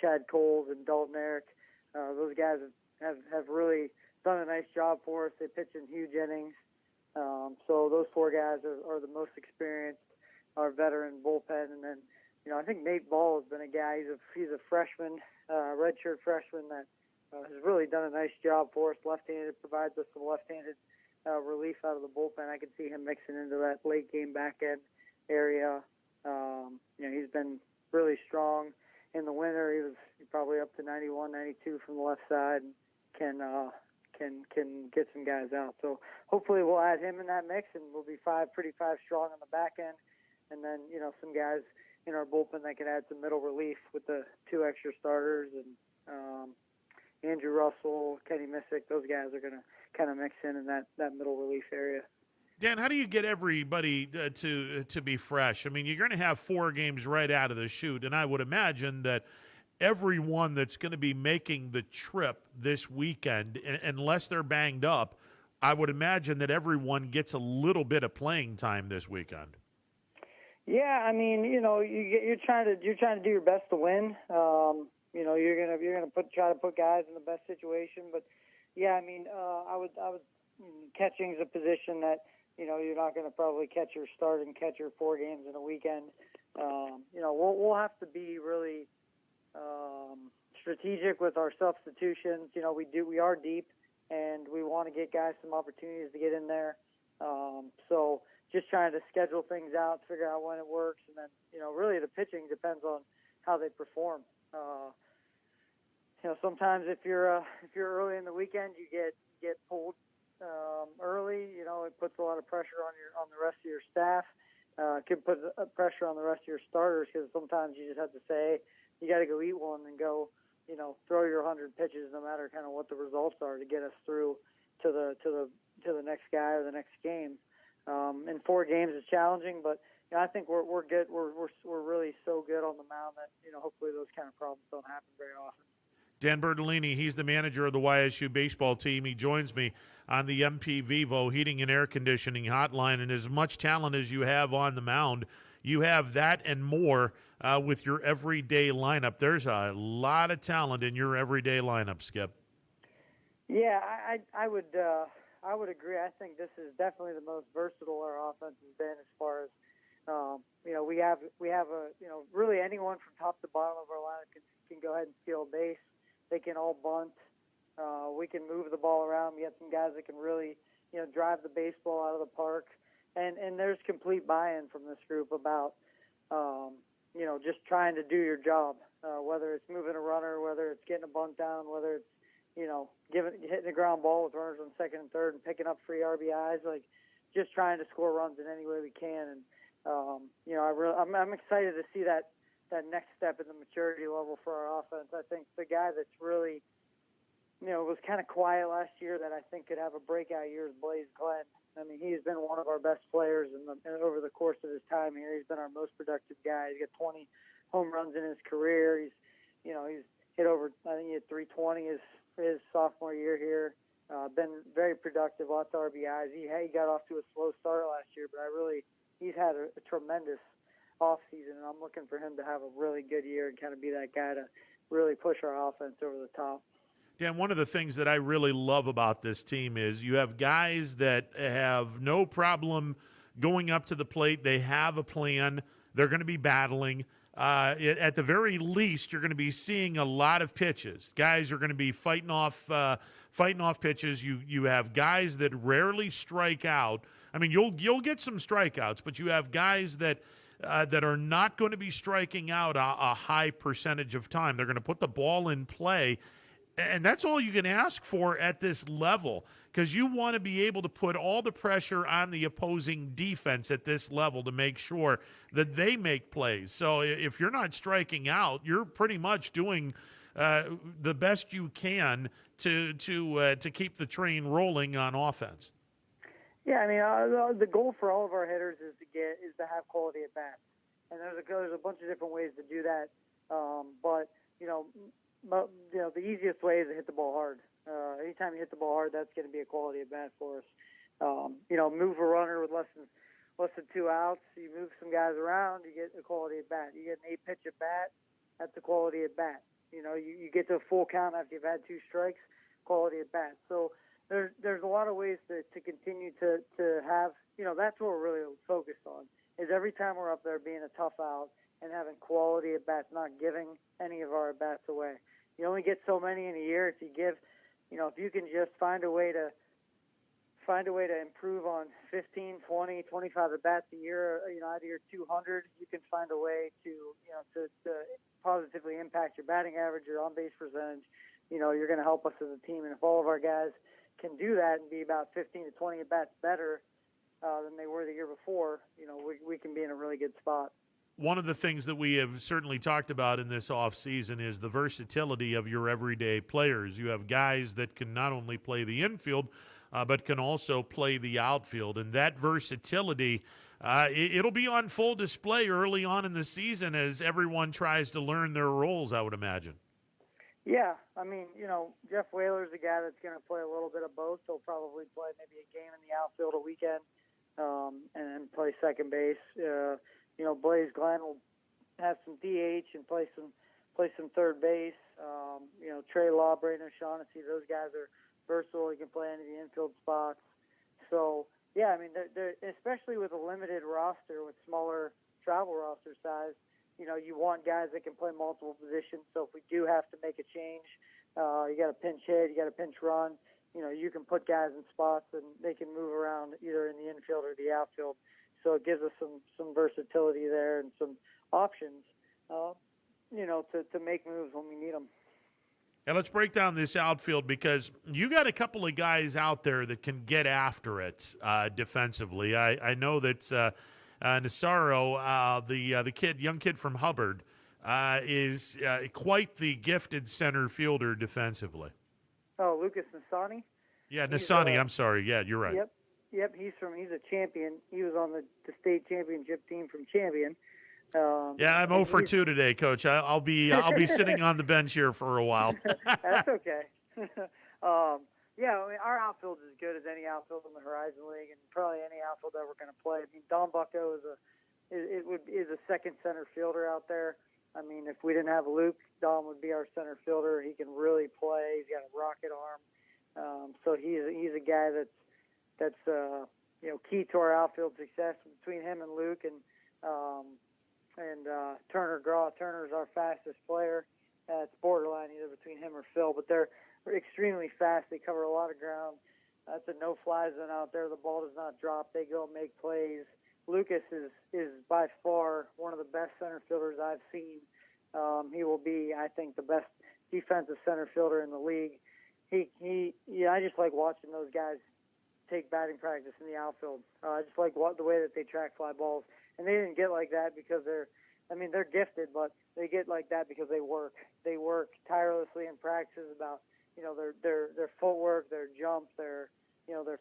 Chad Coles and Dalton Eric. Those guys have really done a nice job for us. They pitch in huge innings. So those 4 guys are the most experienced, our veteran bullpen, and then. I think Nate Ball has been a guy. He's a freshman, redshirt freshman that has really done a nice job for us. Left-handed, provides us some left-handed relief out of the bullpen. I can see him mixing into that late game back end area. He's been really strong in the winter. He was probably up to 91, 92 from the left side, and can get some guys out. So hopefully we'll add him in that mix, and we'll be pretty strong on the back end, and then some guys in our bullpen that can add some middle relief with the 2 extra starters, and Andrew Russell, Kenny Missick, those guys are going to kind of mix in that middle relief area. Dan, how do you get everybody to be fresh? I mean, you're going to have 4 games right out of the chute, and I would imagine that everyone that's going to be making the trip this weekend, unless they're banged up, I would imagine that everyone gets a little bit of playing time this weekend. Yeah, I mean, you're trying to do your best to win. You're gonna try to put guys in the best situation. But yeah, I mean, I would catching is a position that you're not going to probably catch your starting catcher 4 games in a weekend. We'll have to be really strategic with our substitutions. We are deep, and we want to get guys some opportunities to get in there. So. Just trying to schedule things out, figure out when it works, and then really the pitching depends on how they perform. Sometimes if you're early in the weekend, you get pulled early. It puts a lot of pressure on the rest of your staff. It can put pressure on the rest of your starters because sometimes you just have to say you got to go eat one and go throw your 100 pitches no matter kind of what the results are to get us through to the next guy or the next game. In 4 games is challenging, but I think we're good. We're really so good on the mound that hopefully those kind of problems don't happen very often. Dan Bertolini, he's the manager of the Ysu Baseball team. He joins me on the MP Vivo Heating and Air Conditioning Hotline. And as much talent as you have on the mound, you have that and more with your everyday lineup. There's a lot of talent in your everyday lineup, Skip. Yeah, I would agree. I think this is definitely the most versatile our offense has been as far as we have really anyone from top to bottom of our lineup can go ahead and steal a base. They can all bunt. We can move the ball around. We have some guys that can really drive the baseball out of the park. And there's complete buy-in from this group about just trying to do your job, whether it's moving a runner, whether it's getting a bunt down, whether it's hitting a ground ball with runners on second and third and picking up free RBIs, like just trying to score runs in any way we can. And I'm excited to see that next step in the maturity level for our offense. I think the guy that's really was kind of quiet last year that I think could have a breakout year is Blaze Glenn. I mean, he's been one of our best players over the course of his time here. He's been our most productive guy. He's got 20 home runs in his career. He's hit over, I think he had 320 his sophomore year here. Been very productive, lots of RBIs. He got off to a slow start last year, but he's had a tremendous offseason, and I'm looking for him to have a really good year and kind of be that guy to really push our offense over the top. Dan, one of the things that I really love about this team is you have guys that have no problem going up to the plate. They have a plan. They're going to be battling. At the very least, you're going to be seeing a lot of pitches. Guys are going to be fighting off pitches. You have guys that rarely strike out. I mean, you'll get some strikeouts, but you have guys that are not going to be striking out a high percentage of time. They're going to put the ball in play. And that's all you can ask for at this level, because you want to be able to put all the pressure on the opposing defense at this level to make sure that they make plays. So if you're not striking out, you're pretty much doing the best you can to keep the train rolling on offense. Yeah, I mean, the goal for all of our hitters is to have quality at bats, and there's a bunch of different ways to do that. But the easiest way is to hit the ball hard. Anytime you hit the ball hard, that's going to be a quality at bat for us. Move a runner with less than 2 outs. You move some guys around, you get a quality at bat. You get an 8-pitch at bat, that's a quality at bat. You get to a full count after you've had 2 strikes, quality at bat. So there's a lot of ways to continue to have. That's what we're really focused on. Is every time we're up there being a tough out and having quality at bats, not giving any of our at bats away. You only get so many in a year. If you can just find a way to improve on 15, 20, 25 at bats a year, out of your 200, you can find a way to positively impact your batting average, your on base percentage. You're going to help us as a team, and if all of our guys can do that and be about 15 to 20 at bats better than they were the year before, we can be in a really good spot. One of the things that we have certainly talked about in this offseason is the versatility of your everyday players. You have guys that can not only play the infield, but can also play the outfield. And that versatility, it'll be on full display early on in the season as everyone tries to learn their roles, I would imagine. Yeah, I mean, Jeff Whaler's a guy that's going to play a little bit of both. He'll probably play maybe a game in the outfield a weekend and play second base. Blaze Glenn will have some DH and play some third base. Trey Law, Brandon Shaughnessy, those guys are versatile. He can play any of the infield spots. So, yeah, I mean, they're, especially with a limited roster, with smaller travel roster size, you want guys that can play multiple positions. So if we do have to make a change, you got a pinch hit, you got a pinch run, you can put guys in spots and they can move around either in the infield or the outfield. So it gives us some versatility there and some options, to make moves when we need them. And let's break down this outfield, because you got a couple of guys out there that can get after it defensively. I know that Nassaro, the young kid from Hubbard, is quite the gifted center fielder defensively. Oh, Lucas Nassani? Yeah, Nassani. I'm sorry. Yeah, you're right. Yep. He's a champion. He was on the state championship team from Champion. Yeah, I'm 0 for 2 today, Coach. I'll be sitting on the bench here for a while. That's okay. Yeah, I mean, our outfield is as good as any outfield in the Horizon League, and probably any outfield that we're going to play. I mean, Don Bucko is a second center fielder out there. I mean, if we didn't have Luke, Don would be our center fielder. He can really play. He's got a rocket arm. So he's a guy that's key to our outfield success. Between him and Luke and Turner Graw. Turner's our fastest player. It's borderline either between him or Phil, but they're extremely fast. They cover a lot of ground. That's a no-fly zone out there. The ball does not drop. They go and make plays. Lucas is by far one of the best center fielders I've seen. He will be, I think, the best defensive center fielder in the league. I just like watching those guys take batting practice in the outfield. I just like the way that they track fly balls. And they didn't get like that because they're gifted, but they get like that because they work. They work tirelessly in practice about, their footwork, their jump, their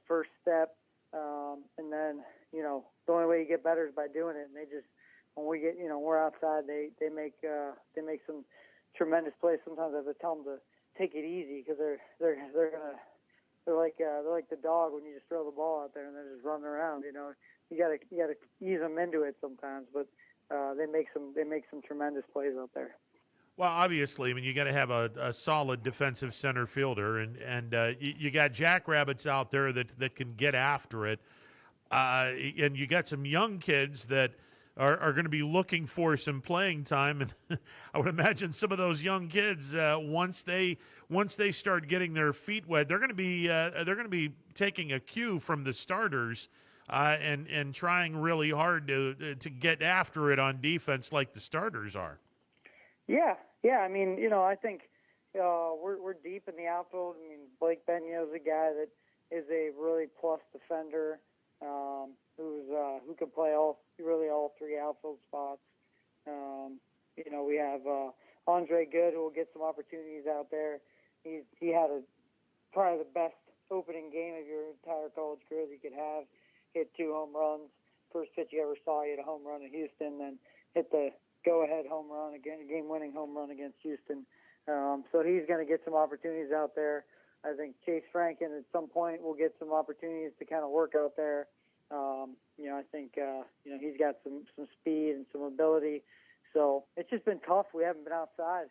first step. And then, the only way you get better is by doing it. And they just, when we get, we're outside, they make some tremendous plays. Sometimes I have to tell them to take it easy because they're like the dog when you just throw the ball out there and they're just running around. You gotta ease them into it sometimes, but they make some tremendous plays out there. Well, obviously, I mean, you got to have a solid defensive center fielder, and you got jackrabbits out there that can get after it, and you got some young kids that are going to be looking for some playing time, and I would imagine some of those young kids once they start getting their feet wet, they're going to be taking a cue from the starters. And trying really hard to get after it on defense like the starters are. Yeah. I mean, I think we're deep in the outfield. I mean, Blake Benio's a guy that is a really plus defender who can play all three outfield spots. We have Andre Good, who will get some opportunities out there. He had probably the best opening game of your entire college career that you could have. Hit 2 home runs. First pitch you ever saw, he hit a home run in Houston, then hit the go-ahead home run again, game-winning home run against Houston. So he's going to get some opportunities out there. I think Chase Franken at some point will get some opportunities to kind of work out there. I think he's got some speed and some ability. So it's just been tough. We haven't been outside.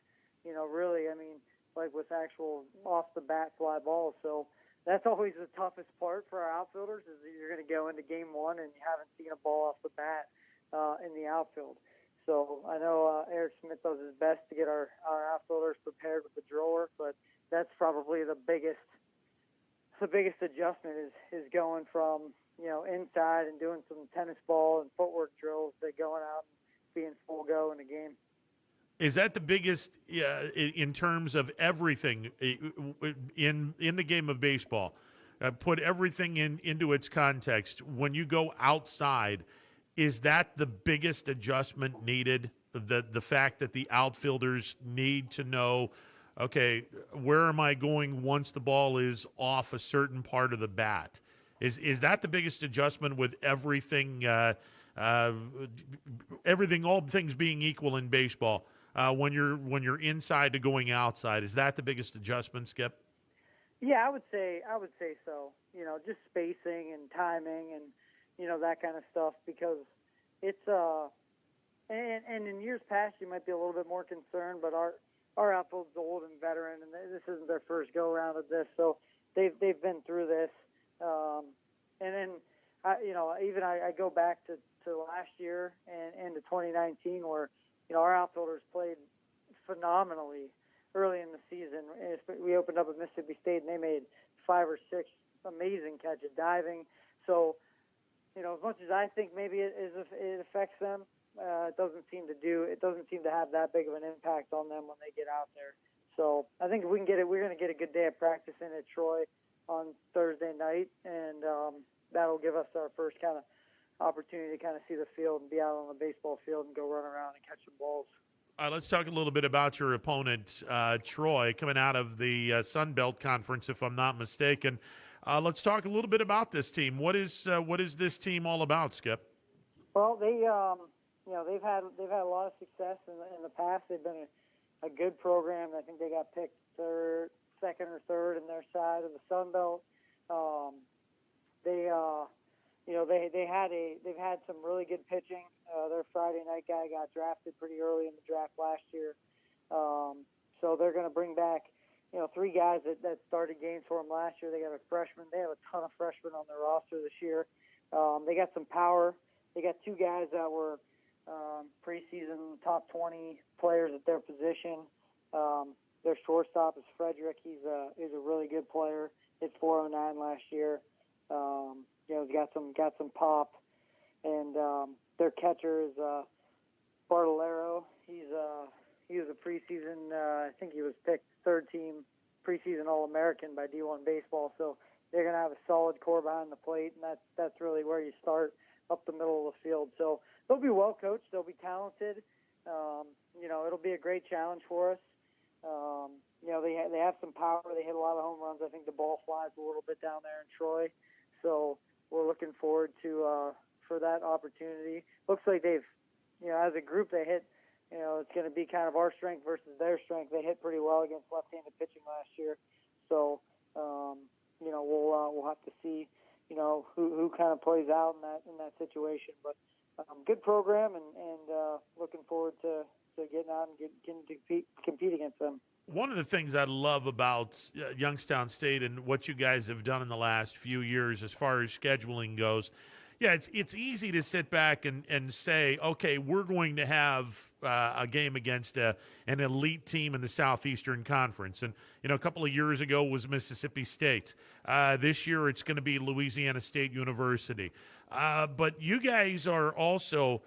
Really. I mean, like with actual off-the-bat fly balls. So that's always the toughest part for our outfielders is that you're going to go into game one and you haven't seen a ball off the bat in the outfield. So I know Eric Smith does his best to get our outfielders prepared with the drawer, but that's probably the biggest adjustment is going from, inside and doing some tennis ball and footwork drills to going out and being full go in the game. Is that the biggest in terms of everything in the game of baseball? Put everything into its context. When you go outside, is that the biggest adjustment needed? The fact that the outfielders need to know, okay, where am I going once the ball is off a certain part of the bat? Is that the biggest adjustment with everything? Everything, all things being equal in baseball. When you're inside to going outside, is that the biggest adjustment, Skip? Yeah, I would say so. Just spacing and timing and that kind of stuff, because it's and in years past you might be a little bit more concerned, but our outfield's old and veteran, and this isn't their first go around of this, so they've been through this. And then I go back to last year and to 2019 where our outfielders played phenomenally early in the season. We opened up at Mississippi State, and they made 5 or 6 amazing catches diving. So, as much as I think maybe it affects them, it doesn't seem to have that big of an impact on them when they get out there. So I think if we can get it, we're going to get a good day of practice in at Troy on Thursday night, and that'll give us our first kind of opportunity to kind of see the field and be out on the baseball field and go run around and catch some balls. Let's talk a little bit about your opponent, Troy, coming out of the Sun Belt Conference, if I'm not mistaken. Let's talk a little bit about this team. What is this team all about, Skip? Well, they've had a lot of success in the past. They've been a good program. I think they got picked second or third in their side of the Sun Belt. They've had some really good pitching. Their Friday night guy got drafted pretty early in the draft last year. So they're going to bring back, 3 guys that started games for them last year. They got a freshman. They have a ton of freshmen on their roster this year. They got some power. They got 2 guys that were preseason top 20 players at their position. Their shortstop is Frederick. He's a really good player. Hit .409 last year. He's got some pop. And their catcher is Bartolero. He was a preseason. I think he was picked 3rd team preseason All-American by D1 Baseball. So they're going to have a solid core behind the plate, and that's really where you start, up the middle of the field. So they'll be well coached. They'll be talented. It'll be a great challenge for us. They have some power. They hit a lot of home runs. I think the ball flies a little bit down there in Troy. So we're looking forward to for that opportunity. Looks like they've, as a group, they hit. It's going to be kind of our strength versus their strength. They hit pretty well against left-handed pitching last year. So we'll have to see who kind of plays out in that situation. But good program, and looking forward to getting out and getting to compete against them. One of the things I love about Youngstown State and what you guys have done in the last few years as far as scheduling goes, it's easy to sit back and say, okay, we're going to have a game against an elite team in the Southeastern Conference. And, a couple of years ago was Mississippi State. This year it's going to be Louisiana State University. But you guys are also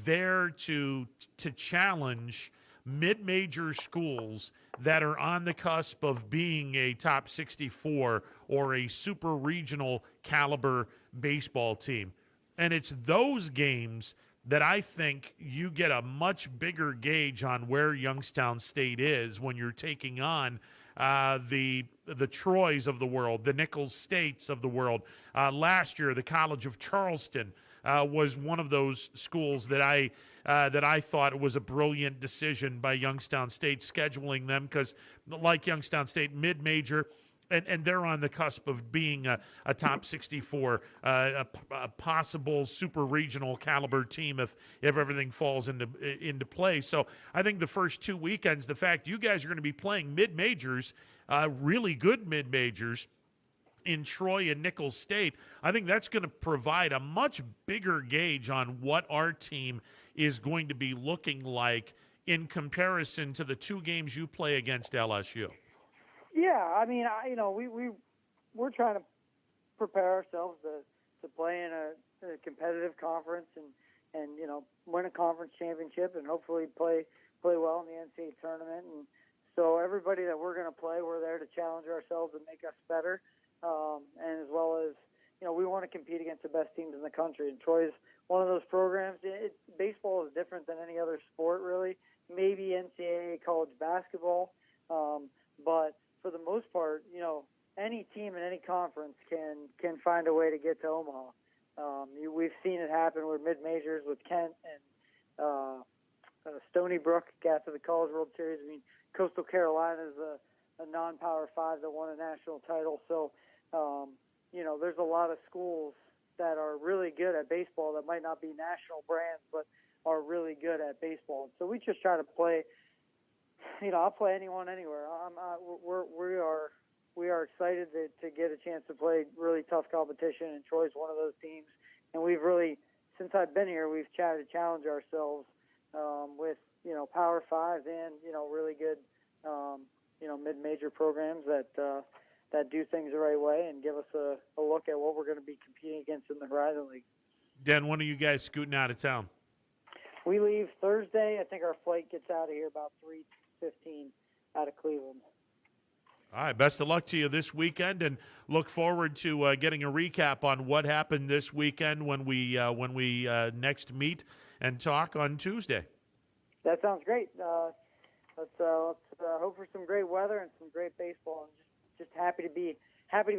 there to challenge mid-major schools that are on the cusp of being a top 64 or a super regional caliber baseball team. And it's those games that I think you get a much bigger gauge on where Youngstown State is when you're taking on the Troys of the world, the Nichols States of the world. Last year, the College of Charleston was one of those schools that I thought was a brilliant decision by Youngstown State scheduling them, because like Youngstown State, mid-major, and they're on the cusp of being a top 64, a possible super regional caliber team if everything falls into play. So I think the first 2 weekends, the fact you guys are going to be playing mid-majors, really good mid-majors, in Troy and Nichols State, I think that's going to provide a much bigger gauge on what our team is going to be looking like in comparison to the 2 games you play against LSU. Yeah, I mean, we're trying to prepare ourselves to play in a competitive conference and win a conference championship and hopefully play well in the NCAA tournament. And so everybody that we're going to play, we're there to challenge ourselves and make us better. And as well as, we want to compete against the best teams in the country. And Troy's one of those programs. Baseball is different than any other sport, really. Maybe NCAA college basketball. But for the most part, any team in any conference can find a way to get to Omaha. We've seen it happen with mid-majors with Kent and Stony Brook got to the College World Series. I mean, Coastal Carolina is a non-Power 5 that won a national title. So, there's a lot of schools that are really good at baseball that might not be national brands, but are really good at baseball. So we just try to play. I'll play anyone, anywhere. We are excited to get a chance to play really tough competition, and Troy's one of those teams. And we've really, since I've been here, we've tried to challenge ourselves with Power 5s and really good mid-major programs that do things the right way and give us a look at what we're going to be competing against in the Horizon League. Dan, when are you guys scooting out of town? We leave Thursday. I think our flight gets out of here about 3:15 out of Cleveland. All right, best of luck to you this weekend, and look forward to getting a recap on what happened this weekend when we next meet and talk on Tuesday. That sounds great. Let's hope for some great weather and some great baseball, and just happy to be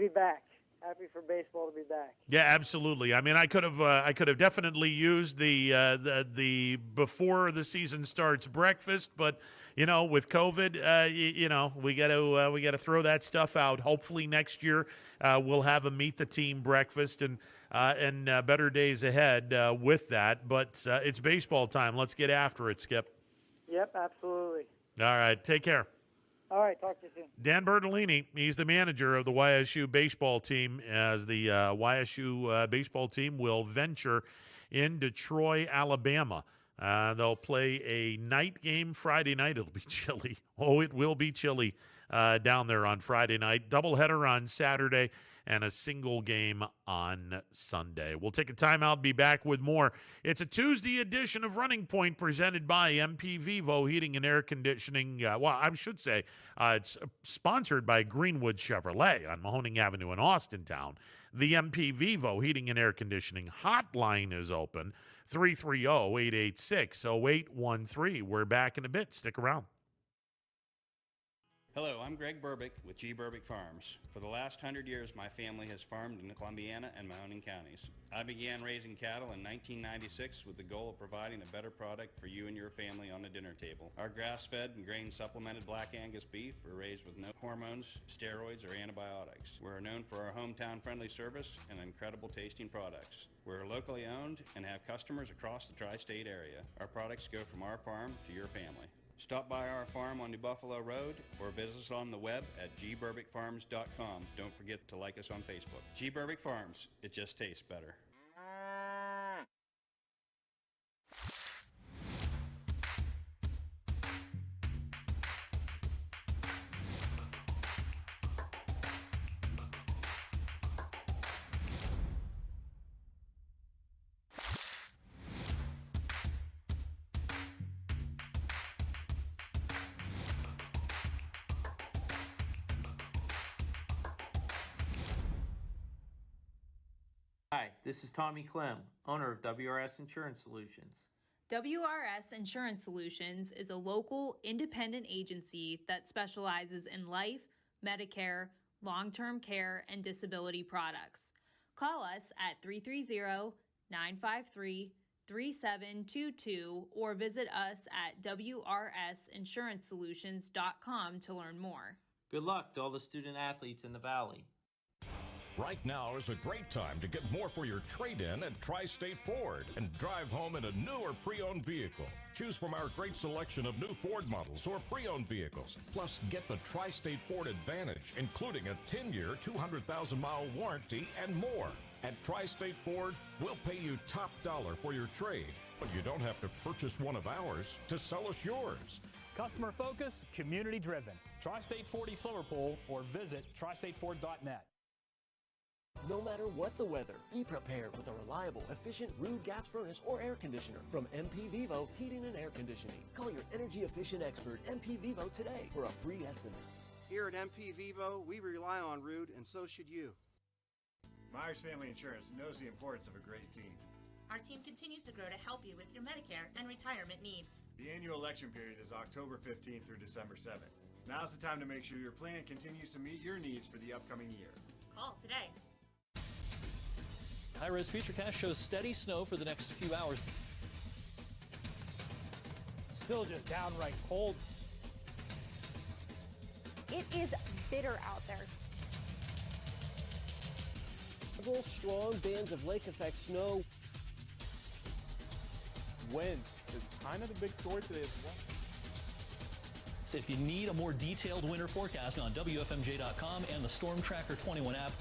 back. happy for baseball to be back. Yeah, absolutely. I mean, I could have definitely used the before the season starts breakfast, but with COVID, we got to throw that stuff out. Hopefully next year we'll have a meet the team breakfast and better days ahead with that. But it's baseball time. Let's get after it, Skip. Yep, absolutely. All right, take care. All right, talk to you soon. Dan Bertolini, he's the manager of the YSU baseball team, as the YSU baseball team will venture into Troy, Alabama. They'll play a night game Friday night. It'll be chilly. Oh, it will be chilly down there on Friday night. Doubleheader on Saturday and a single game on Sunday. We'll take a timeout, be back with more. It's a Tuesday edition of Running Point presented by MP Vivo Heating and Air Conditioning. I should say it's sponsored by Greenwood Chevrolet on Mahoning Avenue in Austintown. The MP Vivo Heating and Air Conditioning hotline is open, 330-886-0813. We're back in a bit. Stick around. Hello, I'm Greg Burbick with G. Burbick Farms. For the last 100 years, my family has farmed in Columbiana and Mahoning counties. I began raising cattle in 1996 with the goal of providing a better product for you and your family on the dinner table. Our grass-fed and grain-supplemented Black Angus beef are raised with no hormones, steroids, or antibiotics. We're known for our hometown-friendly service and incredible tasting products. We're locally owned and have customers across the tri-state area. Our products go from our farm to your family. Stop by our farm on New Buffalo Road or visit us on the web at gburbickfarms.com. Don't forget to like us on Facebook. G. Burbick Farms, it just tastes better. Hi, this is Tommy Clem, owner of WRS Insurance Solutions. WRS Insurance Solutions is a local independent agency that specializes in life, Medicare, long-term care, and disability products. Call us at 330-953-3722 or visit us at wrsinsurancesolutions.com to learn more. Good luck to all the student athletes in the Valley. Right now is a great time to get more for your trade-in at Tri-State Ford and drive home in a new or pre-owned vehicle. Choose from our great selection of new Ford models or pre-owned vehicles. Plus, get the Tri-State Ford Advantage, including a 10-year, 200,000-mile warranty and more. At Tri-State Ford, we'll pay you top dollar for your trade, but you don't have to purchase one of ours to sell us yours. Customer focus, community driven. Tri-State Ford East Liverpool or visit tristateford.net. No matter what the weather, be prepared with a reliable, efficient Rude gas furnace or air conditioner from MP Vivo Heating and Air Conditioning. Call your energy efficient expert MP Vivo today for a free estimate. Here at MP Vivo, we rely on Rude, and so should you. Myers Family Insurance knows the importance of a great team. Our team continues to grow to help you with your Medicare and retirement needs. The annual election period is October 15th through December 7th. Now's the time to make sure your plan continues to meet your needs for the upcoming year. Call today. High-res Futurecast shows steady snow for the next few hours. Still just downright cold. It is bitter out there. Several strong bands of lake effect snow. Winds is kind of the big story today as well. So if you need a more detailed winter forecast on WFMJ.com and the Storm Tracker 21 app.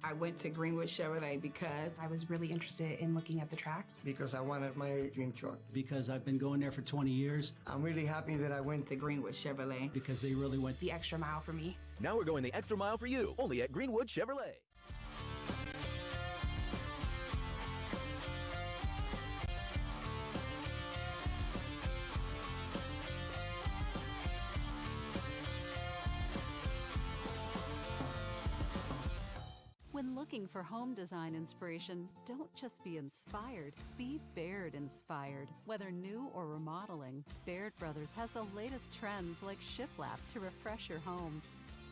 I went to Greenwood Chevrolet because I was really interested in looking at the tracks. Because I wanted my dream truck. Because I've been going there for 20 years. I'm really happy that I went to Greenwood Chevrolet. Because they really went the extra mile for me. Now we're going the extra mile for you, only at Greenwood Chevrolet. When looking for home design inspiration, don't just be inspired, be Baird inspired. Whether new or remodeling, Baird Brothers has the latest trends like shiplap to refresh your home.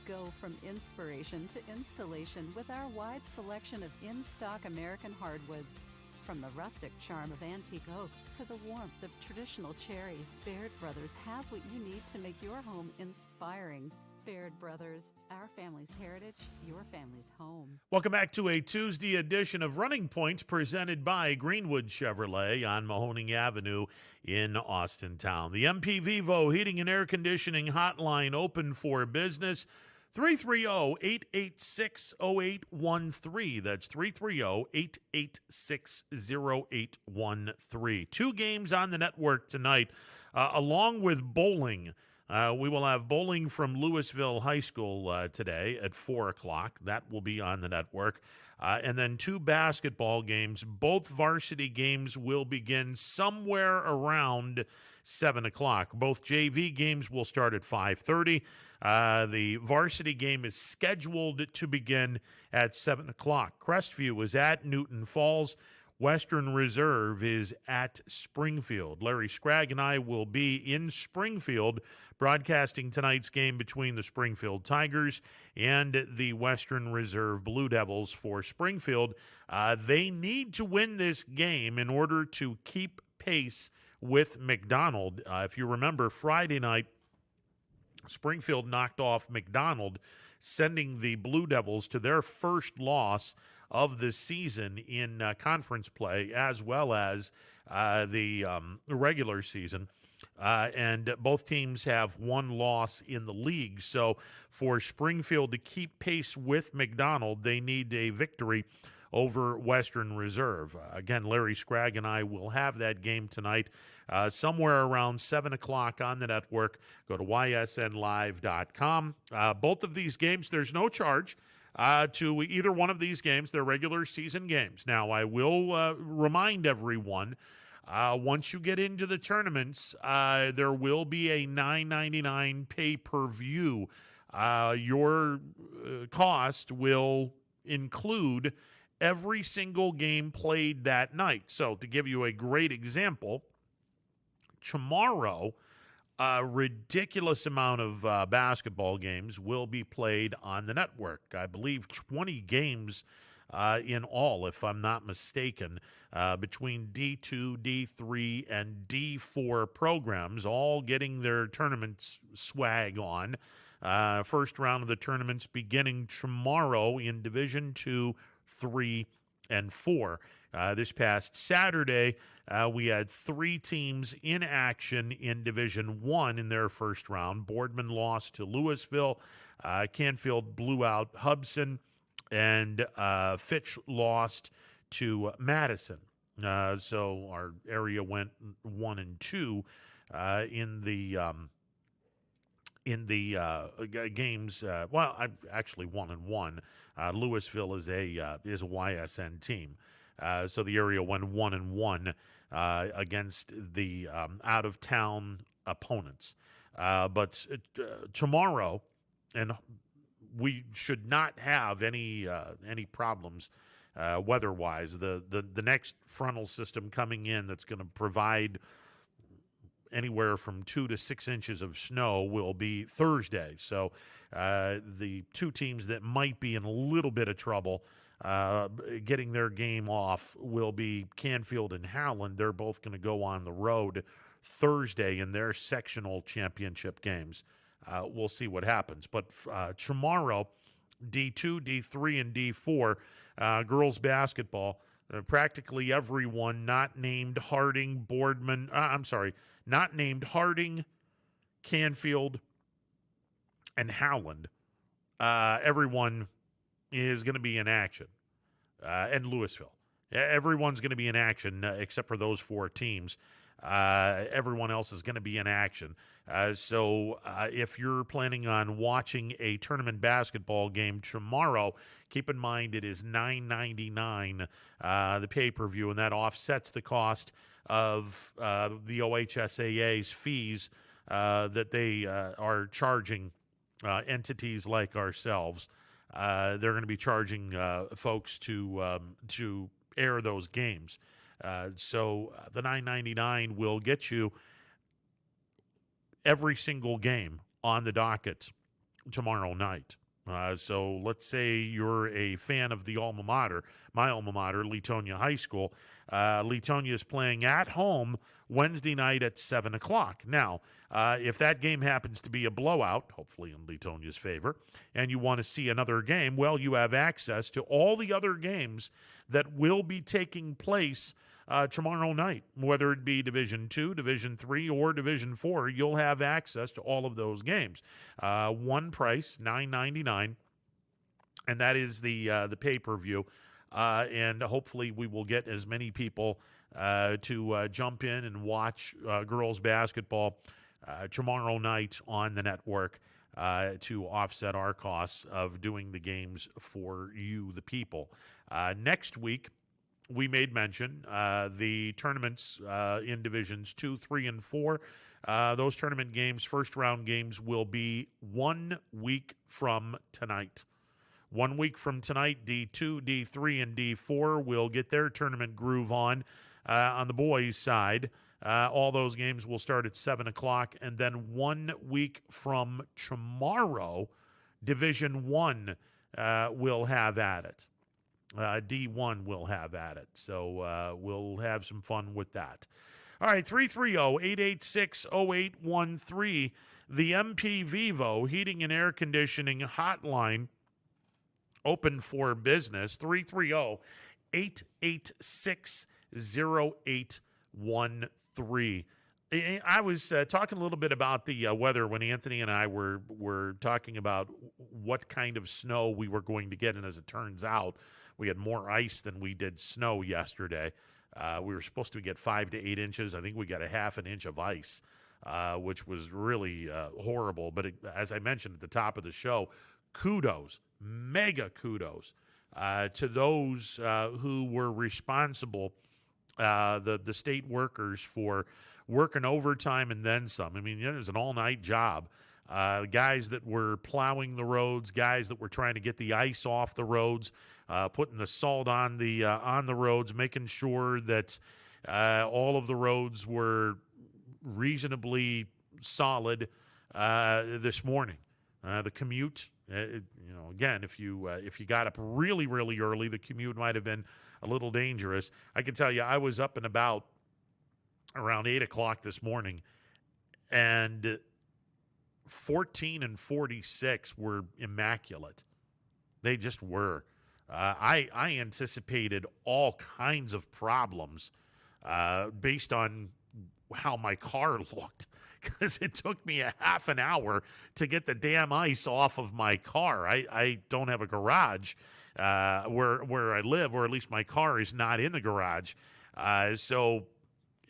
Go from inspiration to installation with our wide selection of in-stock American hardwoods. From the rustic charm of antique oak to the warmth of traditional cherry, Baird Brothers has what you need to make your home inspiring. Baird Brothers, our family's heritage, your family's home. Welcome back to a Tuesday edition of Running Point presented by Greenwood Chevrolet on Mahoning Avenue in Austintown. The MP Vivo Heating and Air Conditioning Hotline open for business. 330-886-0813. That's 330-886-0813. Two games on the network tonight, along with bowling. We will have bowling from Louisville High School today at 4 o'clock. That will be on the network. And then two basketball games. Both varsity games will begin somewhere around 7 o'clock. Both JV games will start at 5:30. The varsity game is scheduled to begin at 7 o'clock. Crestview is at Newton Falls. Western Reserve is at Springfield. Larry Scragg and I will be in Springfield broadcasting tonight's game between the Springfield Tigers and the Western Reserve Blue Devils for Springfield. They need to win this game in order to keep pace with McDonald. If you remember, Friday night, Springfield knocked off McDonald, sending the Blue Devils to their first loss of the season in conference play, as well as the regular season. And both teams have one loss in the league. So for Springfield to keep pace with McDonald, they need a victory over Western Reserve. Again, Larry Scragg and I will have that game tonight somewhere around 7 o'clock on the network. Go to ysnlive.com. Both of these games, there's no charge to either one of these games. They're regular season games. Now, I will remind everyone, once you get into the tournaments, there will be a $9.99 pay-per-view. Your cost will include every single game played that night. So to give you a great example, tomorrow, a ridiculous amount of basketball games will be played on the network. I believe 20 games in all, if I'm not mistaken, between D2, D3, and D4 programs, all getting their tournament swag on. First round of the tournaments beginning tomorrow in Division 2, 3, and 4. This past Saturday, we had three teams in action in Division 1 in their first round. Boardman lost to Louisville. Canfield blew out Hubson. And Fitch lost to Madison. So our area went 1 and 2 in the games. Actually 1 and 1. Louisville is a YSN team. So the area went 1 and 1 against the out of town opponents. But tomorrow, and we should not have any problems weather-wise. The next frontal system coming in that's going to provide anywhere from 2 to 6 inches of snow will be Thursday. So the two teams that might be in a little bit of trouble getting their game off will be Canfield and Howland. They're both going to go on the road Thursday in their sectional championship games. We'll see what happens. But tomorrow, D2, D3, and D4, girls basketball, practically everyone not named Harding, Boardman, not named Harding, Canfield, and Howland. Everyone is going to be in action, and Louisville. Everyone's going to be in action except for those 4 teams. Everyone else is going to be in action. So if you're planning on watching a tournament basketball game tomorrow, keep in mind it is $9.99, the pay-per-view, and that offsets the cost of the OHSAA's fees that they are charging entities like ourselves. They're going to be charging folks to air those games. So the $9.99 will get you every single game on the docket tomorrow night. So let's say you're a fan of the alma mater, my alma mater, Leetonia High School. Leetonia is playing at home Wednesday night at 7 o'clock. Now, if that game happens to be a blowout, hopefully in Leetonia's favor, and you want to see another game, well, you have access to all the other games that will be taking place tomorrow night, whether it be Division II, Division III, or Division IV. You'll have access to all of those games. One price, $9.99, and that is the pay-per-view. And hopefully we will get as many people to jump in and watch girls basketball tomorrow night on the network to offset our costs of doing the games for you, the people. Next week, we made mention the tournaments in Divisions 2, 3, and 4. Those tournament games, first-round games, will be 1 week from tonight. 1 week from tonight, D2, D3, and D4 will get their tournament groove on the boys' side. All those games will start at 7 o'clock. And then 1 week from tomorrow, Division 1 will have at it. D1 will have at it. So we'll have some fun with that. All right, 330-886-0813, the MP Vivo Heating and Air Conditioning Hotline, open for business, 330-886-0813. I was talking a little bit about the weather when Anthony and I were talking about what kind of snow we were going to get, and as it turns out, we had more ice than we did snow yesterday. We were supposed to get 5 to 8 inches. I think we got a half an inch of ice, which was really horrible. But as I mentioned at the top of the show, kudos, mega kudos to those who were responsible, the state workers, for working overtime and then some. I mean, it was an all-night job. Guys that were plowing the roads, guys that were trying to get the ice off the roads, putting the salt on the roads, making sure that all of the roads were reasonably solid this morning. The commute, again, if you got up really, really early, the commute might have been a little dangerous. I can tell you, I was up and about around 8 o'clock this morning, and 14 and 46 were immaculate. They just were. I anticipated all kinds of problems based on how my car looked, because it took me a half an hour to get the damn ice off of my car. I don't have a garage where I live, or at least my car is not in the garage. So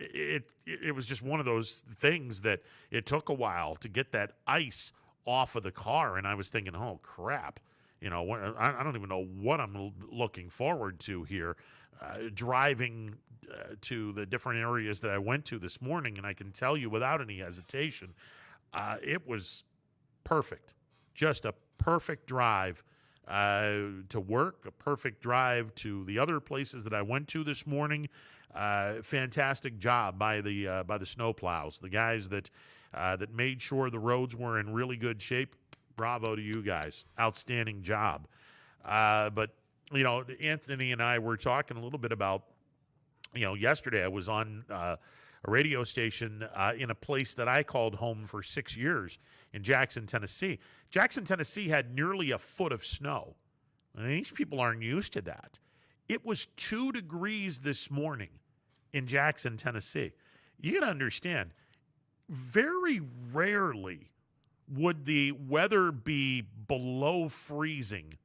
it was just one of those things that it took a while to get that ice off of the car, and I was thinking, oh, crap. I don't even know what I'm looking forward to here, driving to the different areas that I went to this morning, and I can tell you without any hesitation, it was perfect. Just a perfect drive to work, a perfect drive to the other places that I went to this morning. Fantastic job by the snowplows, the guys that made sure the roads were in really good shape. Bravo to you guys. Outstanding job. But, Anthony and I were talking a little bit about, yesterday I was on a radio station in a place that I called home for 6 years in Jackson, Tennessee. Jackson, Tennessee had nearly a foot of snow. And these people aren't used to that. It was 2 degrees this morning in Jackson, Tennessee. You got to understand, very rarely would the weather be below freezing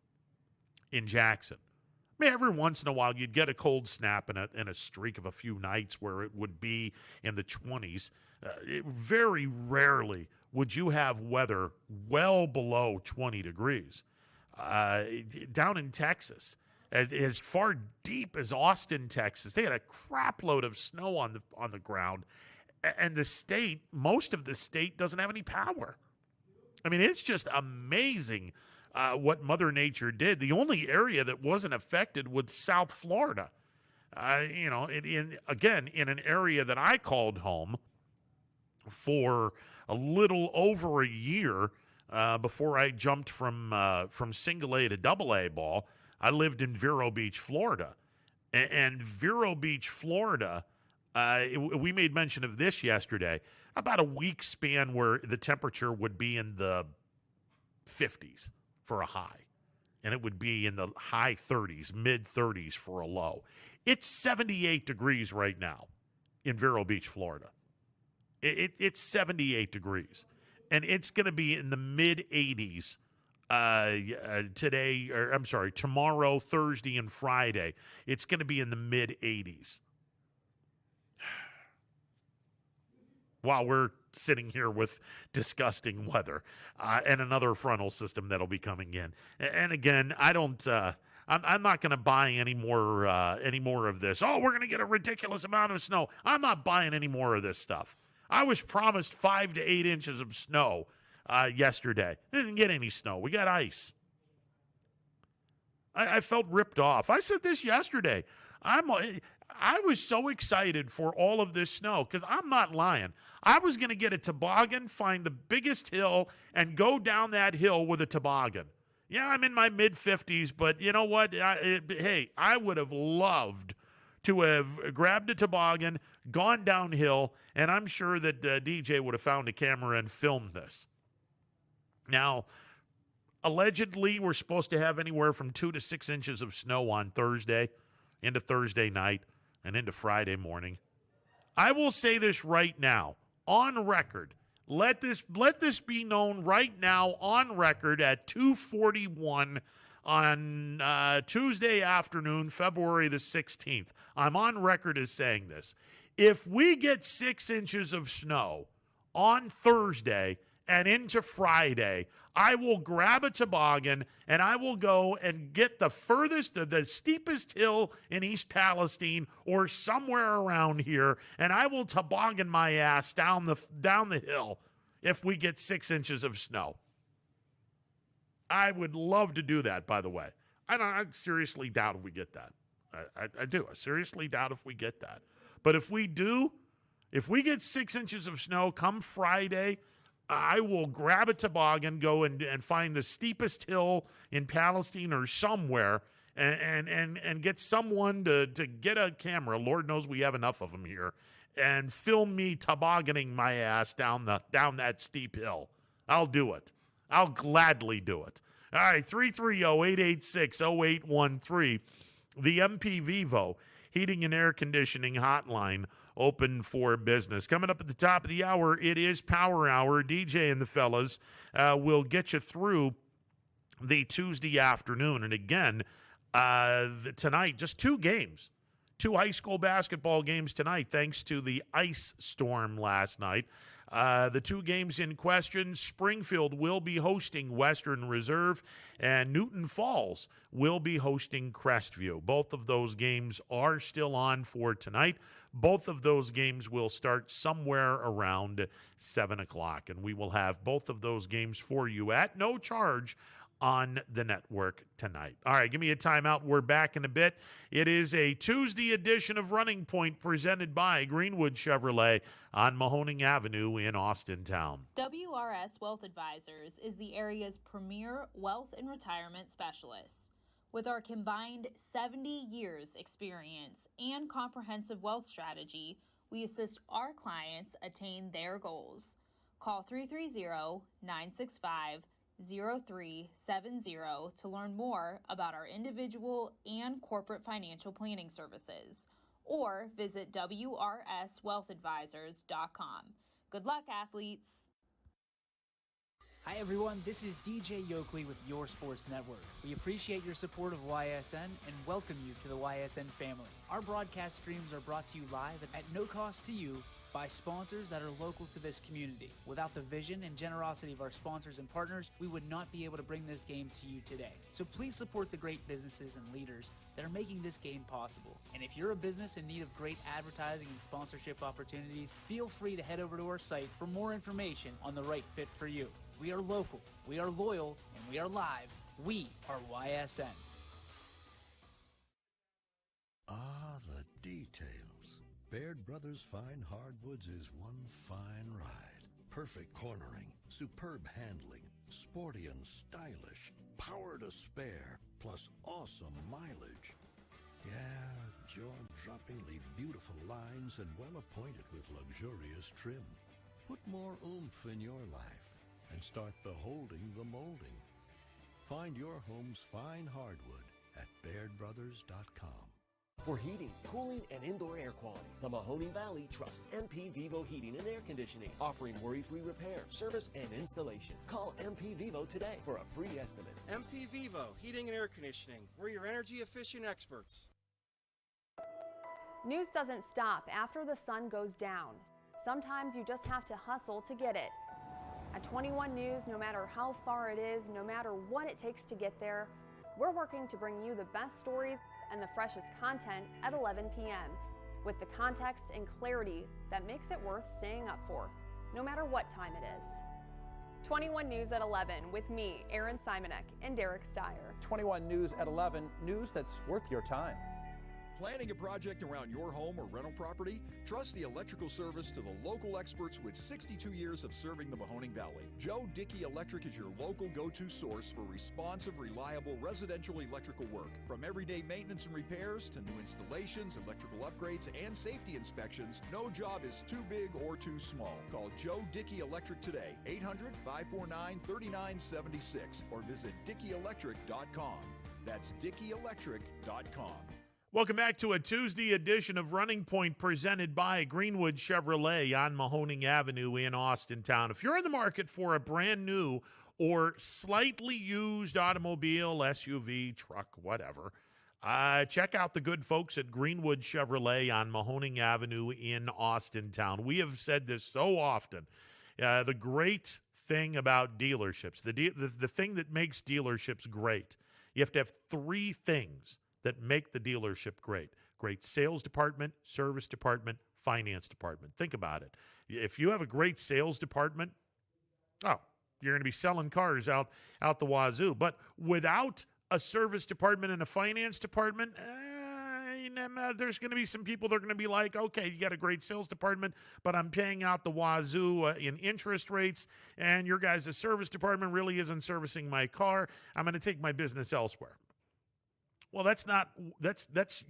in Jackson. I mean, every once in a while you'd get a cold snap in a streak of a few nights where it would be in the 20s. Very rarely would you have weather well below 20 degrees. Down in Texas, as far deep as Austin, Texas, they had a crap load of snow on the ground, and most of the state doesn't have any power. I mean, it's just amazing what Mother Nature did. The only area that wasn't affected was South Florida. In an area that I called home for a little over a year before I jumped from single A to double A ball. I lived in Vero Beach, Florida. And Vero Beach, Florida, we made mention of this yesterday, about a week span where the temperature would be in the 50s for a high. And it would be in the high 30s, mid 30s for a low. It's 78 degrees right now in Vero Beach, Florida. It's 78 degrees. And it's going to be in the mid 80s tomorrow, Thursday, and Friday. It's going to be in the mid 80s. While we're sitting here with disgusting weather and another frontal system that'll be coming in. And again, I'm not going to buy any more of this. Oh, we're going to get a ridiculous amount of snow. I'm not buying any more of this stuff. I was promised 5 to 8 inches of snow yesterday. Didn't get any snow. We got ice. I felt ripped off. I said this yesterday. I was so excited for all of this snow because I'm not lying. I was going to get a toboggan, find the biggest hill, and go down that hill with a toboggan. Yeah, I'm in my mid-50s, but you know what? I would have loved to have grabbed a toboggan, gone downhill, and I'm sure that DJ would have found a camera and filmed this. Now, allegedly, we're supposed to have anywhere from 2 to 6 inches of snow on Thursday, into Thursday night, and into Friday morning. I will say this right now, on record. Let this be known right now on record at 2:41 on Tuesday afternoon, February the 16th. I'm on record as saying this. If we get 6 inches of snow on Thursday and into Friday, I will grab a toboggan and I will go and get the steepest hill in East Palestine or somewhere around here, and I will toboggan my ass down the hill if we get 6 inches of snow. I would love to do that, by the way. I seriously doubt if we get that. I do. I seriously doubt if we get that. But if we do, if we get 6 inches of snow come Friday, I will grab a toboggan, go and find the steepest hill in Palestine or somewhere, and get someone to get a camera. Lord knows we have enough of them here, and film me tobogganing my ass down that steep hill. I'll do it. I'll gladly do it. All right, 330-886-0813. The MP Vivo Heating and Air Conditioning Hotline open for business. Coming up at the top of the hour, it is Power Hour. DJ and the fellas will get you through the Tuesday afternoon. And again, tonight, just 2 games. 2 high school basketball games tonight, thanks to the ice storm last night. The 2 games in question, Springfield will be hosting Western Reserve, and Newton Falls will be hosting Crestview. Both of those games are still on for tonight. Both of those games will start somewhere around 7 o'clock, and we will have both of those games for you at no charge on the network tonight. All right, give me a timeout. We're back in a bit. It is a Tuesday edition of Running Point presented by Greenwood Chevrolet on Mahoning Avenue in Austintown. WRS Wealth Advisors is the area's premier wealth and retirement specialist. With our combined 70 years experience and comprehensive wealth strategy, we assist our clients attain their goals. Call 330-965-0370 to learn more about our individual and corporate financial planning services, or visit WRSWealthAdvisors.com. Good luck, athletes. Hi everyone, this is DJ Yoakley with Your Sports Network. We appreciate your support of YSN and welcome you to the YSN family. Our broadcast streams are brought to you live at no cost to you by sponsors that are local to this community. Without the vision and generosity of our sponsors and partners, we would not be able to bring this game to you today. So please support the great businesses and leaders that are making this game possible. And if you're a business in need of great advertising and sponsorship opportunities, feel free to head over to our site for more information on the right fit for you. We are local, we are loyal, and we are live. We are YSN. Ah, the details. Baird Brothers Fine Hardwoods is one fine ride. Perfect cornering, superb handling, sporty and stylish, power to spare, plus awesome mileage. Yeah, jaw-droppingly beautiful lines and well appointed with luxurious trim. Put more oomph in your life and start beholding the molding. Find your home's fine hardwood at BairdBrothers.com. For heating, cooling, and indoor air quality, the Mahoning Valley trusts MP Vivo Heating and Air Conditioning, offering worry-free repair, service, and installation. Call MP Vivo today for a free estimate. MP Vivo Heating and Air Conditioning. We're your energy-efficient experts. News doesn't stop after the sun goes down. Sometimes you just have to hustle to get it. At 21 News, no matter how far it is, no matter what it takes to get there, we're working to bring you the best stories and the freshest content at 11 p.m. with the context and clarity that makes it worth staying up for, no matter what time it is. 21 News at 11 with me, Aaron Simonek, and Derek Steyer. 21 News at 11, news that's worth your time. Planning a project around your home or rental property? Trust the electrical service to the local experts with 62 years of serving the Mahoning Valley. Joe Dickey Electric is your local go-to source for responsive, reliable residential electrical work. From everyday maintenance and repairs to new installations, electrical upgrades, and safety inspections, no job is too big or too small. Call Joe Dickey Electric today, 800-549-3976, or visit DickeyElectric.com. That's DickeyElectric.com. Welcome back to a Tuesday edition of Running Point presented by Greenwood Chevrolet on Mahoning Avenue in Austintown. If you're in the market for a brand new or slightly used automobile, SUV, truck, whatever, check out the good folks at Greenwood Chevrolet on Mahoning Avenue in Austintown. We have said this so often. The great thing about dealerships, the thing that makes dealerships great, you have to have three things that make the dealership great. Great sales department, service department, finance department. Think about it. If you have a great sales department, you're going to be selling cars out the wazoo. But without a service department and a finance department, there's going to be some people that are going to be like, okay, you got a great sales department, but I'm paying out the wazoo in interest rates, and your guys' service department really isn't servicing my car. I'm going to take my business elsewhere. Well,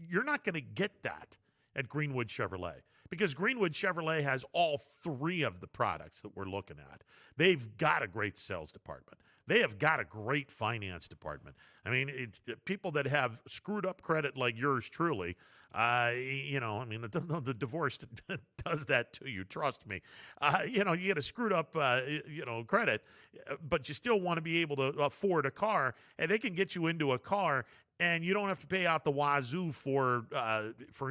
you're not going to get that at Greenwood Chevrolet because Greenwood Chevrolet has all three of the products that we're looking at. They've got a great sales department. They have got a great finance department. I mean, people that have screwed up credit like yours truly, the divorce does that to you. Trust me. You get a screwed up, credit, but you still want to be able to afford a car, and they can get you into a car, and you don't have to pay out the wazoo for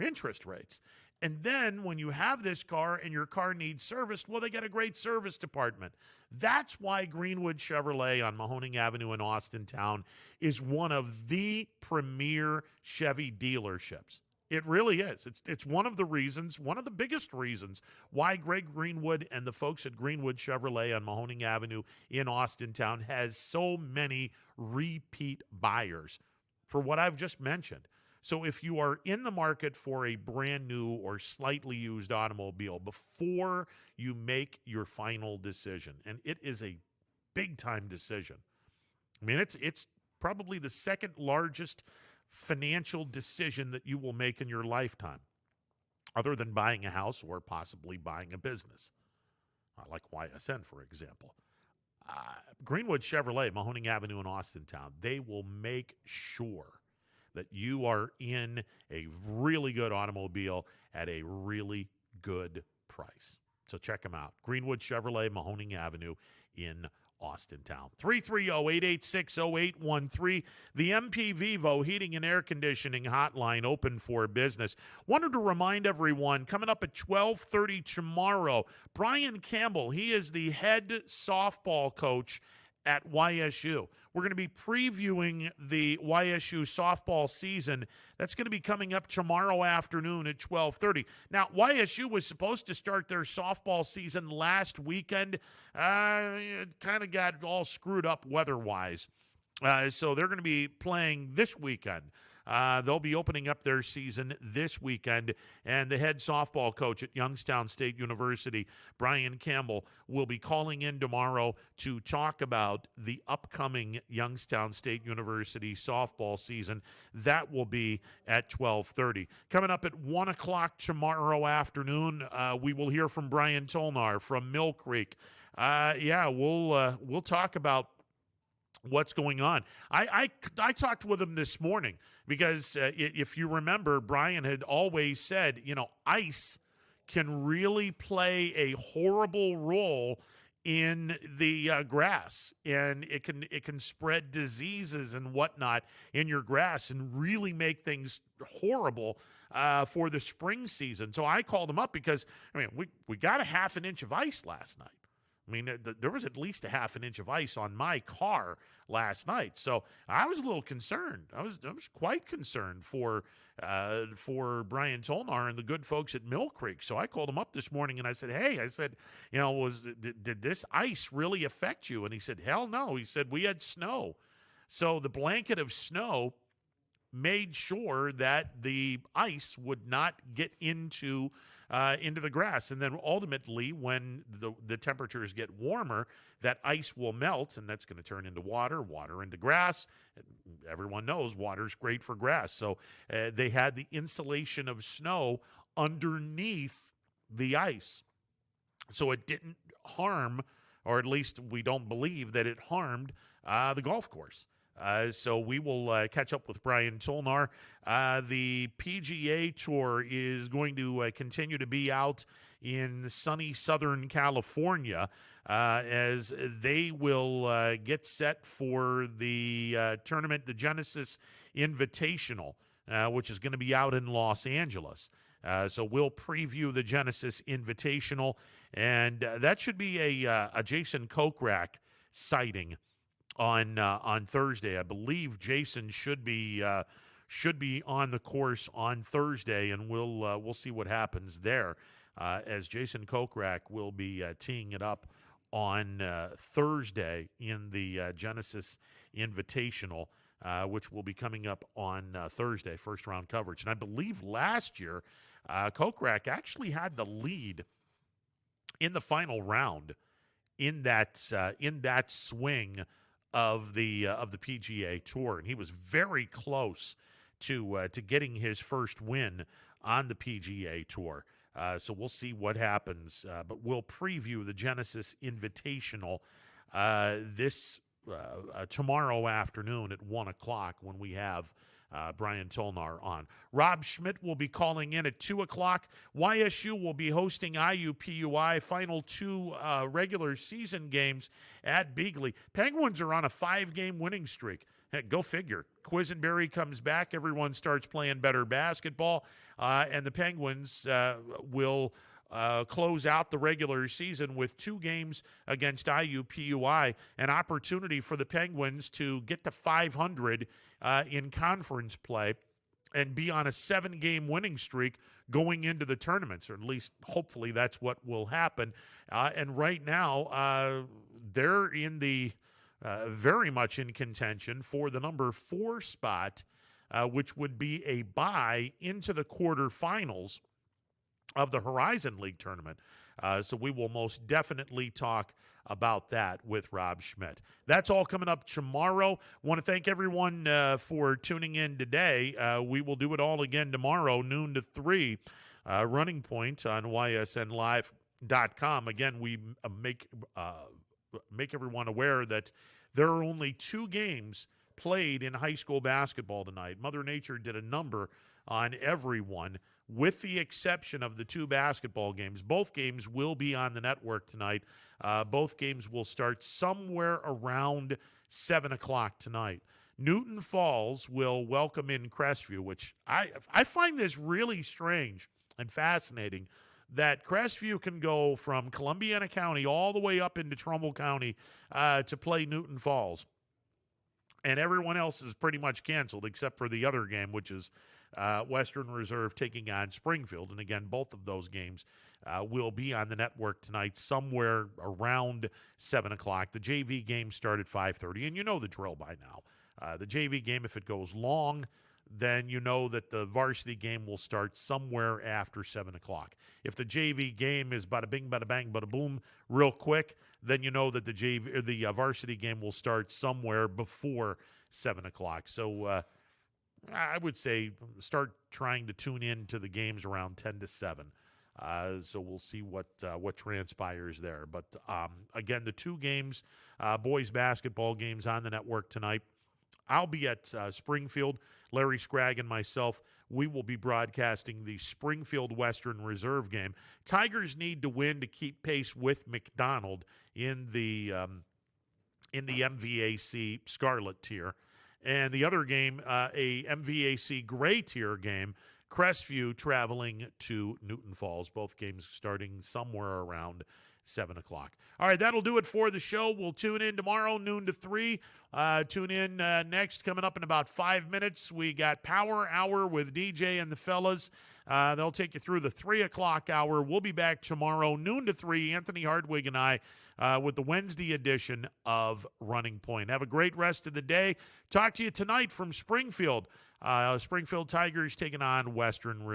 interest rates. And then when you have this car and your car needs serviced, well, they got a great service department. That's why Greenwood Chevrolet on Mahoning Avenue in Austintown is one of the premier Chevy dealerships. It really is. It's one of the reasons, one of the biggest reasons why Greg Greenwood and the folks at Greenwood Chevrolet on Mahoning Avenue in Austintown has so many repeat buyers for what I've just mentioned. So if you are in the market for a brand new or slightly used automobile, before you make your final decision, and it is a big-time decision. I mean, it's probably the second largest financial decision that you will make in your lifetime, other than buying a house or possibly buying a business, like YSN, for example. Greenwood Chevrolet, Mahoning Avenue in Austintown, they will make sure that you are in a really good automobile at a really good price. So check them out. Greenwood Chevrolet, Mahoning Avenue in Austintown. 330-886-0813. The MP Vivo Heating and Air Conditioning Hotline open for business. Wanted to remind everyone, coming up at 12:30 tomorrow, Brian Campbell, he is the head softball coach at YSU. We're going to be previewing the YSU softball season. That's going to be coming up tomorrow afternoon at 12:30. Now, YSU was supposed to start their softball season last weekend. It kind of got all screwed up weather-wise. So they're going to be playing this weekend. They'll be opening up their season this weekend, and the head softball coach at Youngstown State University, Brian Campbell, will be calling in tomorrow to talk about the upcoming Youngstown State University softball season. That will be at 12:30. Coming up at 1 o'clock tomorrow afternoon, we will hear from Brian Tolnar from Mill Creek. We'll talk about what's going on. I talked with him this morning because if you remember, Brian had always said, ice can really play a horrible role in the grass, and it can spread diseases and whatnot in your grass and really make things horrible for the spring season. So I called him up because, we got a half an inch of ice last night. There was at least a half an inch of ice on my car last night, so I was a little concerned. I was quite concerned for Brian Tolnar and the good folks at Mill Creek. So I called him up this morning and I said, "Hey," did this ice really affect you? And he said, "Hell no." He said, "We had snow, so the blanket of snow made sure that the ice would not get into the grass. And then ultimately, when the temperatures get warmer, that ice will melt, and that's going to turn into water into grass. Everyone knows water's great for grass. So they had the insulation of snow underneath the ice. So it didn't harm, or at least we don't believe that it harmed the golf course. So we will catch up with Brian Tolnar. The PGA Tour is going to continue to be out in sunny Southern California as they will get set for the tournament, the Genesis Invitational, which is going to be out in Los Angeles. So we'll preview the Genesis Invitational, and that should be a Jason Kokrak sighting on Thursday. I believe Jason should be on the course on Thursday, and we'll see what happens there as Jason Kokrak will be teeing it up on Thursday in the Genesis Invitational, which will be coming up on Thursday, first round coverage. And I believe last year Kokrak actually had the lead in the final round in that swing of the PGA Tour, and he was very close to getting his first win on the PGA Tour. So we'll see what happens, but we'll preview the Genesis Invitational this tomorrow afternoon at 1 o'clock when we have Brian Tolnar on. Rob Schmidt will be calling in at 2 o'clock. YSU will be hosting IUPUI, final two regular season games at Beagley. Penguins are on a 5-game winning streak. Heck, go figure. Quisenberry comes back. Everyone starts playing better basketball. And the Penguins will close out the regular season with 2 games against IUPUI, an opportunity for the Penguins to get to 500 in conference play and be on a 7-game winning streak going into the tournaments, or at least hopefully that's what will happen. And right now, they're in the very much in contention for the number 4 spot, which would be a bye into the quarterfinals of the Horizon League tournament. So we will most definitely talk about that with Rob Schmidt. That's all coming up tomorrow. Want to thank everyone for tuning in today. We will do it all again tomorrow, noon to 3, Running Point on ysnlive.com. Again, we make everyone aware that there are only 2 games played in high school basketball tonight. Mother Nature did a number on everyone with the exception of the 2 basketball games. Both games will be on the network tonight. Both games will start somewhere around 7 o'clock tonight. Newton Falls will welcome in Crestview, which I find this really strange and fascinating, that Crestview can go from Columbiana County all the way up into Trumbull County to play Newton Falls. And everyone else is pretty much canceled except for the other game, which is Western Reserve taking on Springfield. And again, both of those games will be on the network tonight somewhere around 7 o'clock. The JV game start at 5:30, and you know the drill by now. The JV game, if it goes long, then you know that the varsity game will start somewhere after 7 o'clock. If the JV game is bada bing, bada bang, bada boom, real quick, then you know that the varsity game will start somewhere before 7 o'clock. So I would say start trying to tune in to the games around 10 to 7. So we'll see what transpires there. But again, the 2 games, boys basketball games on the network tonight. I'll be at Springfield. Larry Scragg and myself, we will be broadcasting the Springfield Western Reserve game. Tigers need to win to keep pace with McDonald in the MVAC Scarlet tier. And the other game, a MVAC Gray tier game, Crestview traveling to Newton Falls. Both games starting somewhere around 7 o'clock. All right, that'll do it for the show. We'll tune in tomorrow, noon to 3. Tune in next, coming up in about 5 minutes. We got Power Hour with DJ and the fellas. They'll take you through the 3 o'clock hour. We'll be back tomorrow, noon to 3. Anthony Hardwig and I with the Wednesday edition of Running Point. Have a great rest of the day. Talk to you tonight from Springfield. Springfield Tigers taking on Western Reserve.